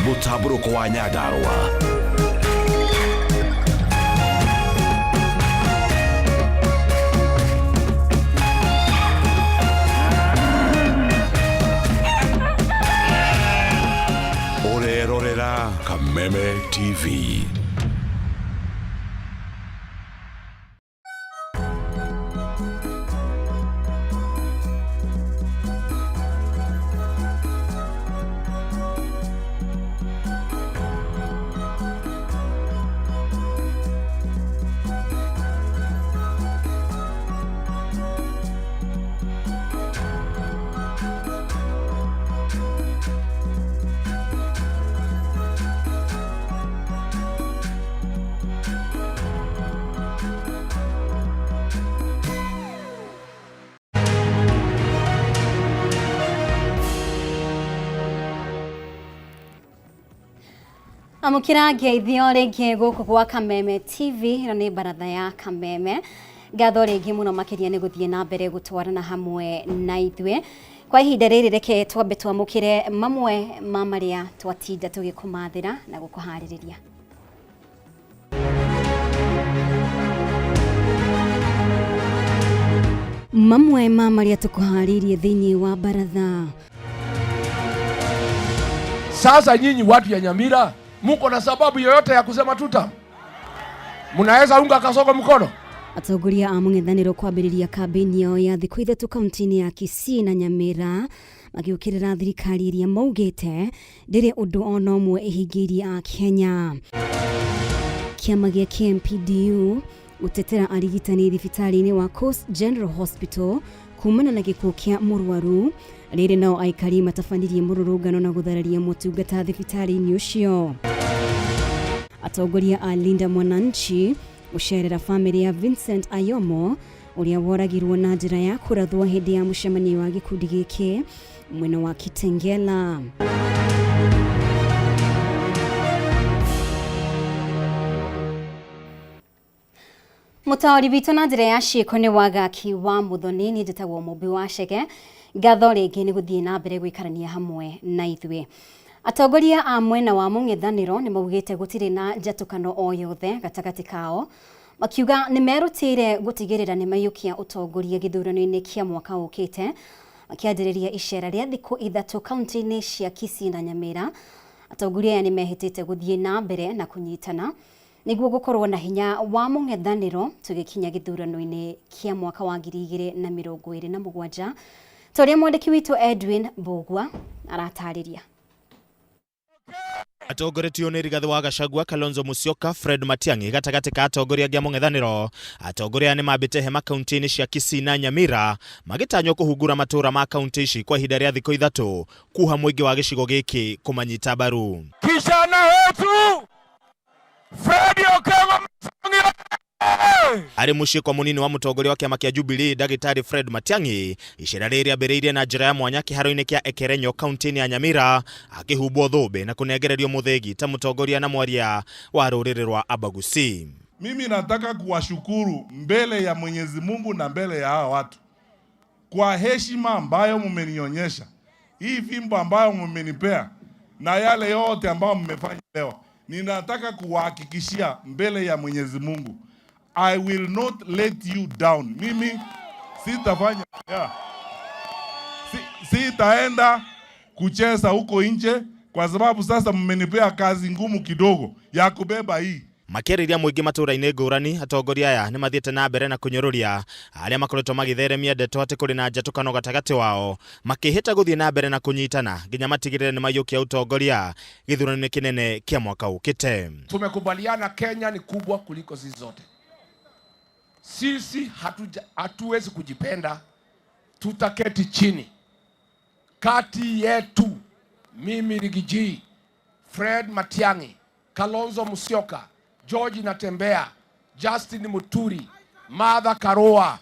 Mutaburuko wa Nyandarua, Orerorera Kameme TV. Amukira ngeithio rĩngĩ gũkũ gwa Kameme TV, na nĩ Mbaratha ya Kameme. Ngatho rĩngĩ mũno makĩria nĩ gũthiĩ na mbere gũtwarana hamwe na ithuĩ. Kwa ihinda rĩrĩ reke twambe twamũkĩre mamwe ma marĩa twatinda tũgĩkũmathĩra na gũkũharĩrĩria. Mamwe ma marĩa tũkũharĩrĩrie thĩinĩ wa Mbaratha. Sasa nyinyi watu ya Nyamira, muko na sababu yoyote ya kusema tuta? Munaweza unga kasoko mkono? Atongoria a mũng'ethanĩro kwambĩrĩria kambĩini yao ya thikũ ithatũ kaunti-inĩ ya Kisii na Nyamira magĩũkĩrĩra thirikari iria maugĩte ndĩrĩ ũndũ ona ũmwe ĩhingĩirie a Kenya. Kĩama gĩa KMPDU gũtetera arigitani thibitarĩ-inĩ wa Coast General Hospital kumana na gĩkuũ kĩa mũrwaru, rĩrĩ nao aikari matabanirie mũrũrũngano na gũthararia motungata thibitarĩ-inĩ ũcio. Atongoria a Linda Mwananchi gũcerera famĩlĩ ya Vincent Ayomo ũrĩa woragirwo na njĩra ya kũrathwo hĩndĩ ya mũcemanio wa gĩkundi gĩkĩ mwena wa Kitengela. Mũtaũri witũ na njĩra ya ciĩko nĩ Wagaki wa Muthoni, nĩ njĩtagwo Mũmbi wa Cege. Ngatho rĩngĩ nĩ gũthiĩ na mbere gũikarania hamwe na ithuĩ. Atongoria a mwena wa mũng'ethanĩro nĩ maugĩte gũtirĩ na njatũkano o yothe gatagatĩ kao, makiuga nĩ merutĩire gũtigĩrĩra nĩ maiyũkia ũtongoria gĩthurano-inĩ kĩa mwaka ũkĩte, makĩanjĩrĩria icera rĩa thikũ ithatũ kaunti-inĩ cia Kisii na Nyamira. Atongoria aya nĩ mehĩtĩte gũthiĩ na mbere na kũnyitana nĩguo gũkorwo na hinya wa mũng'ethanĩro tũgĩkinya gĩthurano-inĩ kĩa mwaka wa 2027. Toria mwandĩki witũ Edwin Bogwa aratarĩria. Atongoretio nĩ Rigathĩ wa Gachagua, Kalonzo Musyoka, Fred Matiang'i gatagatĩ ka atongoria a mũng'ethanĩro. Atongoria nĩ mambĩte hema kaunti-inĩ cia Kisii na Nyamira magĩtanywo kũhungura matũra ma kaunti ici kwa ihinda rĩa thikũ ithatũ kuha mũingĩ wa gĩcigo gĩkĩ kũmanyita mbaru. Kijana wetu Fred Okema arĩ mũciĩ kwa mũnini wa mũtongoria wa kĩama kĩa Jubilee Ndagĩtarĩ Fred Matiang'i, icera rĩrĩa ambĩrĩirie na njĩra ya mwanya kĩharo-inĩ kĩa Ekerenyo kaunti-inĩ ya Nyamira, akĩhumbwo thũmbĩ na kũnengererio mũthegi ta mũtongoria na mwaria wa rũrĩrĩ rwa Abagusi. Mimi nataka kuwashukuru mbele ya Mwenyezi Mungu na mbele ya hawa watu kwa heshima ambayo mmenionyesha, hii fimbo ambayo mmenipea na yale yote ambayo mmefanya leo, ninataka kuwahakikishia mbele ya Mwenyezi Mungu, I will not let you down. Mimi sitafanya sitaenda kucheza huko nje, kwa sababu sasa mmenipea kazi ngumu kidogo ya kubeba hii. Makĩarĩria mũingĩ matũũra-inĩ ngũrani, atongoria aya nĩ mathiĩte na mbere na kũnyũrũria arĩa makoretwo magĩtheremia ndeto atĩ kũrĩ na njatũkano gatagatĩ wao, makĩhĩta gũthiĩ na mbere na kũnyitana nginya matigĩrĩre nĩ maiyũkia utongoria gĩthurano-inĩ kĩnene kĩa mwaka ũkĩte. Tumekubaliana Kenya ni kubwa kuliko sisi zote. Sisi hatuwezi kujipenda, tutaketi chini kati yetu, mimi Rigiji, Fred Matiang'i, Kalonzo Musyoka, George Natembea, Justin Muturi, Martha Karua,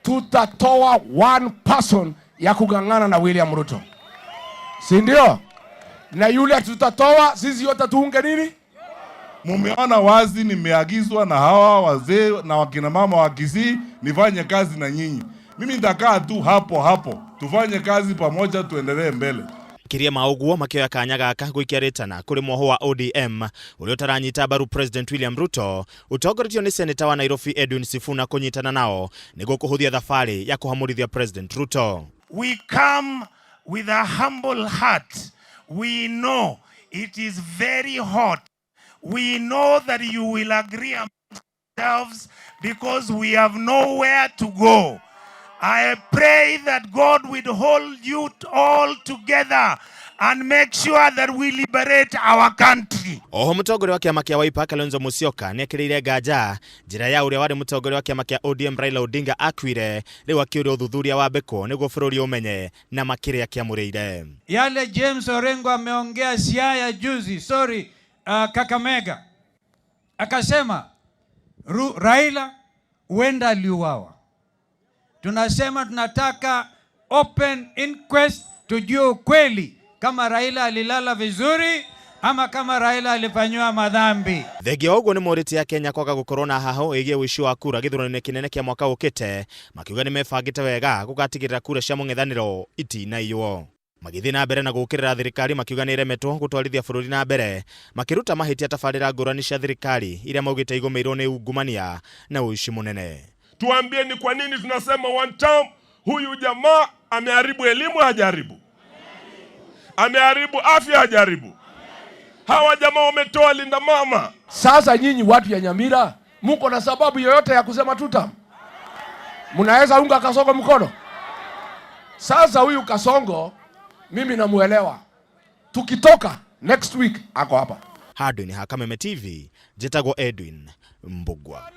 tutatoa one person ya kugangana na William Ruto. Si ndio? Na yule tutatoa sisi yote tuunge nini? Mumeona wazi nimeagizwa na hawa wazee na wakina mama wa Kisii nifanye kazi na nyinyi. Mimi nitakaa tu hapo tufanye kazi pamoja, tuendelee mbele. Kiria mauguo makioya kanya gaka gũikia kũrĩ mwoho wa ODM ũrĩa ũtaranyita mbaru President William Ruto, ũtongoretio nĩ Senator wa Nairobi Edwin Sifuna kũnyitana nao nĩguo kũhũthia thabarĩ ya kũhamũrithia President Ruto. We come with a humble heart. We know it is very hot. We know that you will agree amongst yourselves because we have nowhere to go. I pray that God will hold you all together and make sure that we liberate our country. Oho mũtongoria wa kĩama kĩa Wiper Kalonzo Musyoka nĩ akĩrĩire nganja njĩra ya ũrĩa warĩ mũtongoria wa kĩama kĩa ODM Raila Odinga akuire, rĩu akĩũria ũthuthuria wa mbeko nĩguo bũrũri ũmenye na makĩrĩa kĩamũrĩire. Yale James Orengo ameongea Siaya juzi, Kakamega, akasema Raila huenda aliuawa. Tunasema tunataka open inquest tujue ukweli kama Raila alilala vizuri ama kama Raila alifanywa madhambi. Thegea ũguo nĩ morĩti ya Kenya kwaga gũkorwo na haho ĩgiĩ ũici wa kura gĩthurano-inĩ kĩnene kĩa mwaka ũkĩte, makiuga nĩ mebangĩte wega gũgatigĩrĩra kura cia mũng'ethanĩro itinaiywo. Magĩthiĩ na mbere na gũkĩrĩra thirikari makiuga nĩ iremetwo gũtwarithia bũrũri na mbere, makĩruta mahĩtia tabarĩra ngũrani cia thirikari iria maugĩte igũmĩirwo nĩ ungumania na ũici mũnene. Tuambie ni kwa nini tunasema one term? Huyu jamaa ameharibu elimu, hajaribu. Ameharibu afya, hajaribu. Hawa jamaa wametoa linda mama. Sasa nyinyi watu ya Nyamira, muko na sababu yoyote ya kusema tutam? Mnaweza unga Kasongo mkono? Sasa huyu Kasongo mimi namuelewa. Tukitoka next week ako hapa. Handũ-inĩ ha Kameme TV, njĩtagwo Edwin Mbugwa.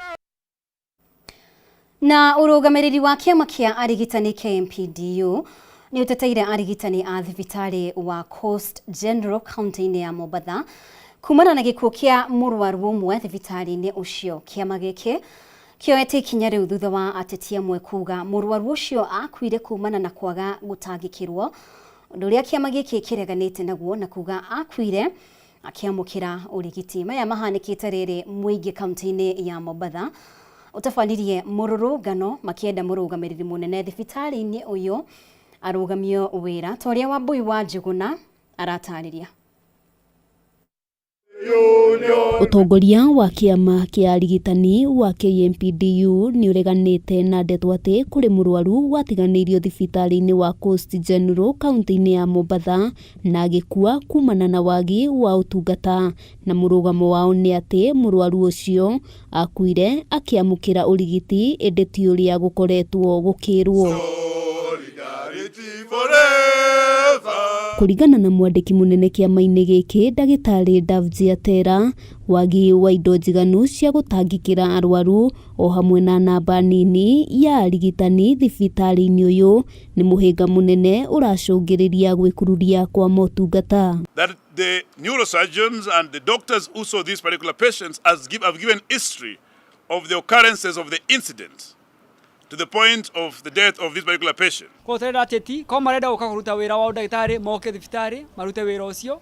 Na ũrũgamĩrĩri wa kĩama kĩa arigitani KMPDU nĩ ũteteire arigitani a thibitarĩ wa Coast General County-inĩ ya Mbatha kumana na gĩkuũ kĩa mũrwaru ũmwe thibitarĩ-inĩ ũcio. Kĩama gĩkĩ kĩoete ikinya rĩu thutha wa ateti amwe kuga mũrwaru ũcio akuire kumana na kwaga gũtangĩkĩrwo, ũndũ ũrĩa kĩama gĩkĩ kĩreganĩte naguo na kuga akuire akĩamũkĩra ũrigiti. Maya mahanĩkĩte rĩrĩ mũingĩ kaunti-inĩ ya Mbatha ũtabanirie mũrũrũngano makĩenda mũrũgamĩrĩri mũnene thibitarĩ-inĩ ũyũ arũgamio wĩra, ta ũrĩa Wambui wa Njuguna aratarĩria. Ũtongoria wa kĩama kĩa arigitani wa KMPDU nĩ ũreganĩte na ndeto atĩ kũrĩ mũrwaru watiganĩirio thibitarĩ-inĩ wa Coast General County-inĩ ya Mbatha na agĩkua kumana na wagi wa ũtungata, na mũrũgamo wao nĩ atĩ mũrwaru ũcio akuire akĩamũkĩra ũrigiti ĩndĩ ti ũrĩa gũkoretwo gũkĩrwo. Kũringana na mwandĩki mũnene kĩama-inĩ gĩkĩ ndagĩtarĩ Davji Atera, wagi wa indo njiganu cia gũtangĩkĩra arwaru o hamwe na namba nini ya arigitani thibitarĩ-inĩ ũyũ nĩ mũhĩnga mũnene ũracũngĩrĩria gwĩkururia kwa motungata. That the neurosurgeons and the doctors who saw these particular patients have given history of the occurrences of the incident to the point of the death of this particular patient. Ko tenda ateti ko marenda gũka kũruta wĩra wa ndagĩtarĩ moke thibitarĩ marute wĩra ũcio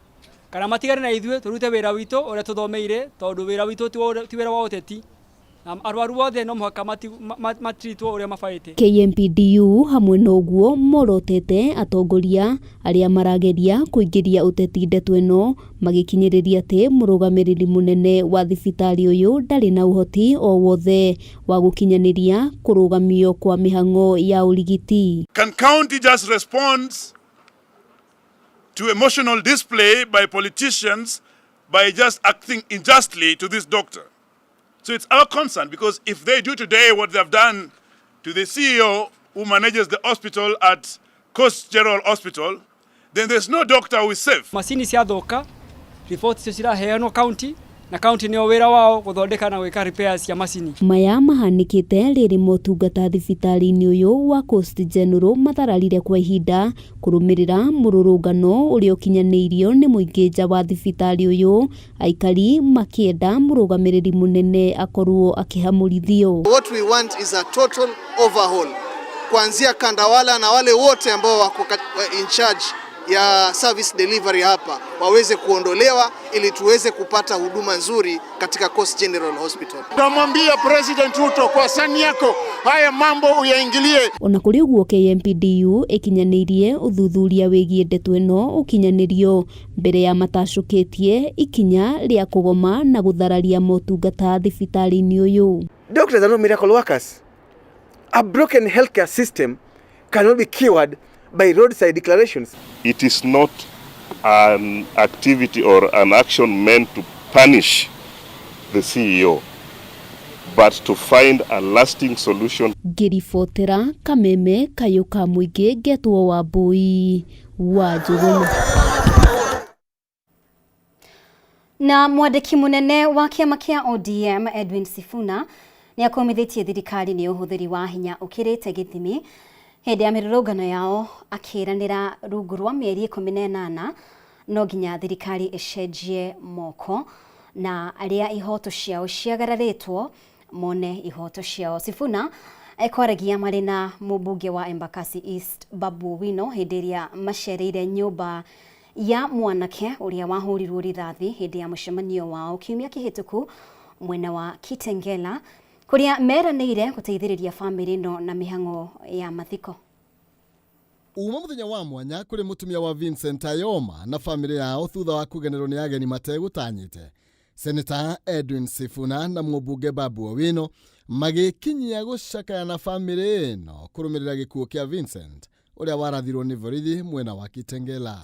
kana matigane na ithuĩ turute wĩra witũ ũrĩa tuthomeire, tondũ wĩra witũ ti wĩra wa ũteti. arwaru othe no muhaka matritwo uria mabaite. KMPDU hamwe na uguo morotete atongoria aria marageria kuingiria uteti ndeto ino magikinyiriria ati murugamiriri munene wa thibitari uyu ndari na uhoti o wothe wa gukinyaniria kurugamio kwa mihango ya urigiti. Can county just responds to emotional display by politicians by just acting unjustly to this doctor? So it's our concern, because if they do today what they've done to the CEO who manages the hospital at Coast General Hospital, then there's no doctor who is safe. Masini ciathoka, reports ciraheanwo county, na county nio wira wao guthondeka na gwika repairs ya masini. Maya mahanikite riri motungata thibitari-ini uyu wa Coast General mathararire kwa ihinda kurumirira mururungano uria ukinyaniirio ni muingi nja wa thibitari uyu, aikari makienda murugamiriri munene akorwo akihamurithio. What we want is a total overhaul, kuanzia Kandawala na wale wote ambao wako in charge ya service delivery hapa waweze kuondolewa ili tuweze kupata huduma nzuri katika Coast General Hospital. Tunamwambia President Ruto, kwa sani yako haya mambo uyaingilie. Ona kuri uguo KMPDU ikinyanirie uthuthuria wigie ndeto ino ukinyanirio mbere ya matashukitie ikinya ria kugoma na guthararia motungata thibitari-ini uyu. Doctors are not miracle workers. A broken healthcare system cannot be cured by roadside declarations. It is not an activity or an action meant to punish the CEO, but to find a lasting solution. Ngiribotera Kameme Kayuka Muingi Getwo wa Mbui wa Njuguna. Na mwandiki munene wa kiama kia ODM Edwin Sifuna ni akomithitie thirikari ni uhuthiri wa hinya ukirite githimi hindi ya mirurungano yao, akiranira rungu rwa mieri 18 no nginya thirikari icenjie moko na aria ihoto ciao ciagararitwo mone ihoto ciao. Sifuna ekwaragia mari na mubunge wa Embakasi East Babu Owino hindi iria macereire nyumba ya mwanake uria wahurirwo rithathi hindi ya mucemanio wao kiumia kihituku mwena wa Kitengela, kuria meranĩire guteithĩrĩria family no na mihango ya mathiko. Uma muthenya wa mwanya kuri mutumia wa Vincent Ayoma na family yao thutha wa kugenerwo ni ageni mategutanyite. Senator Edwin Sifuna na mubunge Babu Owino magikinyia gucakaya na family ino kurumirira gikuo kia Vincent uria warathirwo ni borithi mwena wa Kitengela.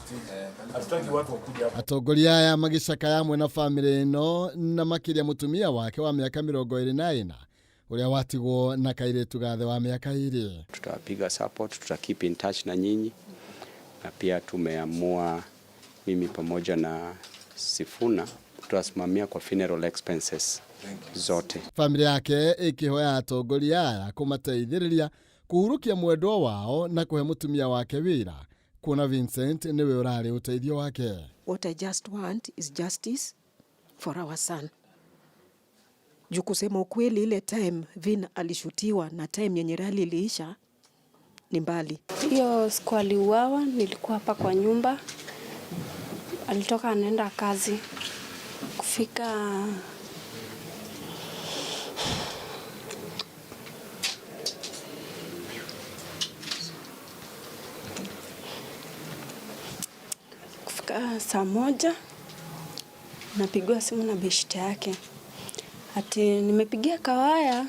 Atongoria aya magicakaya mwena family ino na makiria mutumia wake wa miaka 24 uria watigwo na kairetu gathe wa miaka 2. Tutapiga support, tuta keep in touch na nyinyi, na pia tumeamua mimi pamoja na Sifuna tutasimamia kwa funeral expenses zote. Familia yake ikihoya atongoria aya kumateithiriria kuhurukia mwendwa wao na kuhe mutumia wake wira, kuona Vincent niwe urari uteithio wake. What I just want is justice for our son. Juu kusema ukweli, ile time Vin alishutiwa na time yenye rally iliisha ni mbali. Hiyo siku aliuawa nilikuwa hapa kwa nyumba. Alitoka anaenda kazi. Kufika saa 1 napigwa simu na beshte yake. Ati nimepigia Kawaya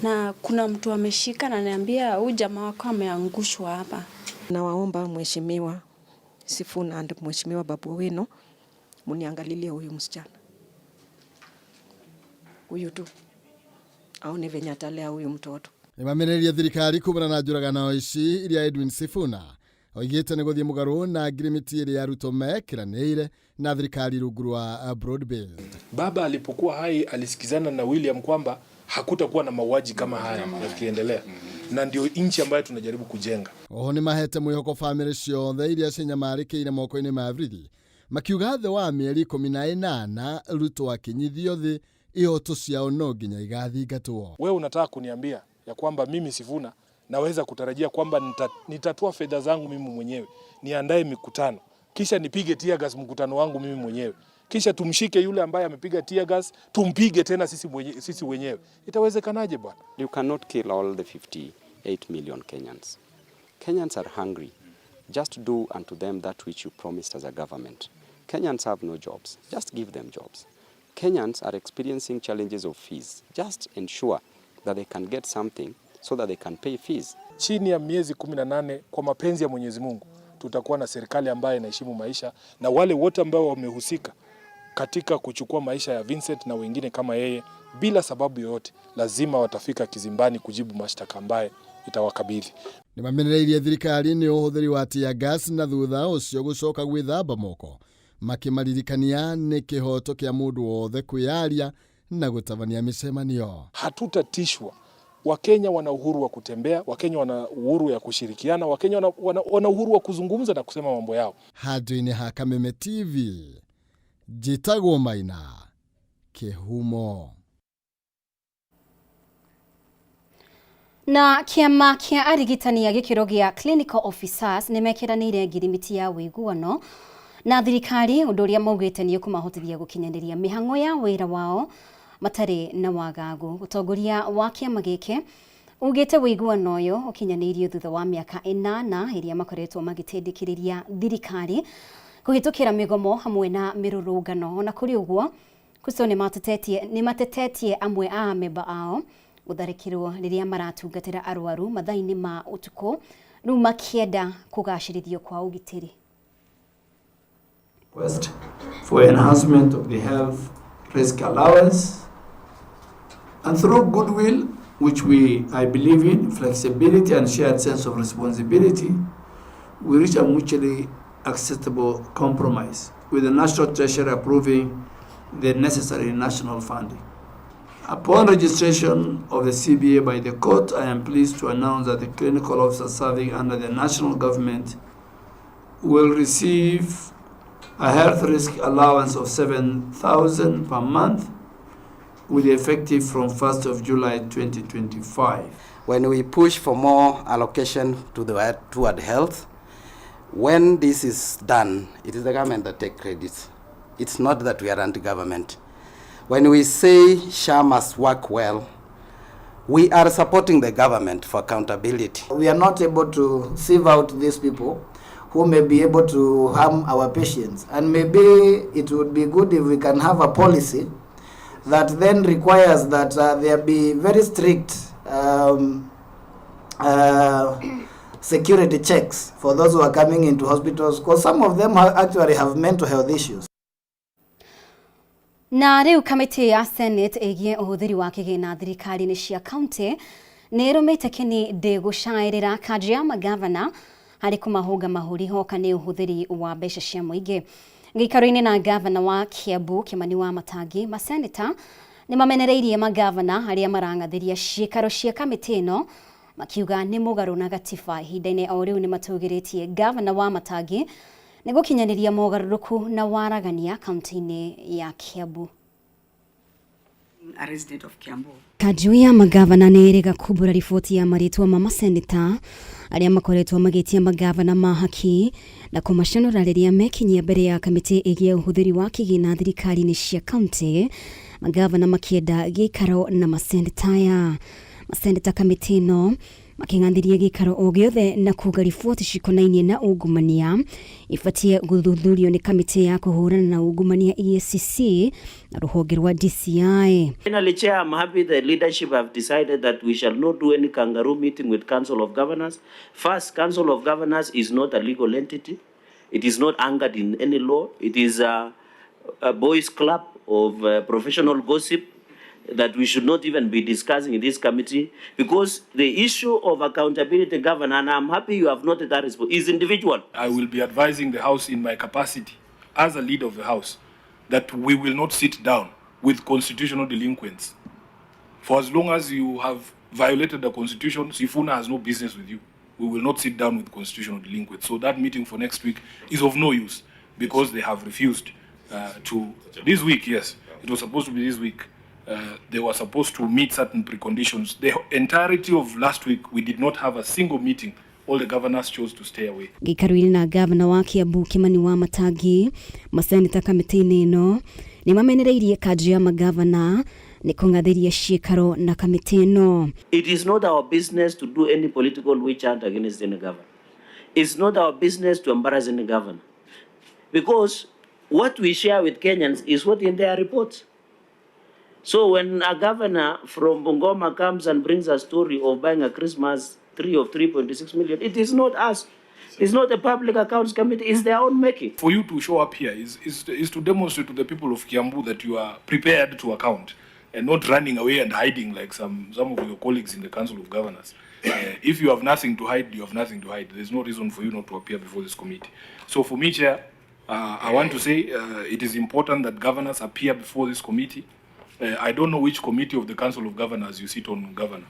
na kuna mtu ameshika na ananiambia huyu jamaa wako ameangushwa hapa. Nawaomba mheshimiwa Sifuna and mheshimiwa Babu Owino muniangalilie huyu msichana. Huyu tu aone venye atalea huyu mtoto. Nimameneria thirikari kumana na njuragano ici iria Edwin Sifuna oigite ni guthie mugaru na agreement iria aruto mekiranire na thirikari rungu rwa broad based. Baba alipokuwa hai alisikizana na William kwamba hakutakuwa na mauaji kama haya yakiendelea, na ndio inchi ambayo tunajaribu kujenga. Oho ni mahete mwihoko family ciothe iria cinyamarĩkĩire moko-inĩ ma borithi makiuga the wa mĩeri 18 Ruto akinyithio thi ihoto ciao no nginya igathingatwo. Wewe unataka kuniambia ya kwamba mimi Sifuna naweza kutarajia kwamba nitatua fedha zangu mimi mwenyewe, niandae mikutano, kisha nipige tear gas mkutano wangu mimi mwenyewe, kisha tumshike yule ambaye amepiga tear gas, tumpige tena sisi wenyewe. Itawezekanaje bwana? You cannot kill all the 58 million Kenyans. Kenyans are hungry. Just do unto them that which you promised as a government. Kenyans have no jobs. Just give them jobs. Kenyans are experiencing challenges of fees. Just ensure that they can get something so that they can pay fees. Chini ya miezi 18 kwa mapenzi ya Mwenyezi Mungu tutakuwa na serikali ambayo inaheshimu maisha, na wale wote ambao wamehusika katika kuchukua maisha ya Vincent na wengine kama yeye bila sababu yoyote lazima watafika kizimbani kujibu mashtaka ambaye itawakabidhi. Nimamenereirie thirikari ni uhuthiri wa tear gas na thutha ucio gucoka gwithamba moko makimaririkania ni kihoto kia mundu wothe kwiaria na gutabania micemanio. Hatutatishwa. Wakenya wana uhuru wa kutembea, Wakenya wana uhuru ya kushirikiana, Wakenya wana uhuru wa kuzungumza na kusema mambo yao. Hadhi-inĩ ha Kameme TV, Njĩtagwo Maina, Kĩhumo. Na kiama kia arigitani ya gĩkĩro gĩa clinical officers nĩmekiranĩire ngirimiti ya wĩiguano na thirikari ũndũ ũrĩa maugĩte nĩ kũmahotithia gũkinyanĩria mĩhang'o ya wĩra wao matarĩ na wagagu. Ũtongoria wa kiama gĩkĩ ugĩte wĩiguano ũyũ ũkinyanĩirio thutha wa mĩaka 8 ĩrĩa makoretwo magĩtindĩkĩrĩria thirikari kũhĩtũkĩra mĩgomo hamwe na mĩrũrũngano. Na kũrĩ ũguo Kusto nĩ matetetie amwe a memba ao gũtharĩkĩrwo rĩrĩa maratungatĩra arwaru mathaa-inĩ ma ũtukũ, rĩu makĩenda kũgacĩrithio kwa ũgitĩri. Request for enhancement of the health risk allowance, and through goodwill, which I believe in, flexibility and shared sense of responsibility, we reach a mutually acceptable compromise with the National Treasury approving the necessary national funding. Upon registration of the CBA by the court, I am pleased to announce that the clinical officers serving under the national government will receive a health risk allowance of 7,000 per month with effective from 1st of July 2025. When we push for more allocation toward health, when this is done, it is the government that takes credit. It's not that we are anti-government. When we say SHA must work well, we are supporting the government for accountability. We are not able to sieve out these people who may be able to harm our patients. And maybe it would be good if we can have a policy that then requires that there be very strict security checks for those who are coming into hospitals, because some of them actually have mental health issues. Na rĩu kamĩtĩ ya Senate ĩgiĩ ũhũthĩri wa kĩgĩna thirikari-inĩ cia kaunti nĩ ĩrũmĩte kĩnĩndĩ gũcaĩrĩra kanjũ ya magavana harĩ kũmahũnga mahũri hoka nĩ ũhũthĩri wa mbeca cia mũingĩ. Gĩikaro-inĩ na gavana wa Kiambu Kimani wa Matangi, maseneta nĩ mamenereirie magavana arĩa marang'athĩria ciĩkaro cia kamĩtĩ ĩno makiuga nĩ mũgarũ na gatiba. Ihinda-inĩ o rĩu nĩ matũgĩrĩtie gavana wa Matangi nĩ gũkinyanĩria mogarũrũku na waragania kaunti-inĩ ya Kiambu. A resident of Kiambu. Kanjũ ya magavana nĩ ĩrĩga kumbũra riboti ya marĩtwa ma maseneta arĩa makoretwo magĩtia magavana ma haki na kũmacanũra rĩrĩa mekinyia mbere ya kamĩtĩ ĩgiĩ ũhũthĩri wa kĩgĩna thirikari-inĩ cia kaunti, magavana makĩenda gĩikaro na maseneta aya. Maseneta kamĩtĩ ĩno makĩng'anthĩria gĩikaro o gĩothe na kuga riboti cikonainie na ungumania ibatie gũthuthurio nĩ kamĩtĩ ya kũhũrana na ungumania EACC na rũhonge rwa DCI. Finally, Chair, I'm happy the leadership have decided that we shall not do any kangaroo meeting with Council of Governors. First, Council of Governors is not a legal entity. It is not anchored in any law. It is a boys' club of professional gossip that we should not even be discussing in this committee, because the issue of accountability, Governor, and I'm happy you have noted that is individual. I will be advising the House in my capacity as a leader of the House that we will not sit down with constitutional delinquents. For as long as you have violated the Constitution, Sifuna has no business with you. We will not sit down with constitutional delinquents. So that meeting for next week is of no use because they have refused to. This week, yes, it was supposed to be this week. They were supposed to meet certain preconditions. The entirety of last week, we did not have a single meeting all the governors chose to stay away. Gikaruini na governor wa Kiambu Kimani wa Matangi maseneta kamiti-ini ino ni mamenereirie kanji ya magavana ni kungathiria ciikaro na kamiti ino. It is not our business to do any political witch hunt against any governor. It's not our business to embarrass any governor. Because what we share with Kenyans is what in their reports. So when a governor from Bungoma comes and brings a story of buying a Christmas tree of 3.6 million, it is not us. It's not the Public Accounts Committee, it's their own making. For you to show up here is to demonstrate to the people of Kiambu that you are prepared to account and not running away and hiding like some of your colleagues in the Council of Governors. If you have nothing to hide, you have nothing to hide. There's no reason for you not to appear before this committee. So for me, Chair, I want to say it is important that governors appear before this committee. I don't know which committee of the Council of Governors you sit on, Governor,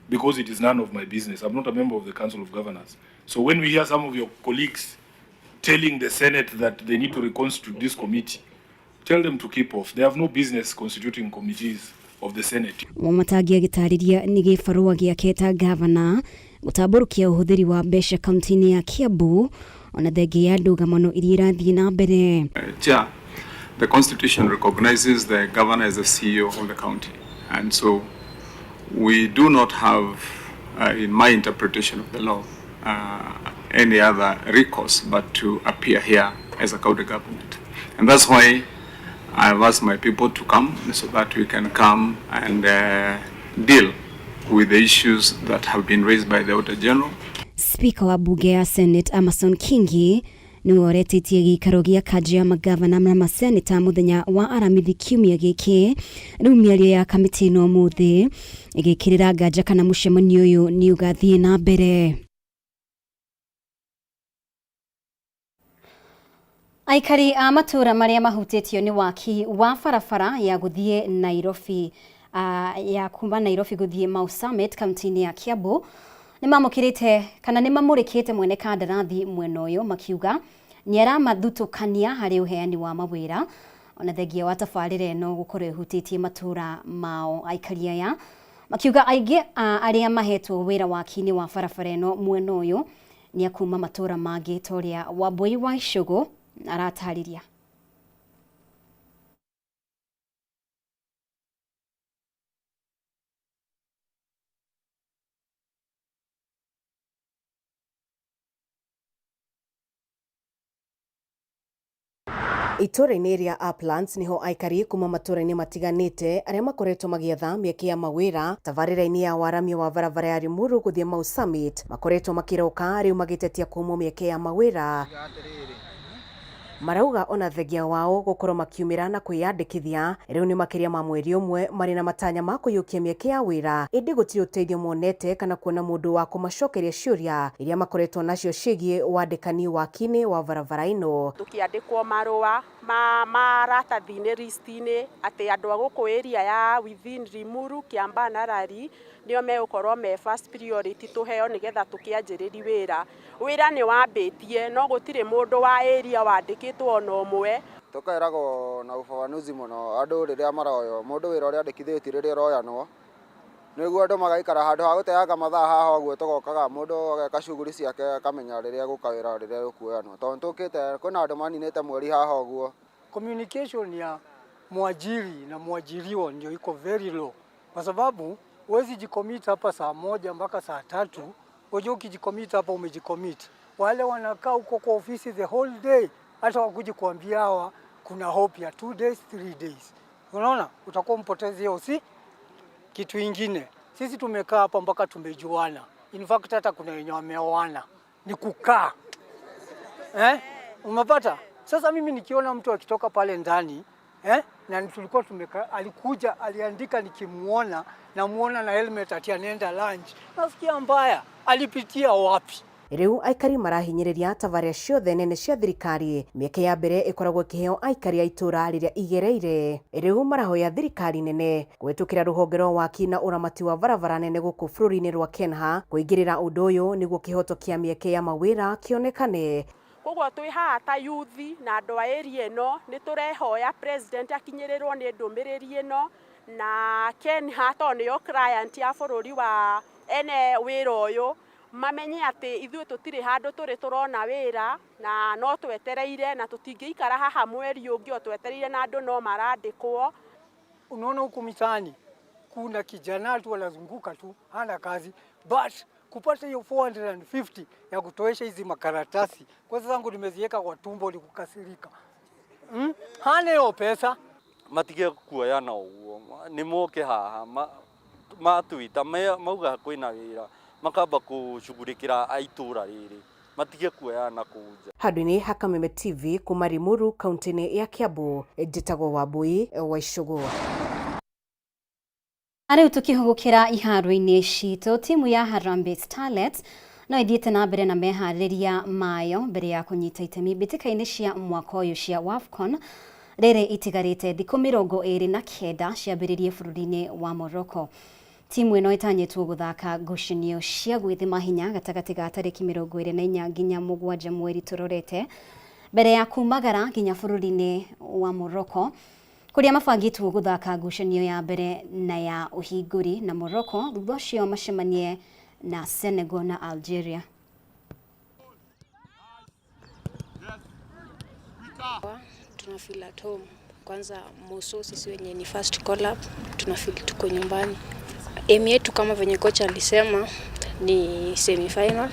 because it is none of my business. I'm not a member of the Council of Governors. So when we hear some of your colleagues telling the Senate that they need to reconstitute this committee, tell them to keep off. They have no business constituting committees of the Senate. Wamatangi agitariria ni gibarua giake ta governor gutamburukia uhuthiri wa mbeca kaunti-ini ya Kiambu ona thengia ya ndũgamano iria irathii na mbere. Chair, the Constitution recognizes the governor as the CEO of the county, and so we do not have, in my interpretation of the law, any other recourse but to appear here as a county government. And that's why I've asked my people to come so that we can come and deal with the issues that have been raised by the Auditor General. Speaker wa bunge ya Senate Amason Kingi ni oretitie gikaro gia kanji ya magavana na maseneta muthenya wa aramithi kiumia giki riu miario ya kamiti ino muthi igikirira nganja kana mucemanio uyu ni ugathie na mbere. Aikari a matura maria mahutitio ni waki wa barabara ya guthie Nairobi ya kuma Nairobi guthie Mau Summit kaunti-ini ya Kiambu ni mamukirite kana ni mamurikite mwene kandarathi mwena uyu makiuga ni aramathutukania hari uheani wa mawira ona thengia wa tabarira ino gukorwo ihutitie matura mao. Aikari aya makiuga aingi aria mahetwo wira waki-ini wa barabara ino mwena uyu ni akuma matura mangi toria Wambui wa Icũgũ aratariria. Itura-ini ria Uplands niho aikari kuma matura-ini matiganite aria makoretwo magietha mieke ya mawira tabarira-ini ya waramia wa barabara ya Limuru guthie Mau Summit makoretwo makiroka riu magitetia kuuma mieke ya mawira. Marauga ona thengia wao gukorwo makiumira na kwiyandikithia riu ni makiria ma mweri umwe mari na matanya ma kuyukia mieke ya wira indi gutiri uteithio monete kana kuona mundu wa kumacokeria ciuria iria makoretwo nacio cigie wandikani waki-ini wa barabara ino. Tukiandikwo marua maratathi-ini list-ini ati andu a guku area ya within Limuru, Kiamba na Rari nio megukorwo me first priority tuheo nigetha tukianjiriri wira ni wambitie no gutire mundu wa area wandikitwo ona umwe. Tukairago na ufafanuzi muno andu riria maroyo mundu wira uria andikithitie riria royanwo niguo andu magaikara handu ha guteanga mathaa haha uguo tugokaga mundu ageka shughuli ciake akamenya riria gukawira riria gukuoyanwo tondu tukite kuna andu maninite mweri haha uguo. Communication ya mwajiri na mwajiriwa ndio iko very low kwa sababu huwezi jicommit hapa saa 1 mpaka saa 3. Unajua ukijicommit hapa umejicommit. Wale wanakaa huko kwa ofisi the whole day hata wakuji kuambia hawa kuna hope ya 2 days 3 days. Unaona utakuwa mpotezi hiyo si kitu kingine. Sisi tumekaa hapa mpaka tumejuana. In fact hata kuna wenye wameoana ni kukaa. Umepata? Sasa mimi nikiona mtu akitoka pale ndani na tulikuwa tumekaa alikuja aliandika nikimuona na helmet ati anaenda lunch. Nasikia mbaya. Alipitia wapi? Riu aikari marahinyiriria tabarira ciothe nene cia thirikari mieke ya mbere ikoragwo kiheo aikari a itura riria igereire. Riu marahoya thirikari nene gwetukira ruhonge rwa waki na uramati wa barabara nene guku bururi-ini rwa Kenya kuingirira undu uyu niguo kihotokia mieke ya mawira kionekane. Koguo twi haha ta yuthi na andu a area ino ni turehoya president akinyirirwo ni ndumiriri ino na Kenya to niyo client ya bururi wa ene wira uyu mamenye ati ithuĩ tũtirĩ handũ tũrĩ tũrona wĩra na no twetereire na tũtingĩikara haha mweri ũngĩ o twetereire na andũ no marandĩkwo. Unaona huku mitaani kuna kijana tu anazunguka tu hana kazi, but kupata hiyo 450 ya kutoesha hizi makaratasi kwa sababu nimeziweka kwa tumbo likukasirika. Hana hiyo pesa. Matige kuoyana uguo ni moke haha matuita mauga kwina wira makamba kushughulikira aitura riri matige kuoyana kuja. Handũ-inĩ ha Kameme TV kuma Limuru kaunti-inĩ ya Kiambu, njĩtagwo Wambui wa Icũgũ. Arĩu tũkĩhũgũkĩra iharo-inĩ citũ, timu ya Harambee Starlets no ithiĩte na mbere na meharĩrĩria mayo mbere ya kũnyita itemi mbĩtĩka-inĩ cia mwaka ũyũ cia WAFCON rĩrĩ itigarĩte thikũ 29 ciambĩrĩrie bũrũri-inĩ wa Morocco. Timu ĩno ĩtanyĩtwo gũthaka ngucanio cia gwĩthima hinya gatagatĩ ga tarĩki 24 nginya 7 mweri tũrorete mbere ya kumagara nginya bũrũri-inĩ wa Morocco kũrĩa mabangĩtwo gũthaka ngucanio ya mbere na ya ũhingũri na Morocco thutha ũcio macemanie na Senegal na Algeria. Tunafeel at home. Kwanza Moso sisi wenye ni first call up, tunafeel tuko nyumbani. Aim yetu kama venye kocha alisema ni semi final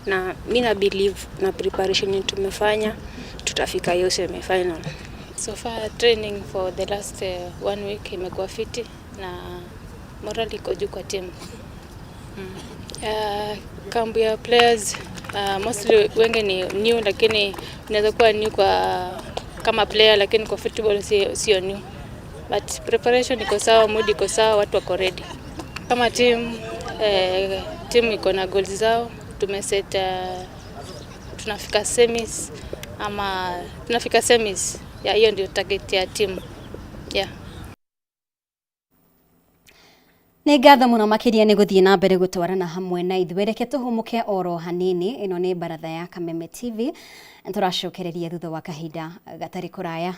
na mimi na believe na preparation yetu tumefanya tutafika hiyo semi final. So far training for the last 1 week imekuwa fiti na morale iko juu kwa timu. Kambi ya players mostly wengi ni new lakini unaweza kuwa new kwa kama player lakini kwa football sio new. But preparation iko sawa, mood iko sawa, watu wako ready. Kama team iko na goals zao, tumeset tunafika semis ya hiyo ndio target ya team. Yeah. Nĩ ngatho mũno makĩria nĩ gũthiĩ na mbere gũtwarana hamwe na ithuĩ. Reke tũhũmũke oro hanini. Ĩno nĩ Mbaratha ya Kameme TV. Tũracokereria thutha wa kahinda gatarĩ kũraya.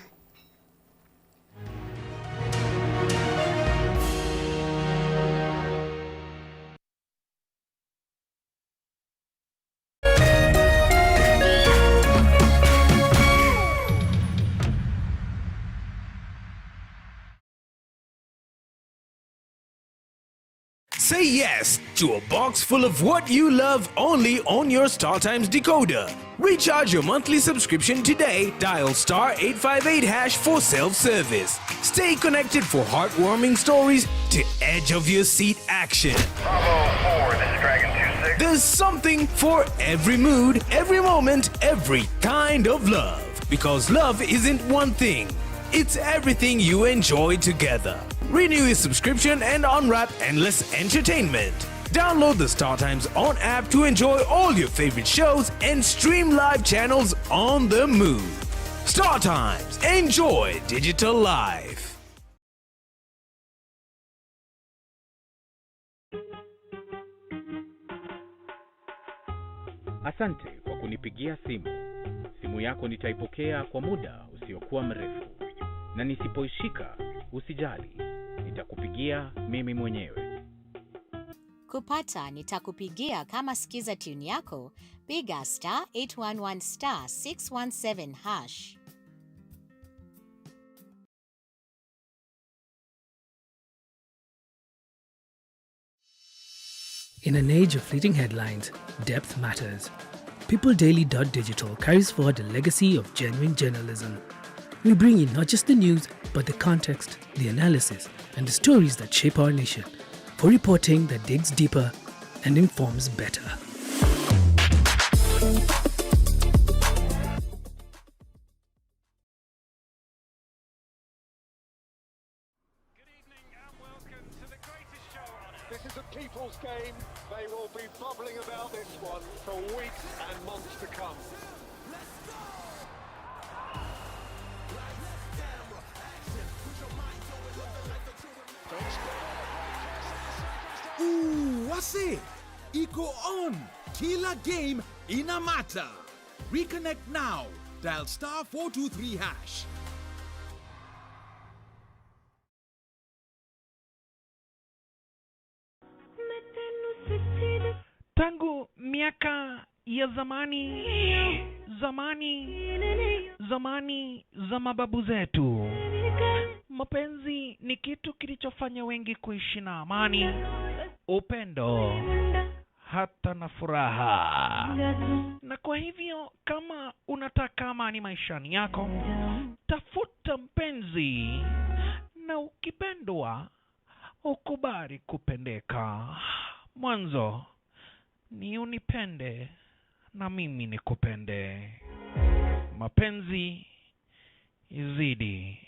Say yes to a box full of what you love only on your StarTimes decoder. Recharge your monthly subscription today. Dial *858# for self-service. Stay connected for heartwarming stories to edge-of-your-seat action. Bravo 4, this is Dragon 26. There's something for every mood, every moment, every kind of love. Because love isn't one thing. It's everything you enjoy together. Renew your subscription and unwrap endless entertainment. Download the StarTimes On app to enjoy all your favorite shows and stream live channels on the move. StarTimes. Enjoy digital life. Asante kwa kunipigia simu. Simu yako nitaipokea kwa muda usiokuwa mrefu. Na nisipoishika, usijali. Nitakupigia mimi mwenyewe. Kupata nitakupigia kama sikiza tune yako, piga *811*617#. In an age of fleeting headlines, depth matters. PeopleDaily.digital carries forward a legacy of genuine journalism. We bring you not just the news, but the context, the analysis, and the stories that shape our nation, for reporting that digs deeper and informs better. This is a people's game. They will be bubbling about this one for weeks and months to come. Wase, iko on. Kila game inamata. Reconnect now. Dial *423#. Tangu miaka ya zamani za mababu zetu, mapenzi ni kitu kilichofanya wengi kuishi na amani, upendo, hata na furaha. Na kwa hivyo kama unataka amani maishani yako, tafuta mpenzi, na ukipendwa ukubali kupendeka. Mwanzo ni unipende na mimi nikupende, mapenzi izidi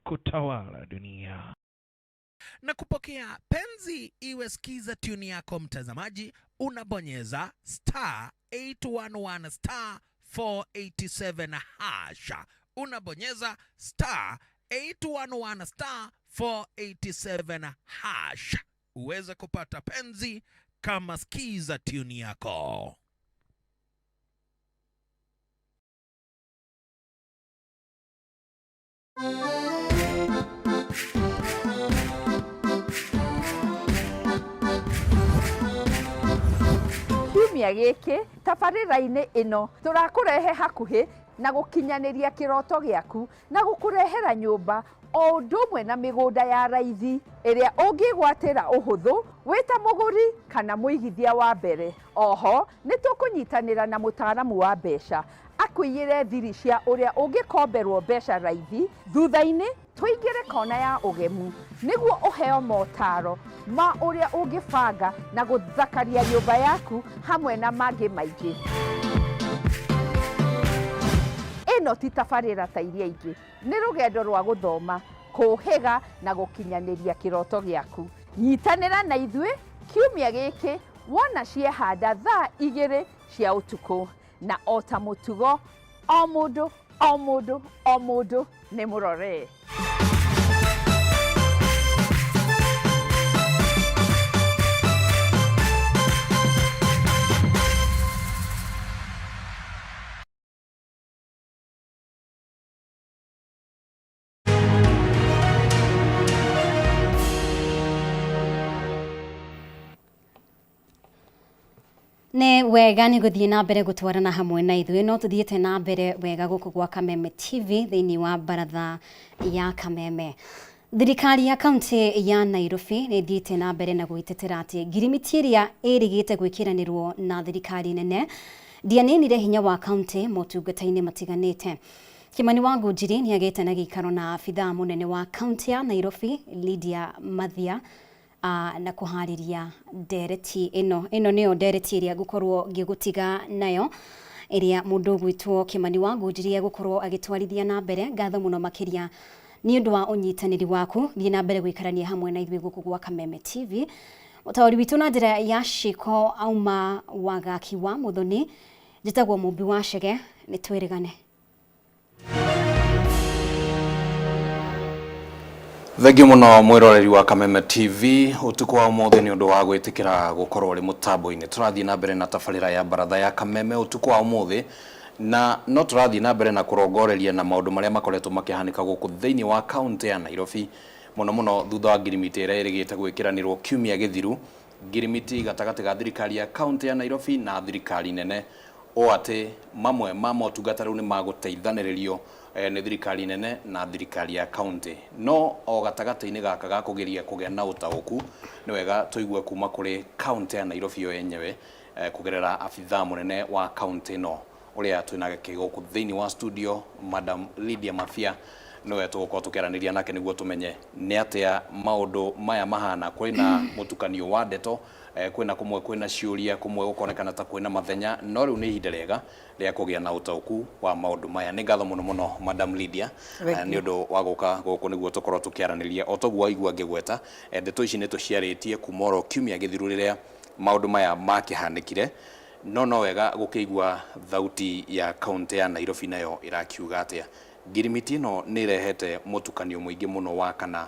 kutawala dunia. Na kupokea penzi iwe skiza tune yako mtazamaji, unabonyeza *811 *487 hasha. Unabonyeza *811 *487 hasha uweze kupata penzi kama skiza tune yako. Kiumia gĩkĩ tabarĩra-inĩ ĩno tũrakũrehe hakuhĩ na gũkinyanĩria kĩroto gĩaku na gũkũrehera nyũmba o ũndũ ũmwe na mĩgũnda ya raithi ĩrĩa ũngĩgwatĩra ũhũthũ wĩta mũgũri kana mũigithia wa mbere. Oho nĩ tũkũnyitanĩra na mũtaaramu wa mbeca akũiyĩre thiri cia ũrĩa ũngĩkomberwo mbeca raithi. Thutha-inĩ tũingĩre kona ya ũgemu nĩguo ũheo motaro ma ũrĩa ũngĩbanga na gũthakaria nyũmba yaku hamwe na mangĩ maingĩ. Ĩno ti tabarĩra ta iria ingĩ, nĩ rũgendo rwa gũthoma, kũhĩga na gũkinyanĩria kĩroto gĩaku. Nyitanĩra na ithuĩ kiumia gĩkĩ wona ciehanda thaa 2 cia ũtukũ, na o ta mũtugo o mũndũ nĩ mũrore. Nĩ wega nĩ gũthiĩ na mbere gũtwarana hamwe na ithuĩ, no tũthiĩte na mbere wega gũkũ gwa Kameme TV thĩinĩ wa Mbaratha ya Kameme. Thirikari ya kaunti ya Nairobi nĩ thiĩte na mbere na gwĩtetera atĩ ngirimiti ĩrĩa ĩrĩgĩte gwĩkĩranĩrwo na thirikari nene ndianinire hinya wa kaunti motungata-inĩ matiganĩte. Kimani wa Ngunjiri nĩ agĩte na gĩikaro na abithaa mũnene wa kaunti ya Nairobi Lydia Mathia na kuhariria ndereti ĩno nĩyo ndereti ĩrĩa ngũkorwo ngĩgũtiga nayo, ĩrĩa mũndũ gwĩtwo Kimani wa Ngunjiri gũkorwo agĩtwarithia na mbere. Ngatho mũno makĩria nĩ ũndũ wa ũnyitanĩri waku. Thiĩ na mbere gũikarania hamwe na ithuĩ gũkũ gwa Kameme TV. Mũtaũri witũ na njĩra ya ciko auma wagaki wa Mũthoni, njĩtagwo Mũmbi wa Chege, nĩ twĩrĩgane. Thengi muno mwiroreri wa Kameme TV, utuku wa ũmũthĩ nĩ ũndũ wa gwĩtĩkĩra gũkorwo ũrĩ mũtambo-inĩ. Tũrathiĩ na mbere na tabarĩra ya Mbaratha ya Kameme utuku wa ũmũthĩ, na no tũrathiĩ na mbere na kũrongoreria na maũndũ marĩa makoretwo makĩhanĩka gũkũ thĩinĩ wa kaunti ya Nairobi, mũno thutha wa ngirimiti ĩrĩa ĩrĩgĩte gwĩkĩranĩrwo kiumia gĩthiru, ngirimiti gatagatĩ ga thirikari ya kaunti ya Nairobi na thirikari nene, o atĩ mamwe ma motungata rĩu nĩ magũteithanĩrĩrio nĩ thirikari nene na thirikari ya kaunti. No o gatagata-inĩ gaka ga kũgeria kũgĩa na ũtaũku, nĩ wega tũigue kuma kũrĩ kaunti ya Nairobi yo yenyewe kũgerera abithaa mũnene wa kaunti ĩno ũrĩa twĩna gũkũ thĩinĩ wa studio, Madam Lydia Mathia, nĩwe tũgũkorwo tũkĩaranĩria nake nĩguo tũmenye nĩ atĩa maũndũ maya mahana. Kũrĩ na mũtukanio wa ndeto, kwĩna kũmwe kwĩna ciũria, kũmwe gũkonekana ta kwĩna mathenya, no rĩu nĩ ihinda rĩega rĩa kũgĩa na ũtaũku wa maũndũ maya. Nĩ ngatho mũno Madam Lydia nĩ ũndũ wa gũka gũkũ nĩguo tũkorwo tũkĩaranĩria. O toguo waigua ngĩgweta, ndeto ici nĩ tũciarĩtie kuma oro kiumia gĩthiru rĩrĩa maũndũ maya makĩhanĩkire, no wega gũkĩigua thauti ya kaunti ya Nairobi nayo ĩrakiuga atĩa. Ngirimiti ĩno nĩ ĩrehete mũtukanio mũingĩ mũno wa kana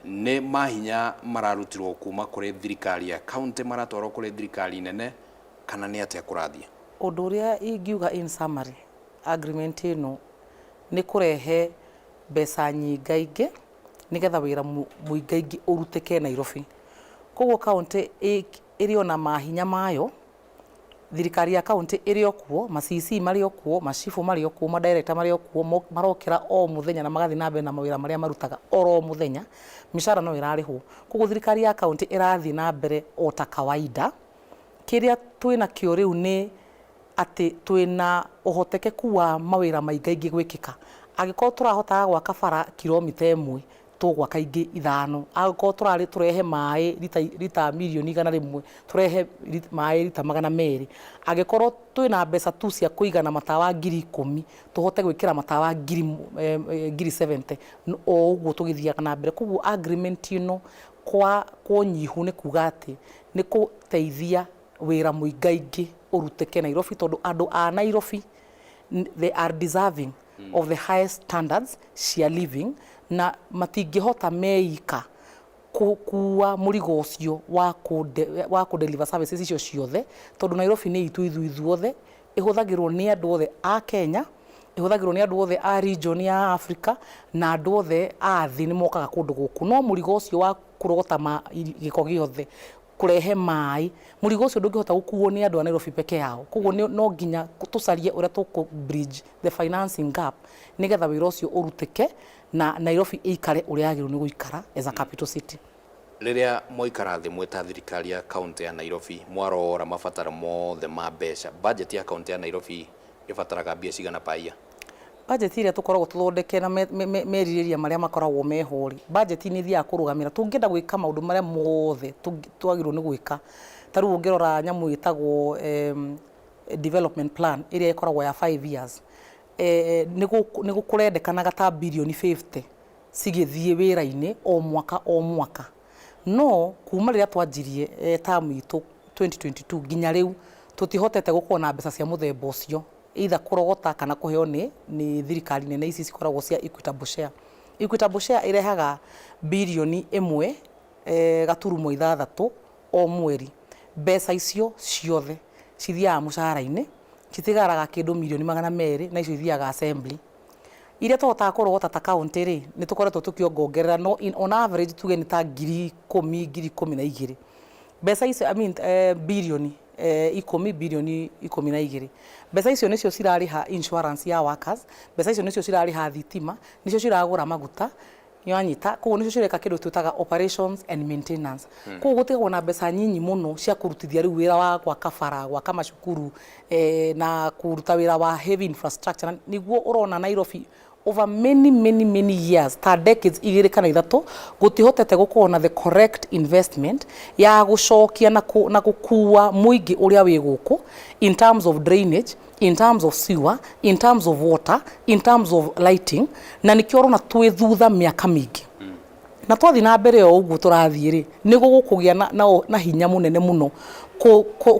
nĩ mahinya mararutirwo kuma kũrĩ thirikari ya kaunti maratwarwo kũrĩ thirikari nene, kana nĩ atĩa kũrathiĩ? Ũndũ ũrĩa ingiuga in summary, agreement ĩno nĩ kũrehe mbeca nyingaingĩ nĩgetha wĩra mũingaingĩ ũrutĩke Nairobi. Koguo kaunti ĩrĩ ona mahinya mayo thirikari ya county iri okuo ma-CC mari okuo ma-chifu mari okuo ma-director mari okuo marokira o muthenya na magathi na mbere na mawira maria marutaga oro muthenya mishara no irarihwo koguo thirikari ya county irathi na mbere o ta kawaida kiria twina kio riu ni ati twina uhotekeku wa mawira maingaingi gwikika agiko turahota gwaka bara kilomita 1 tugwaka ingi 5 agiko turari turehe mai lita milioni 100 turehe mai lita 200 agikorwo twina mbeca tu cia kuigana matawa 10,000 tuhote gwikira matawa 70 o uguo tugithiaga na mbere koguo agreement ino kwa nyihu ni kuga ati ni kuteithia wira muingaingi uruteke Nairobi tondu andu a Nairobi they are deserving of the highest standards cia living na matingihota meika kuwa murigo ucio wa ku deliver services icio ciothe tondu Nairobi ni itu ithuothe ihuthagirwo ni andu othe a Kenya ihuthagirwo ni andu othe a region ya Africa na andu othe a thi ni mokaga kundu guku no murigo ucio wa kurogota giko giothe kurehe mai murigo ucio ndungihota gukuo ni andu a Nairobi peke yao koguo no nginya tucarie uria tuku bridge the financing gap nigetha wira ucio urutike na Nairobi ikare uria agiru ni guikara as a capital city. Riria moikara thi mweta thirikari ya county ya Nairobi mwarora mabatara mothe ma mbeca budget ya county ya Nairobi ibataraga mbia cigana paia budget iria tukoragwo tuthondeke na meririria maria makoragwo mehori budget ni thia kurugamira tungenda gwika maundu maria mothe twagirwo ni gwika taru ungirora nyamu itagwo development plan iria ikoragwo ya 5 years nigu kurendekanaga ta bilioni 50 cigithie wira-ini o mwaka no kuma riria twanjirie tamu itu 2022 ginya riu tutihotete gukorwo na mbeca cia muthemba ucio either kurogota kana kuheo ni thirikari nene ici cikoragwo cia equitable share irehaga bilioni 1 gaturumo 6 o mweri mbeca icio ciothe cithiaga mushahara-ini citigaraga kindu milioni 200 na icio ithiaga assembly iria tuhotaga kurogota ta county ri ni tukoretwo tukiongongerera no on average tuge ni ta 10,000 mbeca icio bilioni 10 bilioni 12 mbeca icio nicio cirariha insurance ya workers mbeca icio nicio cirariha thitima nicio ciragura maguta yanyita koguo nicio cireka kindu twitaga operations and maintenance koguo gutigwo na mbeca nyinyi muno cia kurutithia riu wira wa gwaka bara gwaka macukuru na kuruta wira wa heavy infrastructure niguo urona Nairobi over many years ta decades 2 kana 3 gutihotete gukorwo na the correct investment ya gucokia na gukua muingi uria wi guku in terms of drainage in terms of sewer in terms of water in terms of lighting na nikio rona twi thutha miaka mingi na twathi na mbere o uguo turathie ri ni gukugia na hinya munene muno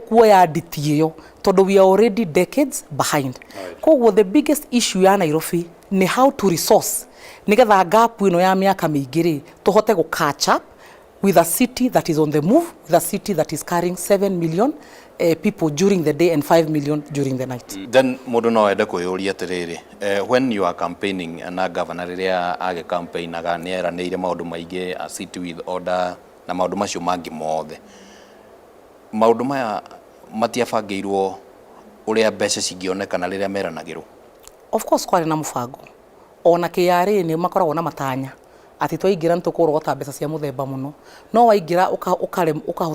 kuoya nditi iyo tondu we are already decades behind koguo the biggest issue ya Nairobi ni how to resource nigetha gap ino ya miaka mingi ri tuhote gu catch up with a city that is on the move with a city that is carrying 7 million people during the day and 5 million during the night. Then mundu no ende kuyuria atiriri when you are campaigning na governor riria age campaign aga nieranire maundu maingi a city with order na maundu macio mangi mothe maundu maya matiabangirwo uria mbeca cingionekana riria meranagirwo. Of course kwari na mubango ona KRA ni makoragwo na matanya ati twaingira ntukurogota mbeca cia muthemba muno no waingira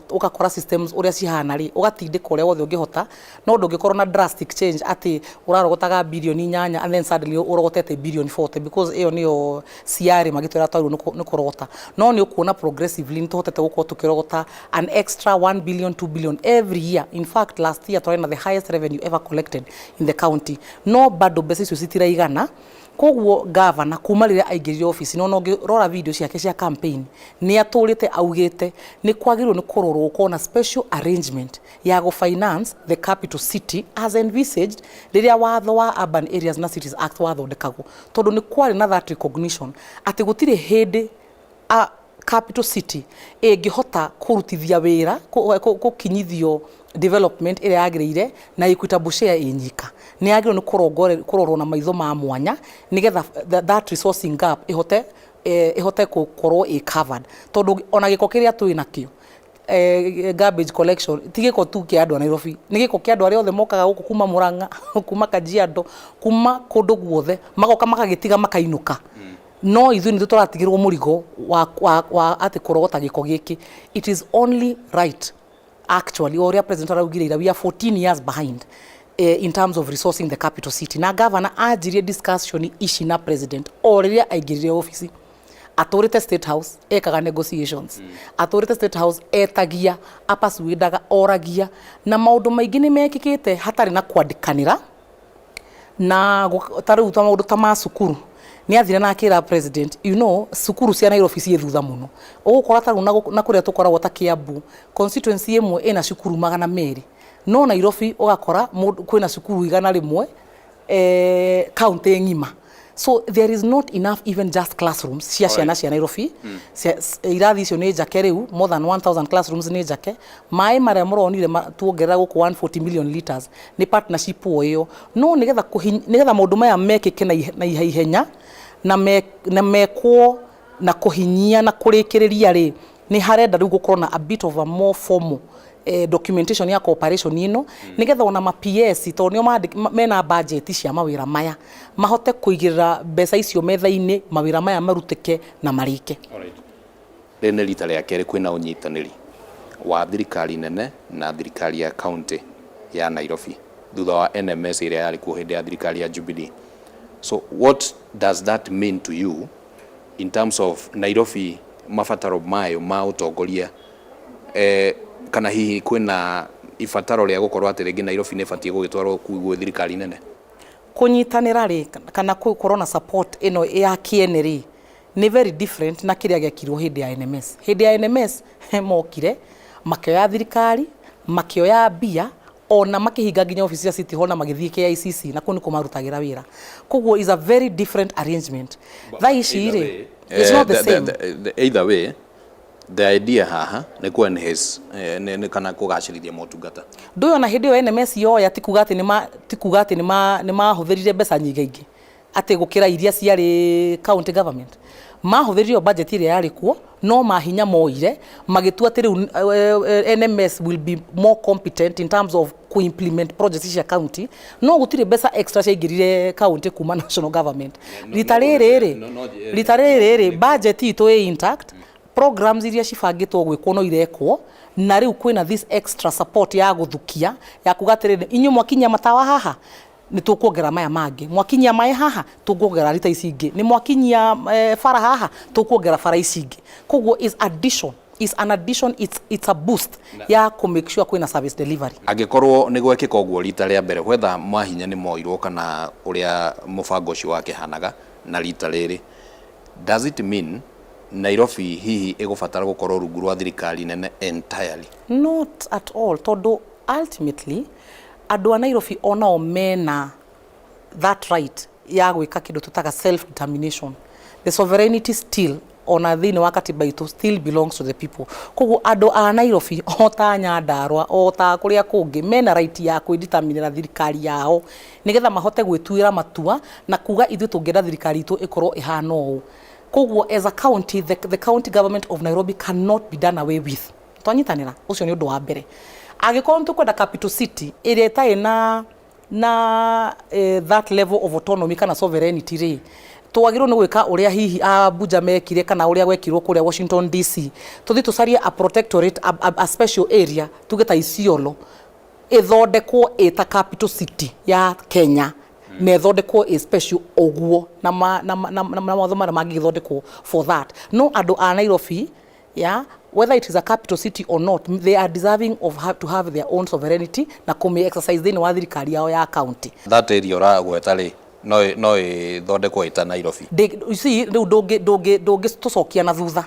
ukakora systems uria cihana ri ugatindika uria wothe ungihota no ndungikorwo na drastic change ati urarogotaga bilioni 8 and then suddenly urogotete bilioni 40 because iyo niyo ciari magitwira twaru ni kurogota no ni ukuona progressively ntuhotete gukorwo tukirogota an extra 1 billion 2 billion every year. In fact last year twarina the highest revenue ever collected in the county no bado mbeca icio citiraigana koguo governor kuma riria aingirire office no ngirora video ciake cia campaign ni aturite augite ni kwagirwo ni kurorwo kona special arrangement ya go finance the capital city as envisaged riria watho wa Urban Areas na Cities Act wathondekagwo tondu ni kwari na that recognition ati gutire hindi a capital city ingihota kurutithia wira kukinyithio development ire agirire na equitable share inyika ni agirwo ni kurorwo na maitho ma mwanya nigetha that resourcing gap ihote gukorwo covered tondu ona giko kiria twi nakio garbage collection tigiko tu kia andu a Nairobi nigiko kia andu aria othe mokaga guku kuma Murang'a kuma Kajiado kuma kundu guothe magoka makagitiga makainuka no ithu ni turatigirwo murigo wa ati kurogota giko giki. It is only right actually oria president araugire we are 14 years behind in terms of resourcing the capital city. Na governor ajirie discussion ici na president oriria aigirire office atorete state house ekaga negotiations atorete state house etagia apasuidaga oragia na maundu maingi ni mekikite hatari na kwandikanira na tariu ta maundu ta masukuru ni athire na akira president sukuru cia Nairobi cie thutha muno ugukora tariu na kuria tukoragwo ta Kiambu constituency imwe ina cukuru 200 no Nairobi ugakora kwina cukuru 100 county ngima. So there is not enough even just classrooms cia ciana cia Nairobi irathi icio ni njake riu more than 1000 classrooms ni njake mai maria muronire tuongerera guku 140 million liters ni partnership oyo no nigetha maundu maya mekike na ihenya na mekwo na kuhinyia na kurikiriria ri ni harenda riu gukorwo na a bit of a more formal documentation ya cooperation ino nigetha ona ma PS to nio mena budget cia mawira maya mahote kuigirira mbeca icio metha-ini mawira maya marutike na marike. Alright. Rene rita ria keri kwina unyitaniri wa thirikari nene na thirikari ya county ya Nairobi thutha wa NMS iria yari ku hindi ya thirikari ya Jubilee. So what does that mean to you in terms of Nairobi mafataro mayo ma utongoria kana hihi kwina ifataro ria gukorwo atiringi Nairobi ne fatie gugitwarwo kuigwo thirikari nene kunyitanira ri kana corona support ino ya kieneri ni very different na kiria gekirwo hindi ya NMS. Hindi ya NMS mokire makioya thirikari makioya bia ona makihinga nginya ofisi ya City Hall na magithie KICC na kuni kumarutagira wira koguo is a very different arrangement. That is it's not the same. Either way the idea haha ni ku enhance ni kana kugacirithia motungata nduyo na hindi yo NMS yoya tikugati ni mahuthirire mbeca nyingi ati gukira iria ciari county government mahuthirire budget iria yari kuo no mahinya moire magitua ati riu NMS will be more competent in terms of ku implement projects cia county no gutire mbeca extra ciagirire county kuma national government ritarere budget ito intact programs iria cibangitwo gwikwo no irekwo na riu kwina this extra support ya guthukia ya kugatirire inyu mwakinya matawa haha ni tukuongera maya mangi mwakinya mai haha tukuongera rita ici ingi ni mwakinya fara haha tukuongera fara ici ingi koguo is an addition it's a boost ya ku make sure kwina service delivery agikorwo ni gwekika ogwo rita ria mbere whether mahinya ni moirwo kana uria mubango ucio wake hanaga na rita riri does it mean Nairobi hihi igubatara gukorwo rungu rwa thirikari nene entirely? Not at all. Todo ultimately andu a Nairobi onao mena that right ya gwika kindu tutaga self determination. The sovereignty still ona thini wa katiba itu still belongs to the people. Koguo andu a Nairobi ota Nyandarua ota kuria kungi mena right ya kwideterminira thirikari yao nigetha mahote gwituira matua na kuga ithu tungera thirikari itu ikorwo ihana uu. Koguo as a county the county government of Nairobi cannot be done away with. Twanyitanira ucio ni undu wa mbere. Agikorwo tukwenda capital city iria itai na that level of autonomy kana sovereignty ri twagirwo ni gwika uria hihi Abuja mekire kana uria gwekirwo kuria Washington DC tuthi tucarie a protectorate a special area tugeta Isiolo ithondekwo eta capital city ya Kenya na ithondekwo a special oguo na mawatho mara magithondekwo for that. No andu a Nairobi whether it is a capital city or not they are deserving of to have their own sovereignty na kume exercise thini wa thirikari yao ya county. That area uragweta ri no ithondekwo ita Nairobi. You see ndungi tucokia na thutha.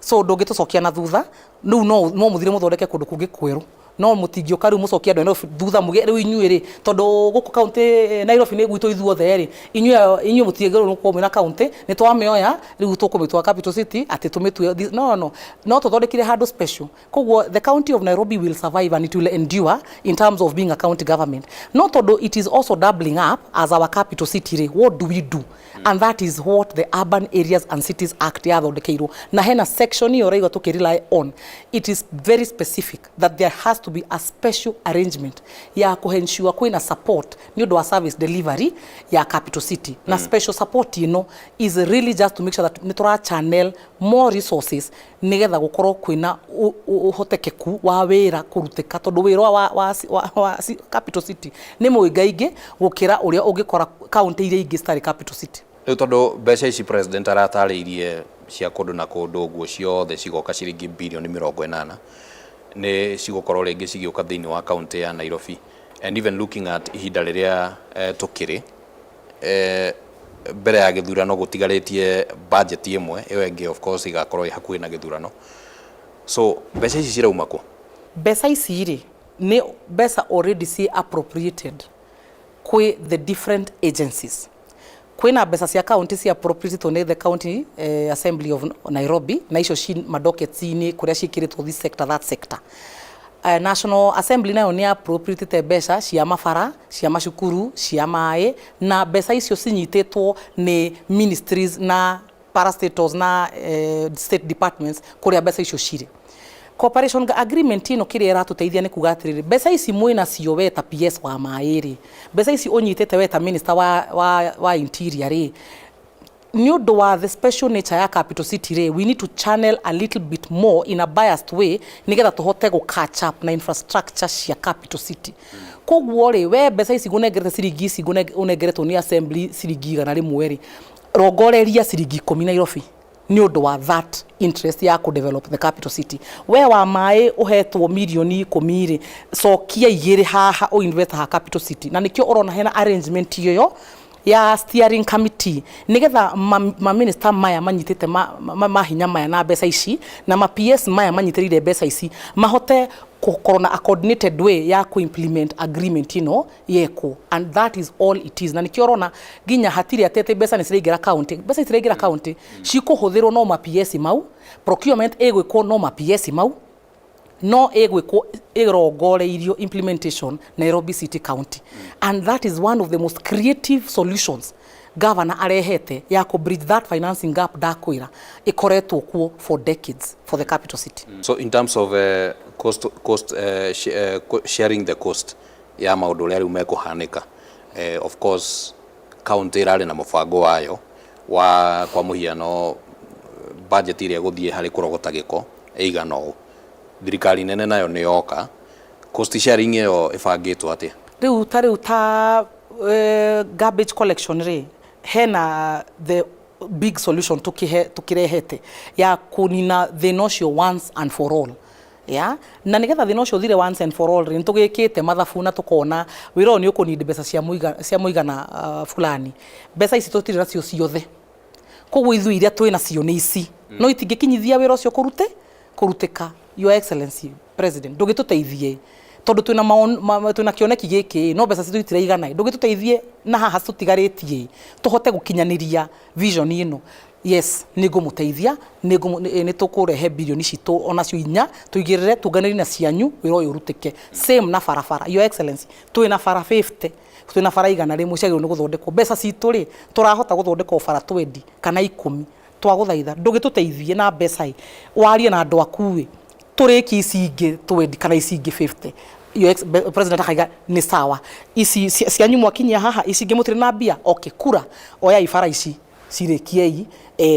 So ndungi tucokia na thutha no muthire muthondeke kundu kungi kweru no mutingioka riu mucokia andu Nairobi thutha muge riu inyuĩ ri tondu guku county Nairobi ni gwitũ ithuothe ri inyuĩ mutingĩrwo no kwa na county ni twamĩoya riu tukumĩtwa capital city ati tumitwe no tuthondekire handu special koguo the county of Nairobi will survive and it will endure in terms of being a county government no tondu it is also doubling up as our capital city ri what do we do and that is what the Urban Areas and Cities Act yathondekeirwo na hena section iyo raiga tukirely on it is very specific that there has to be a special arrangement ya kuhensure kwina support ni undu wa service delivery ya capital city na special support is really just to make sure that nitura channel more resources nigetha gukorwo kwina uhotekeku wa wira kuruteka tondu wira wa capital city ni muingaingi gukira uria ungikora county iria ingi stari capital city riu tondu mbeca ici president aratariirie cia kundu na kundu guo ciothe cigoka ciringi bilioni 80 ni cigukorwo ringi cigioka thiini wa county ya Nairobi and even looking at ihinda riria tukiri mbere ya githurano gutigarĩtie budget imwe iyo ingi of course igakorwo hakuhĩ na githurano so mbeca ici cirauma ku mbeca ici ri ni mbeca already see appropriated kwi the different agencies kwina mbeca cia county cia appropriated to the county assembly of Nairobi na icio ci madoketi-ini kuria cikiritwo this sector that sector National Assembly nayo ni appropriated mbeca cia mabara cia macukuru cia mai na mbeca icio cinyititwo ni ministries na parastatals na state departments kuria mbeca icio cire cooperation agreement ino kiria iratuteithia ni kuga atiriri mbeca ici mwina cio weta PS wa mai ri mbeca ici unyitete weta minister wa interior ri ni undu wa the special nature ya capital city ri we need to channel a little bit more in a biased way nigetha tuhote go catch up na infrastructure cia capital city koguo ri we mbeca ici gunegerete ciringi ici unegeretwo ni assembly ciringi 100 ri rongoreria ciringi 10 Nairobi ni undu wa that interest ya ku develop the capital city we wa mai uhetwo milioni 10 ri cokia 2 haha o invest ha capital city na nikio urona hena arrangement iyo ya steering committee nigetha ma minister maya manyitite mahinya maya na mbeca ici na ma PS maya manyitirire mbeca ici mahote gukorwo na a coordinated way ya ku implement agreement yeko and that is all it is na nikio urona ginya hatiri atete mbeca ni ciregira county mbeca ciregira county cikuhuthirwo no ma PS mau procurement egwiko no ma PS mau no egwiko irongoreirio implementation Nairobi City County and that is one of the most creative solutions governor arehete ya ku bridge that financing gap dakwira ikoretwo kuo for decades for the capital city so in terms of sharing the cost ya maundu ria riu mekuhanika of course county irari na mubango wayo wa kwa muhiano budget iria guthie hari kurogota giko eigana o thirikari nene nayo ni yoka cost sharing iyo ifangitwo atia riu ta garbage collection ri hena the big solution tukirehete ya kunina the notion once and for all ya na nigetha the notion thire once and for all ri ntugikite mathabu na tukona wiro ni ukunidi mbeca cia muigana fulani mbeca ici tutire nacio ciothe koguo ithu iria twina cio ni ici no itingikinyithia wiro ucio kuruteka Your Excellency President ndugituteithie tondu twina kioneki giki no mbeca citu itiraigana ndugituteithie na haha tutigarĩtie tuhote gukinyaniria vision ino yes nigumuteithia ni tukurehe bilioni citu onacio inya tuigirire tunganiri na cianyu wiro uyu urutike same na farafara Your Excellency twina fara 50 twina fara igana rimwe ciagirwo ni guthondekwo mbeca citu ri turahota guthondeka fara 20 kana 10 twaguthaitha ndugituteithie na mbeca warie na andu akuwe turiki icingi 20 kana icingi 50 Your President akaiga ni sawa ici cianyu mwakinyia haha icingi mutire na mbia okay kura oya ifara ici cirekiei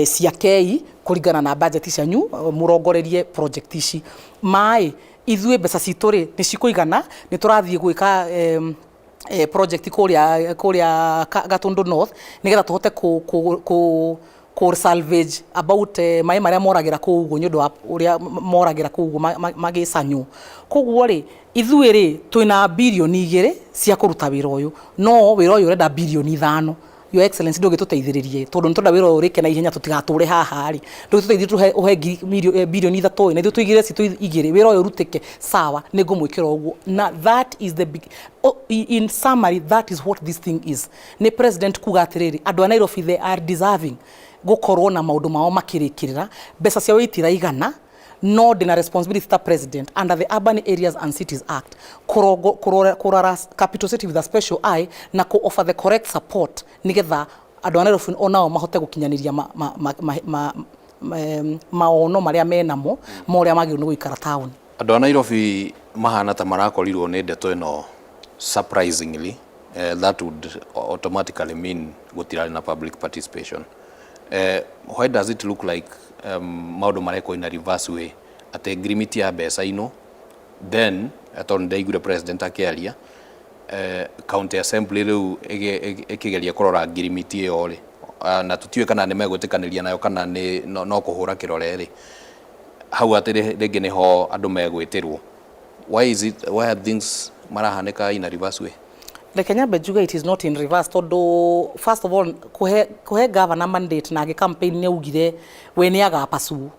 ciakei kuringana na budget cianyu murongorerie project ici mai ithue mbeca citu ri ni cikuigana ni turathie gwika project kuria Gatundu North nigetha tuhote ku salvage about mai maria moragira ku ugo nyodo uria moragira ku ugo magicanyu koguo ri ithuĩ ri twina bilioni 2 cia kuruta wira uyu no wira uyu urenda bilioni 5 Your Excellency ndoge tuteithiririe tondu nitunda wira urike na ihenya tutigature haha ri ndoge tuteithiririe uhe bilioni 3 na ithu tuigire citu igire wira uyu rutike sawa ningumwikira uguo na that is the big in summary that is what this thing is ni president kuga atiriri andu a Nairobi they are deserving gukorwo na maundu mao makirikirira mbeca cia witira igana no dina responsibility ta president under the Urban Areas and Cities Act kurora capital city with a special eye na ko offer the correct support nigetha andu a Nairobi onao mahote gukinyaniria maono maria menamo moria magiru guikara town. Andu a Nairobi mahana ta marakorirwo ni ndeto ino surprisingly that would automatically mean gutirari na public participation. Why does it look like maundu mareko in a reverse way at agreement ya besa ino then aton daigure president akiaria county assembly riu ikigeria kurora agreement iyo ri na tutiwe kana ni megwitikaniria nayo kana ni no kuhura kirore ri hau atiri ringi ni ho andu megwitirwo why are things marahaneka in a reverse way? Like Kenya Bejuga, it is not in reverse. Todo first of all, kuhe governor mandate na campaign ne ugire wene aga pasu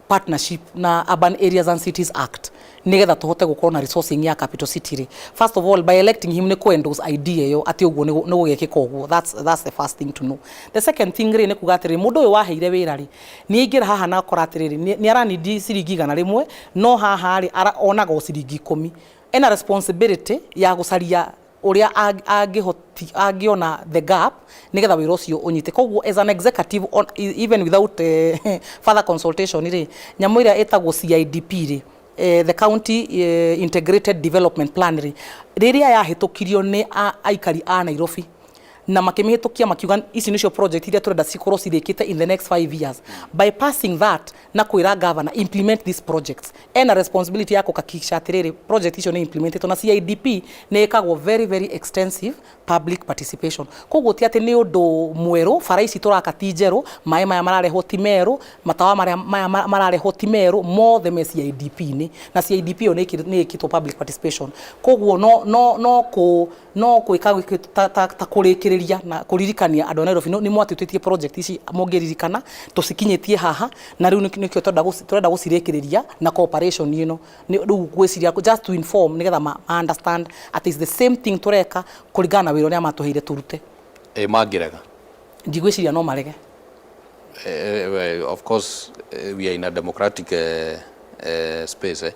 partnership na Urban Areas and Cities Act. Nigetha tuhote gukorwo na resourcing ya capital city ri. First of all, by electing him ne ko-endorse idea yo ati uguo ne gugekika uguo. That's the first thing to know. The second thing ri ne kuga atiri mundu uyu waheire wira ri ni ingira haha na akora atiri ni aranidi ciringi 100 no haha ri onaga ciringi 10 ena responsibility ya gucaria uria agiona the gap nigetha wira ucio unyite koguo as an executive on, even without further consultation ri nyamu ira etagwo CIDP ri the county integrated development plan ri riria yahitukirio ni aikari a Nairobi na makimihitukia makiuga ici nicio project iria turenda cikorwo cirikite in the next 5 years by passing that na kuira governor implement these projects and responsibility yako kakisha atiriri project icio ni implemented na CIDP ne ikagwo very very extensive public participation koguo ti ati ni undu mweru faraici turakatijero mai maya marare hotimero matawa maya marare hotimero more the CIDP ni na CIDP ni ikito public participation koguo no kuika ta kurikiriria na kuririkania andu a Nairobi ni mwatutitie project ici mongeririkana tucikinyitie haha na riu nikio turenda gucirikiriria na cooperation you know riu gwiciria just to inform nigetha understand at is the same thing tureka kurigana wiro ni amatuheire turute magirega ndigwiciria no marege of course we are in a democratic space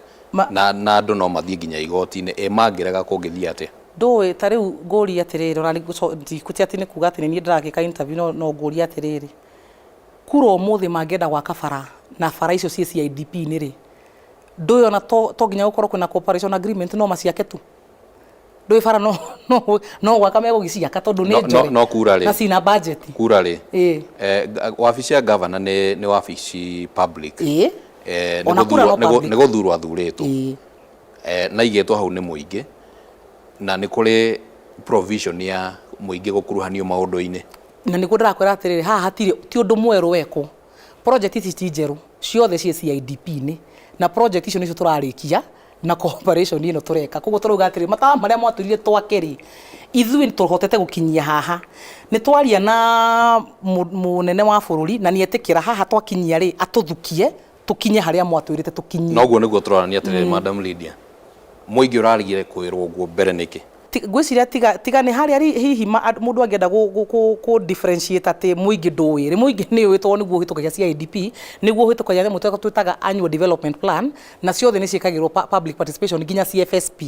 na andu no mathie nginya igoti-ini magirega kungithia ati ndoe ta riu nguri atiriri ona ndikuti ati ni kuga ati ni ndiragika interview no nguri atiriri kuro umuthi mangenda gwaka bara na bara icio cie CIDP ni ri ndoe ona to nginya gukorwo kwina cooperation agreement no maciake tu ndoe bara no gwaka mego giciaka tondu ni njore no kura ri na sina budget kura ri wabici ya governor ni wabici public ni guthurwo athuritwo na igetwo hau ni muingi na ni kuri provision ya muingi gukuruhanio maundu-ini na niguo ndirakwira atiriri haha hatiri ti undu mweru weko project ici ti njeru ciothe cie CIDP ni na project icio nicio turarikia na cooperation ino tureka koguo turuga atiri matawa maria mwaturirie twakeri ithui tuhotete gukinyia haha ni twaria na munene wa bururi na nietikira haha twakinyia ri atuthukie tukinye haria mwatwirite tukinyie noguo niguo turarania atiriri Madam Lydia muingi urarigire kwirwo uguo mbere niki gwiciria tiga ni haria hihi mundu angenda ku differentiate ati muingi nduwi muingi ni witwo niguo hitukagia CIDP niguo hitukagia nyamu twitaga annual development plan na ciothe ni ciikagirwo public participation nginya CFSP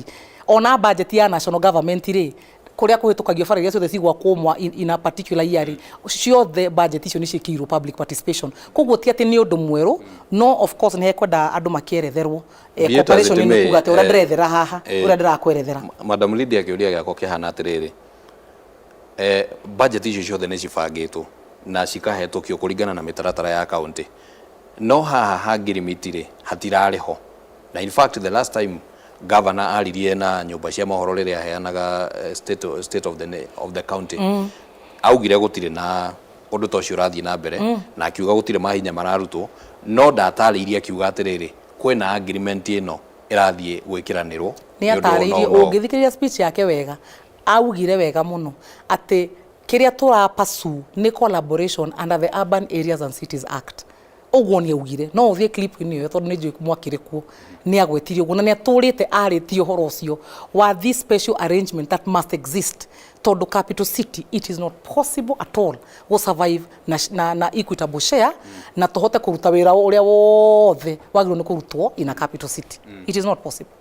ona budget ya national government ri kuria kuhitukagio bara iria ciothe cigwa kumwa in a particular year ciothe budget icio ni ciikirwo public participation koguo ti ati ni undu mweru no of course ni hekwenda andu makieretherwo cooperation ni kuga ati ura ndirethera haha ura ndirakwerethera Madam Lydia kiuria giako kihana atiriri budget icio ciothe ni cibangitwo na cikahetũkio kuringana na mitaratara ya county no haha hangirimiti hatirariho na in fact the last time governor aririe na nyumba cia mohoro riria heanaga state of the county augire gutire na undu tocio urathie na mbere na akiuga gutire mahinya mararutwo no ndatariirie akiuga atiriri kwina agreement ino irathie gwikiranirwo ni atariirie ungithikiriria speech yake wega augire wega muno ati kiria turapasu ni collaboration under the Urban Areas and Cities Act. Oguo ni augire no uthie clip ni yo tondu ni njui mwakire kuo ni agwetirio guo na ni aturite aritio horo ucio wa this special arrangement that must exist tondu capital city it is not possible at all go survive na equitable share na tuhote kuruta wira uria wothe wagiro ni kurutwo in a capital city. It is not possible.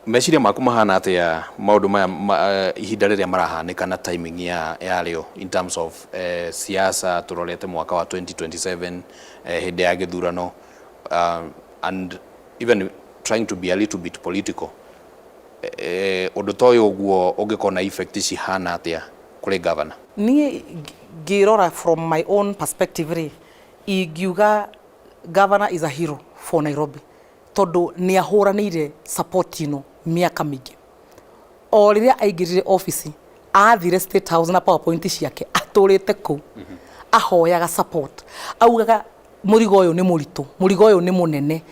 Meciria maku mahana atia maundu maya ihinda riria marahanika na timing ya rio in terms of siasa turorete mwaka wa 2027 hinde ya githurano and even trying to be a little bit political undu toyo guo ungikona effect cihana atia kuri governor. Ni girora from my own perspective ingiuga governor is a hero for Nairobi tondu ni ahuranire support ino miaka mingi. O riria aingirire office athire State House na PowerPoint ciake aturite ku ahoyaga support augaga murigo uyu ni muritu murigo uyu ni munene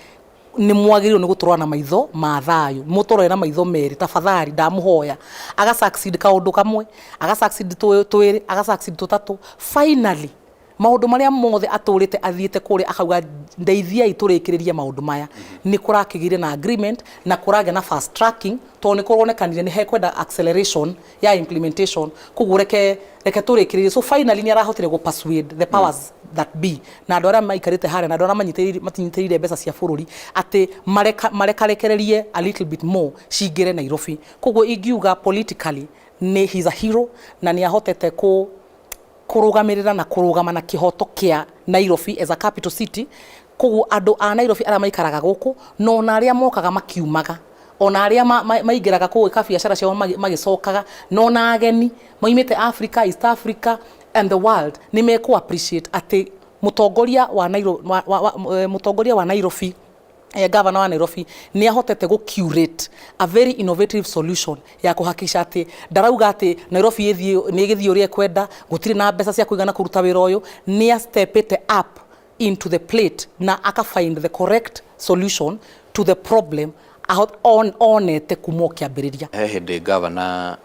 ni mwagiriro ni guturwa na maitho ma thayu mutorwe na maitho meri tafadhali ndamuhoya aga succeed kaundu kamwe aga succeed twiri aga succeed tutatu finally maundu maria mothe aturite athiite kuri akauga ndeithia iturikiriria maundu maya ni kurakigire na agreement na kurage na fast tracking to ni kuronekanire ni hekwenda acceleration ya implementation kugureke turikiririe so finally ni arahotire go persuade the powers that be na andu aria maikarite hare na andu aria manyitiriire mbeca cia bururi ati marekarekererie a little bit more cingire Nairobi koguo ingiuga politically ni he's a hero na ni ahotete kurugamirira na kurugama na kihoto kia Nairobi as a capital city koguo andu a Nairobi aria maikaraga guku no na aria mokaga makiumaga ona aria maingiraga kuwika biacara ciao magicokaga no na ageni moimite Africa, East Africa and the world ni meku appreciate ati mutongoria wa Nairobi governor wa Nairobi ni ahotete go curate a very innovative solution ya kuhakikisha ati ndarauga ati Nairobi ni githio ri ekwenda gutiri na mbeca cia kuigana kuruta wira uyu ni a step it up into the plate na aka find the correct solution to the problem onete kumokia biriria hinde governor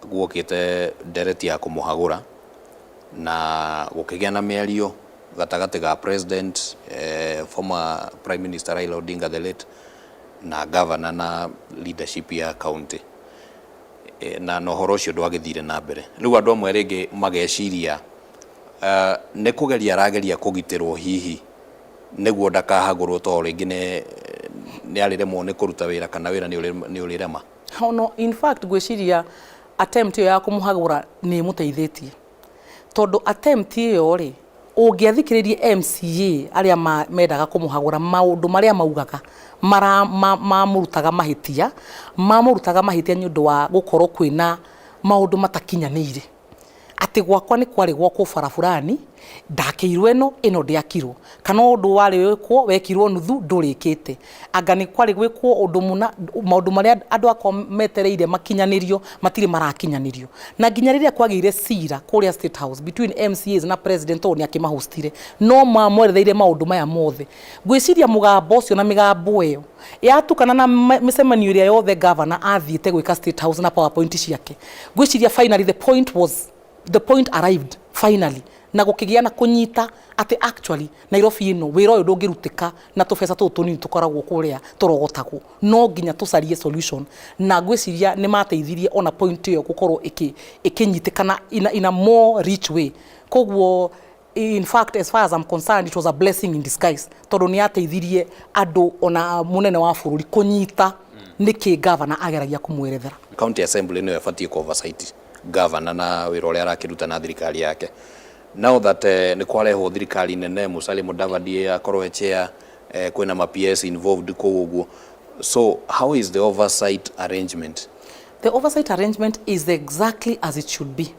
guokite direct ya kumuhagura na gukigia na miario gatagati ga president former prime minister Raila Odinga the late na governor na leadership ya county na nohoro cio ndwagithire na mbere riu andu amwe ringi mageciria ne kugeria rageria kugitirwo hihi niguo ndakahagurwo to ringi ni ariremwo ni kuruta wira kana wira ni urirema no in fact gwiciria attempt ya kumuhagura ni muteithitie tondu attempt iyo ri ungiathikiririe MCA aria mendaga kumuhagura maundu maria maugaga mamurutaga mahitia ni undu wa gukorwo kwina maundu matakinyanire ati gwakwa ni kwari gwako bara fulani ndakirwe ino ndiakirwo kana undu wari wekirwo nuthu ndurikite anga ni kwari gwikwo undu muna maundu maria andu akwa metereire makinyanirio matiri marakinyanirio na nginya riria kwagire cira kuria State House between MCAs na president oni akimahostire no mamweretheire maundu maya mothe gwiciria mugambo ucio na migambo iyo yatukana na micemanio iria yothe governor athiite gwika State House na PowerPoint ciake gwiciria finally the point arrived finally na gukigia na kunyita ati actually Nairobi ino wira uyu ndungirutika na tubesa tunini tukoragwo kuria turogotagwo no nginya tucarie solution na gwiciria ni mateithirie ona point iyo gukorwo ikinyitikana in a more rich way koguo in fact as far as I'm concerned it was a blessing in disguise tondu ni ateithirie andu ona munene wa bururi kunyita niki governor ageragia kumwerethera county assembly no yafatie ku oversight governor na wira uria arakiruta na thirikari yake now that ni kwareho thirikari nene Musalia Mudavadi akorwo chair kwena ma PS involved koguo so how is the oversight arrangement? The oversight arrangement is exactly as it should be.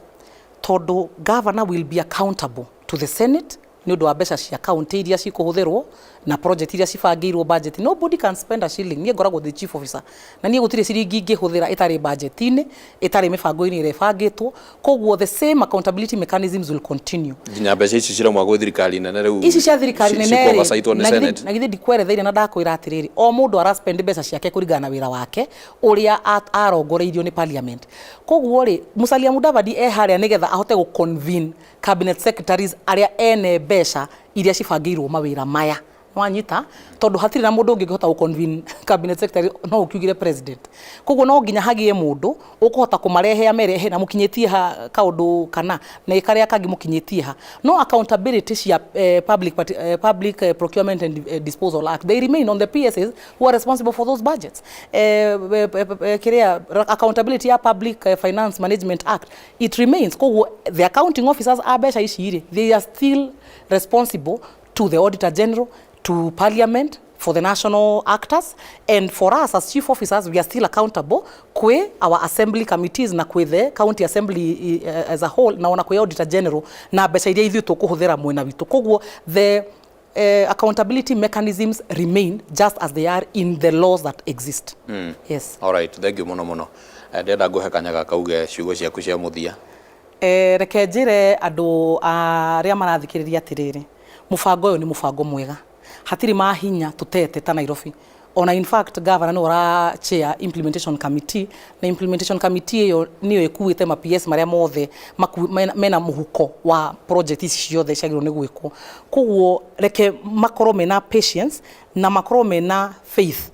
Todo governor will be accountable to the Senate ni undu wa mbeca cia county iria cikuhuthirwo na project iria cibangirwo budget. Nobody can spend a shilling. Nie ngoragwo the chief officer na nie gutire ciringi ingihuthira itari budget-ini itari mibango-ini ire bangitwo, koguo the same accountability mechanisms will continue. Nginya mbeca ici ciramwa gwa thirikari nene riu ici cia thirikari nene na githĩ ndikweretheire na ndakwira atiriri o mundu araspend mbeca ciake kuringana na wira wake uria arongoreirio ni parliament. Koguo ri Musalia Mudavadi haria nigetha ahote gu convene cabinet secretaries aria ene mbeca iria cibangirwo mawira maya wanyita tondu hatiri na mundu ungihota gu convene cabinet secretary no ukiugire president. Koguo no nginya hagie mundu ukuhota kumarehe amerehe na mukinyitie ha kaundu kana na ikaria kangi mukinyitie ha. No accountability cia public procurement and disposal act, they remain on the PSs who are responsible for those budgets. Accountability ya public finance management act, it remains. Koguo the accounting officers are besha ici they are still responsible to the auditor general, to parliament, for the national actors, and for us as chief officers we are still accountable kwe our assembly committees na kwe the county assembly as a whole na ona kwe auditor general na mbeca iria ithuĩ tũkũhũthĩra mwena witũ. Koguo the accountability mechanisms remain just as they are in the laws that exist. Yes. All right, thank you muno. Ndenda nguhe kanyaga kauge ciugo ciaku cia muthia. Reke njire andu aria marathikiriria atiriri, mubango uyu ni mubango mwega, hatiri mahinya tutete ta Nairobi. Ona in fact governor no ra chair implementation committee na implementation committee iyo niyo ikuite ma PS maria mothe mena muhuko wa project ici ciothe ciagirwo ni gwikwo. Koguo reke makorwo mena patience na makorwo mena faith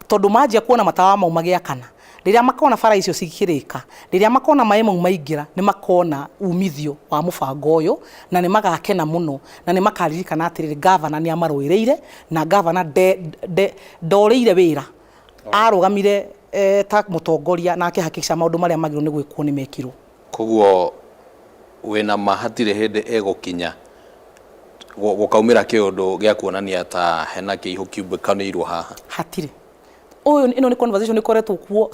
tondu manjia kuona matawa mau magiakana riria makona bara icio cikirika, riria makona mai mau maingira ni makona umithio wa mubango uyu na ni magakena muno na ni makaririkana atiriri governor ni amaroireire na governor ndoreire wira arugamire ta mutongoria na akihakikisha maundu maria magirwo ni gwikwo ni mekirwo. Koguo wina mahatire hindi egukinya gukaumira kiundu gia kuonania ta hena kiihu kiumbĩkanĩirwo haha hatire. Ino ni conversation ni koretwo kuo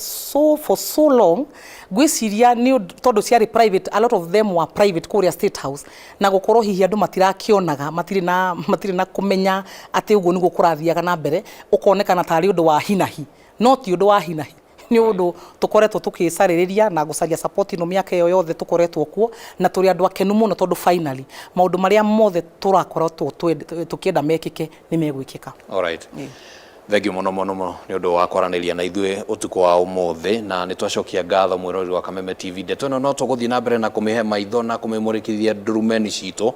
for so long, gwiciria ni tondu ciari private, a lot of them were private kuria State House na gukorwo hihi andu matirakionaga matiri na kumenya ati uguo niguo kurathiaga na mbere, ukonekana tari undu wa hinahi, no ti undu wa hinahi, ni undu tukoretwo tukicariria na gucaria support no miaka iyo yothe tukoretwo kuo na turi andu akenu muno tondu finally maundu maria mothe turakoretwo tukienda mekike ni megwikika. All right. Thank you muno ni undu wa kwaraniria na ithuĩ utuko wa umuthi na ni twacokia ngatho mwirori wa Kameme TV. Ndeto ĩno no tũgũthiĩ na mbere na kũmĩhe maitho na kũmĩmũrĩkithia ndurumeni citũ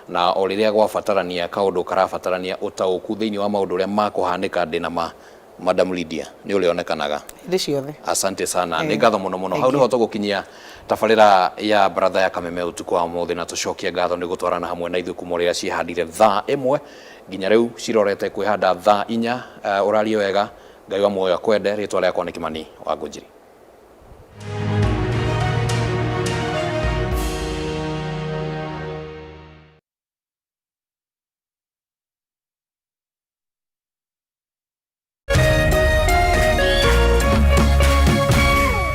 na o rĩrĩa gwabatarania kaũndũ karabatarania ũtaũku thĩinĩ wa maũndũ ũrĩa makũhanĩka ndĩna ma Madam Lydia ni ũrĩonekanaga hĩndĩ ciothe. Asante sana. Nĩ ngatho muno hau nĩho tũgũkinyia tabarĩra ya Mbaratha ya Kameme utuko wa umuthi na tũcokia ngatho nĩ gũtwarana hamwe na ithuĩ kuma rĩrĩa cihandire thaa 1 nginya riu cirorete kwihanda thaa 4. Ũrario wega, Ngai wa muoyo akwende. Rĩtwa rĩakwa nĩ Kimani wa Ngũnjiri.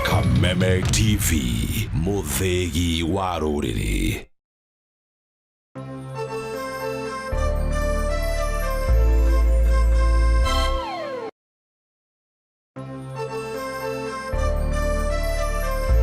Kameme TV, muthegi wa rũrĩrĩ.